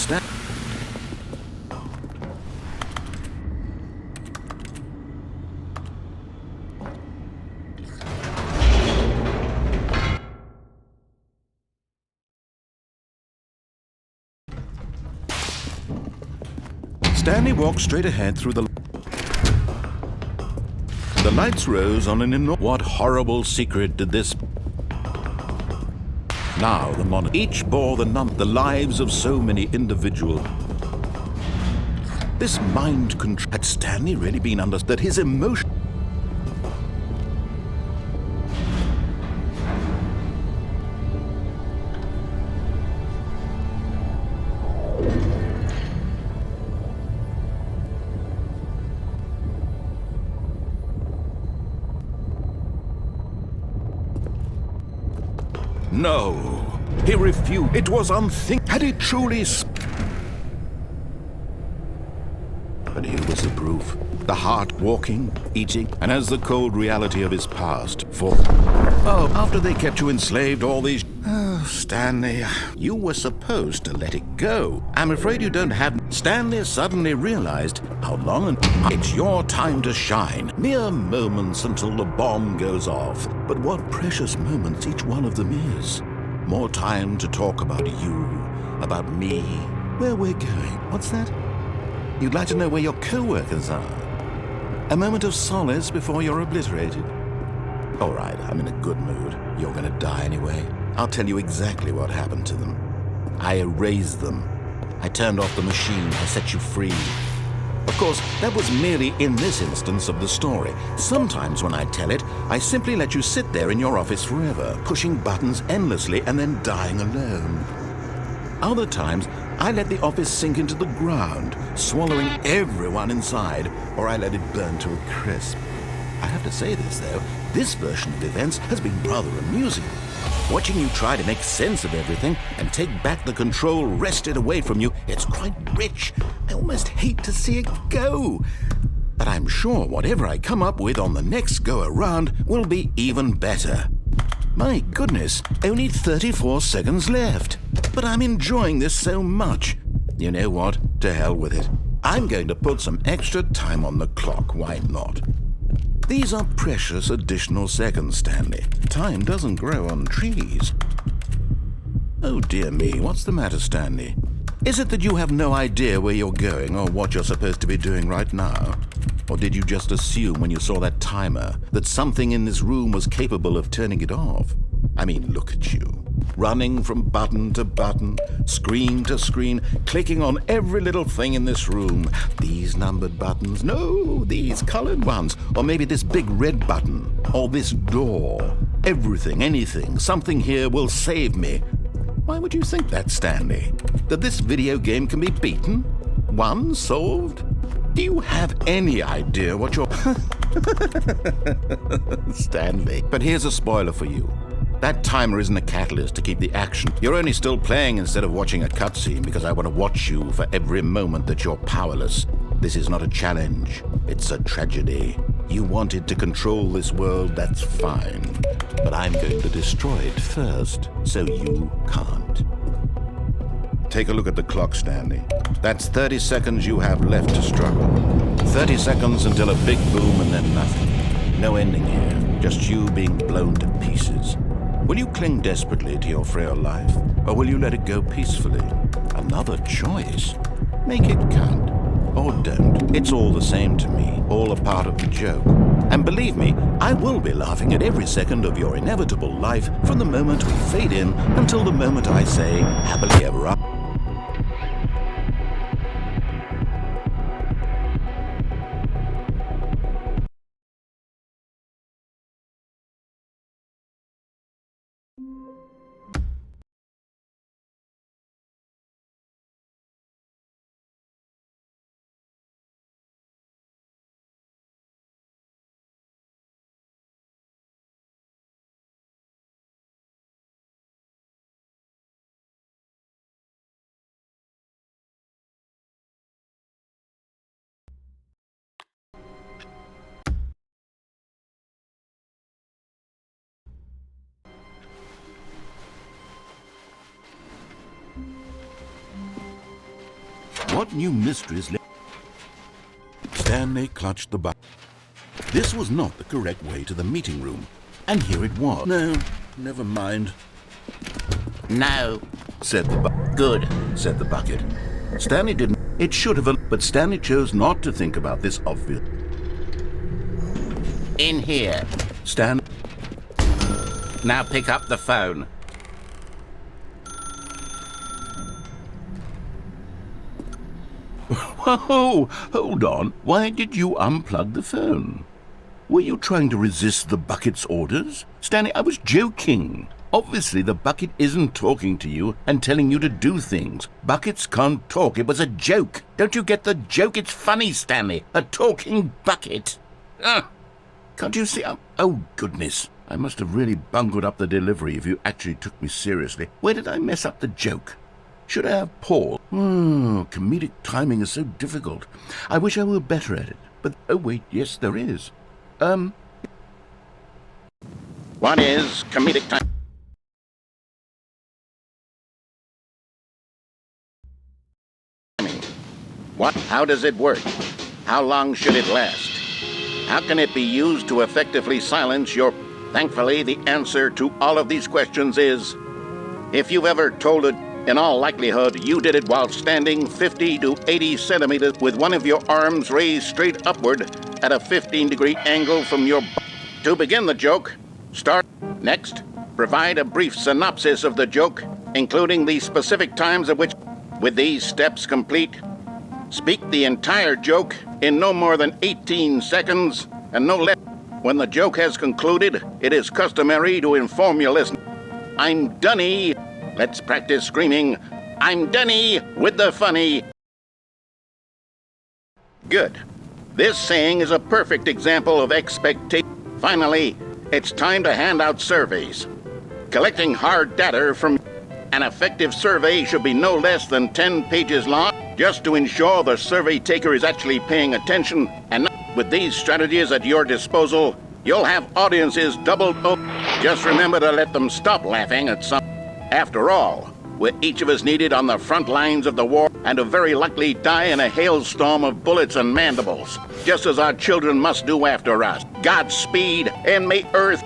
Stanley walked straight ahead through the... The lights rose on an enormous... What horrible secret did this... Now the monitor... Each bore the lives of so many individuals. This mind control... Had Stanley really been understood that his emotion... No, he refused. It was unthinkable. Had he truly... But here was the proof. The heart walking, eating, and as the cold reality of his past. After they kept you enslaved all these... Oh, Stanley, you were supposed to let it go. I'm afraid you don't have... Stanley suddenly realized how long it's your time to shine. Mere moments until the bomb goes off. But what precious moments each one of them is. More time to talk about you, about me, where we're going. What's that? You'd like to know where your co-workers are. A moment of solace before you're obliterated. All right, I'm in a good mood. You're gonna die anyway. I'll tell you exactly what happened to them. I erased them. I turned off the machine. I set you free. Of course, that was merely in this instance of the story. Sometimes when I tell it, I simply let you sit there in your office forever, pushing buttons endlessly and then dying alone. Other times, I let the office sink into the ground, swallowing everyone inside, or I let it burn to a crisp. I have to say this, though, this version of events has been rather amusing. Watching you try to make sense of everything and take back the control wrested away from you, it's quite rich. I almost hate to see it go. But I'm sure whatever I come up with on the next go-around will be even better. My goodness, only 34 seconds left. But I'm enjoying this so much. You know what? To hell with it. I'm going to put some extra time on the clock. Why not? These are precious additional seconds, Stanley. Time doesn't grow on trees. Oh dear me, what's the matter, Stanley? Is it that you have no idea where you're going or what you're supposed to be doing right now? Or did you just assume when you saw that timer that something in this room was capable of turning it off? I mean, look at you. Running from button to button, screen to screen, clicking on every little thing in this room. These numbered buttons, no, these colored ones. Or maybe this big red button, or this door. Everything, anything, something here will save me. Why would you think that, Stanley? That this video game can be beaten? Won? Solved? Do you have any idea what you're... Stanley. But here's a spoiler for you. That timer isn't a catalyst to keep the action. You're only still playing instead of watching a cutscene because I want to watch you for every moment that you're powerless. This is not a challenge. It's a tragedy. You wanted to control this world, that's fine. But I'm going to destroy it first, so you can't. Take a look at the clock, Stanley. That's 30 seconds you have left to struggle. 30 seconds until a big boom and then nothing. No ending here, just you being blown to pieces. Will you cling desperately to your frail life, or will you let it go peacefully? Another choice. Make it count. Or don't. It's all the same to me, all a part of the joke. And believe me, I will be laughing at every second of your inevitable life from the moment we fade in until the moment I say, happily ever after. What new mysteries lay? Stanley clutched the button. This was not the correct way to the meeting room, and here it was. No, never mind. No, Said the bucket. good. Said the bucket. Stanley didn't. It should have, but Stanley chose not to think about this obvious. In here. Stan. Now pick up the phone. Whoa, hold on. Why did you unplug the phone? Were you trying to resist the bucket's orders? Stanley, I was joking. Obviously, the bucket isn't talking to you and telling you to do things. Buckets can't talk. It was a joke. Don't you get the joke? It's funny, Stanley. A talking bucket. Can't you see? Oh, goodness. I must have really bungled up the delivery if you actually took me seriously. Where did I mess up the joke? Should I have paused? Comedic timing is so difficult. I wish I were better at it. But, oh wait, yes, there is. What is comedic time? What? How does it work? How long should it last? How can it be used to effectively silence your... Thankfully, the answer to all of these questions is... If you've ever told it, in all likelihood, you did it while standing 50 to 80 centimeters with one of your arms raised straight upward at a 15-degree angle from your... To begin the joke, start... Next, provide a brief synopsis of the joke, including the specific times at which... With these steps complete... Speak the entire joke in no more than 18 seconds and no less. When the joke has concluded, it is customary to inform your listener. I'm Dunny. Let's practice screaming. I'm Dunny with the funny. Good. This saying is a perfect example of expectation. Finally, it's time to hand out surveys. Collecting hard data from an effective survey should be no less than 10 pages long, just to ensure the survey taker is actually paying attention. And with these strategies at your disposal, you'll have audiences doubled up. Just remember to let them stop laughing at some. After all, we're each of us needed on the front lines of the war and to very likely die in a hailstorm of bullets and mandibles, just as our children must do after us. Godspeed, and may Earth...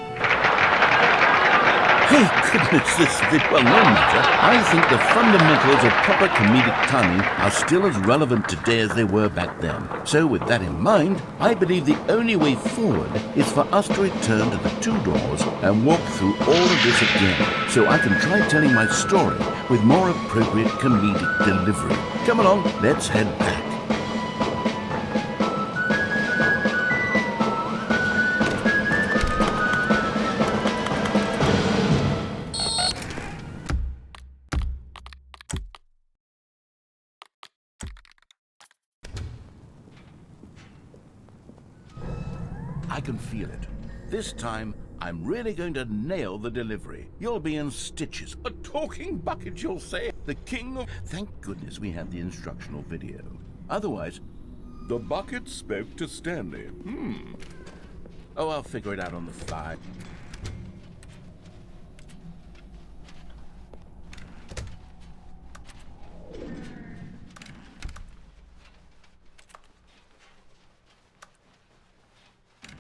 Hey, goodness, well, no matter. I think the fundamentals of proper comedic timing are still as relevant today as they were back then. So with that in mind, I believe the only way forward is for us to return to the two doors and walk through all of this again, so I can try telling my story with more appropriate comedic delivery. Come along, let's head back. I can feel it. This time, I'm really going to nail the delivery. You'll be in stitches. A talking bucket, you'll say? The king of... Thank goodness we have the instructional video. Otherwise, the bucket spoke to Stanley. Oh, I'll figure it out on the fly.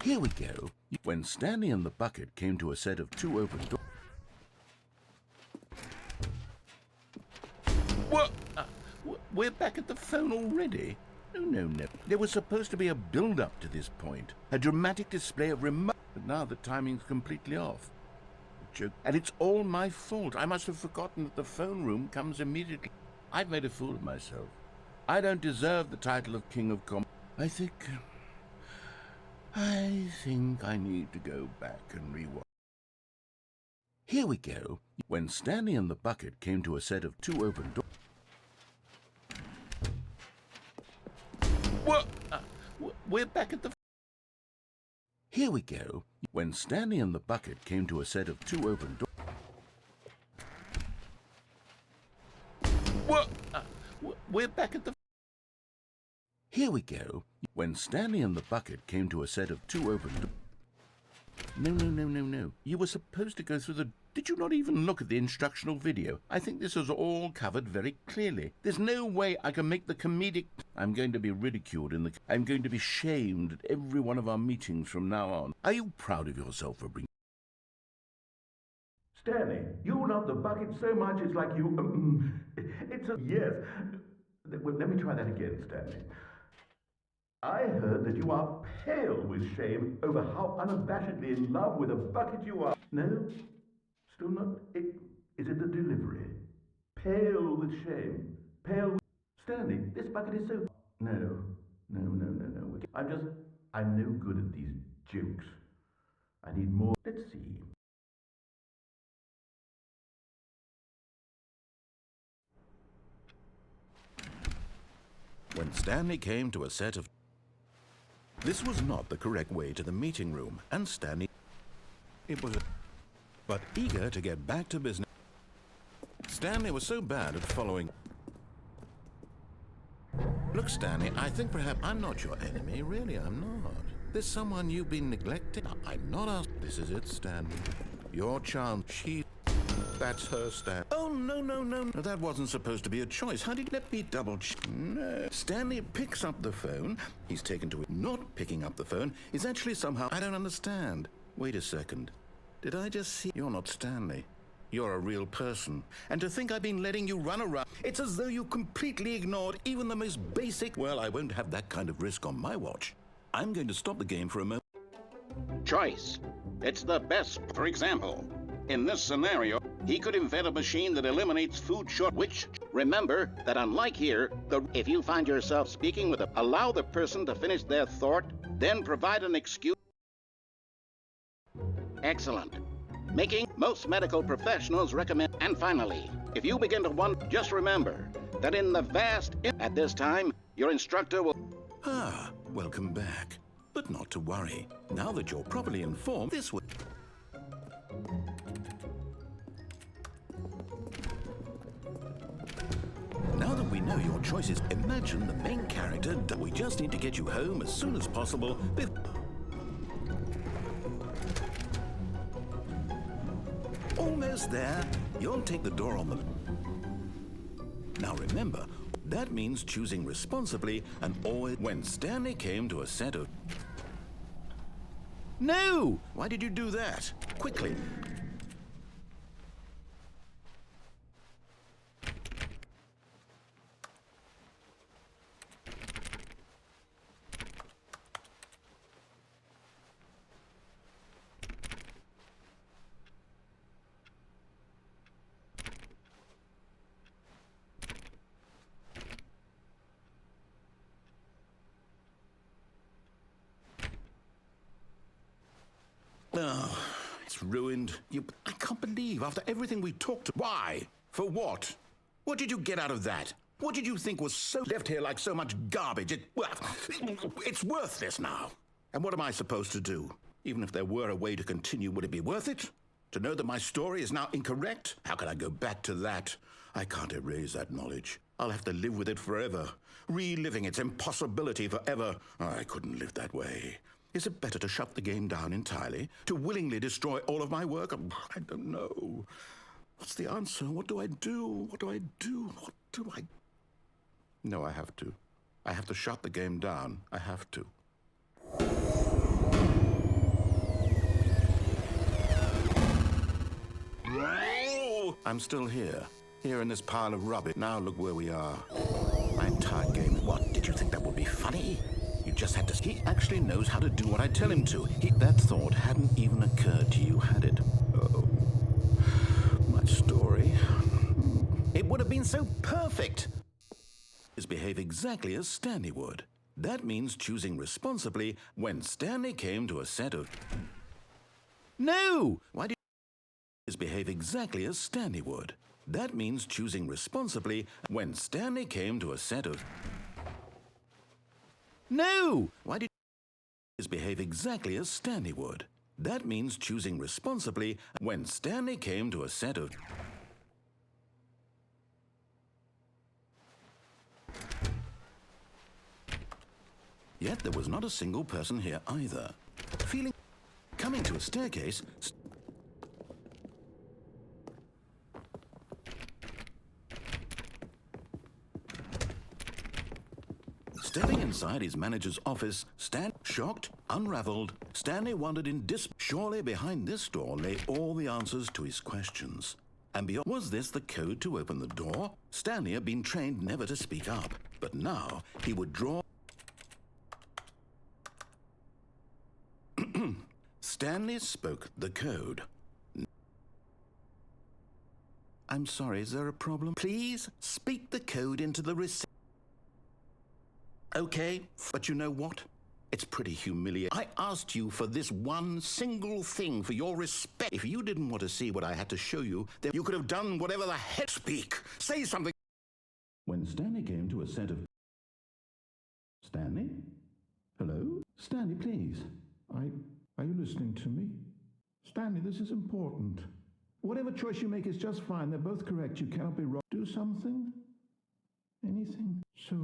Here we go. When Stanley and the bucket came to a set of 2 open doors... What? We're back at the phone already? No. There was supposed to be a build-up to this point. A dramatic display of remote... But now the timing's completely off. Joke. And it's all my fault. I must have forgotten that the phone room comes immediately. I've made a fool of myself. I don't deserve the title of King of Com... I think I need to go back and rewatch. Here we go. When Stanley and the bucket came to a set of 2 open doors... What? We're back at the... Here we go. When Stanley and the bucket came to a set of 2 open doors... What? We're back at the... Here we go. When Stanley and the bucket came to a set of 2 open doors... No. You were supposed to go through the... Did you not even look at the instructional video? I think this is all covered very clearly. There's no way I can make the comedic... I'm going to be ridiculed in the... I'm going to be shamed at every one of our meetings from now on. Are you proud of yourself for bringing... Stanley, you love the bucket so much it's like you... It's a... Yes. Well, let me try that again, Stanley. I heard that you are pale with shame over how unabashedly in love with a bucket you are. No? Still not? Is it the delivery? Pale with shame. Pale with... Stanley, this bucket is so... No. I'm no good at these jokes. I need more... Let's see. When Stanley came to a set of... This was not the correct way to the meeting room, and Stanley... It was... But eager to get back to business... Stanley was so bad at following... Look, Stanley, I think perhaps I'm not your enemy. Really, I'm not. There's someone you've been neglecting. I'm not asked... This is it, Stanley. Your chance. That's her, Stan. Oh, no. That wasn't supposed to be a choice. How did... Let me double check. No. Stanley picks up the phone. He's taken to it. Not picking up the phone is actually somehow... I don't understand. Wait a second. Did I just see... You're not Stanley. You're a real person. And to think I've been letting you run around... It's as though you completely ignored even the most basic... Well, I won't have that kind of risk on my watch. I'm going to stop the game for a moment. Choice. It's the best. For example, in this scenario, he could invent a machine that eliminates food short, which, remember that unlike here, if you find yourself speaking with allow the person to finish their thought, then provide an excuse. Excellent. Making most medical professionals recommend. And finally, if you begin to wonder, just remember that in the vast, at this time, your instructor will... Ah, welcome back. But not to worry. Now that you're properly informed, this would... Now that we know your choices, imagine the main character. We just need to get you home as soon as possible. Almost there. You'll take the door on the... Now remember, that means choosing responsibly and always... When Stanley came to a set of... No! Why did you do that? Quickly. Oh, it's ruined. I can't believe after everything we talked... Why? For what? What did you get out of that? What did you think was so left here like so much garbage? It's worthless now. And what am I supposed to do? Even if there were a way to continue, would it be worth it? To know that my story is now incorrect? How can I go back to that? I can't erase that knowledge. I'll have to live with it forever, reliving its impossibility forever. I couldn't live that way. Is it better to shut the game down entirely? To willingly destroy all of my work? I don't know. What's the answer? What do I do? What do I do? What do I... No, I have to. I have to shut the game down. I have to. I'm still here in this pile of rubbish. Now look where we are. My entire game. What? Did you think that would be funny? You just had to... He actually knows how to do what I tell him to. That thought hadn't even occurred to you, had it? Oh, my story. It would have been so perfect. Behave exactly as Stanley would. That means choosing responsibly when Stanley came to a set of... No! Why did you behave exactly as Stanley would? That means choosing responsibly when Stanley came to a set of... No! Why did you behave exactly as Stanley would? That means choosing responsibly when Stanley came to a set of... Yet there was not a single person here either. Coming to a staircase... Stepping inside his manager's office, shocked, unraveled, Stanley wondered in Surely behind this door lay all the answers to his questions. And beyond, was this the code to open the door? Stanley had been trained never to speak up, but now he would draw... Stanley spoke the code. I'm sorry, is there a problem? Please speak the code into the Okay, but you know what? It's pretty humiliating. I asked you for this one single thing, for your respect. If you didn't want to see what I had to show you, then you could have done whatever the heck. Speak. Say something. When Stanley came to a set of... Stanley? Hello? Stanley, please. Are you listening to me? Stanley, this is important. Whatever choice you make is just fine. They're both correct. You cannot be wrong. Do something? Anything? So,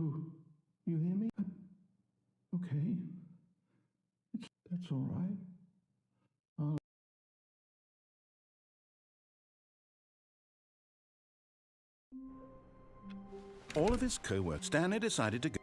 you hear me? Okay. That's all right. All of his co-workers, Stanley decided to go.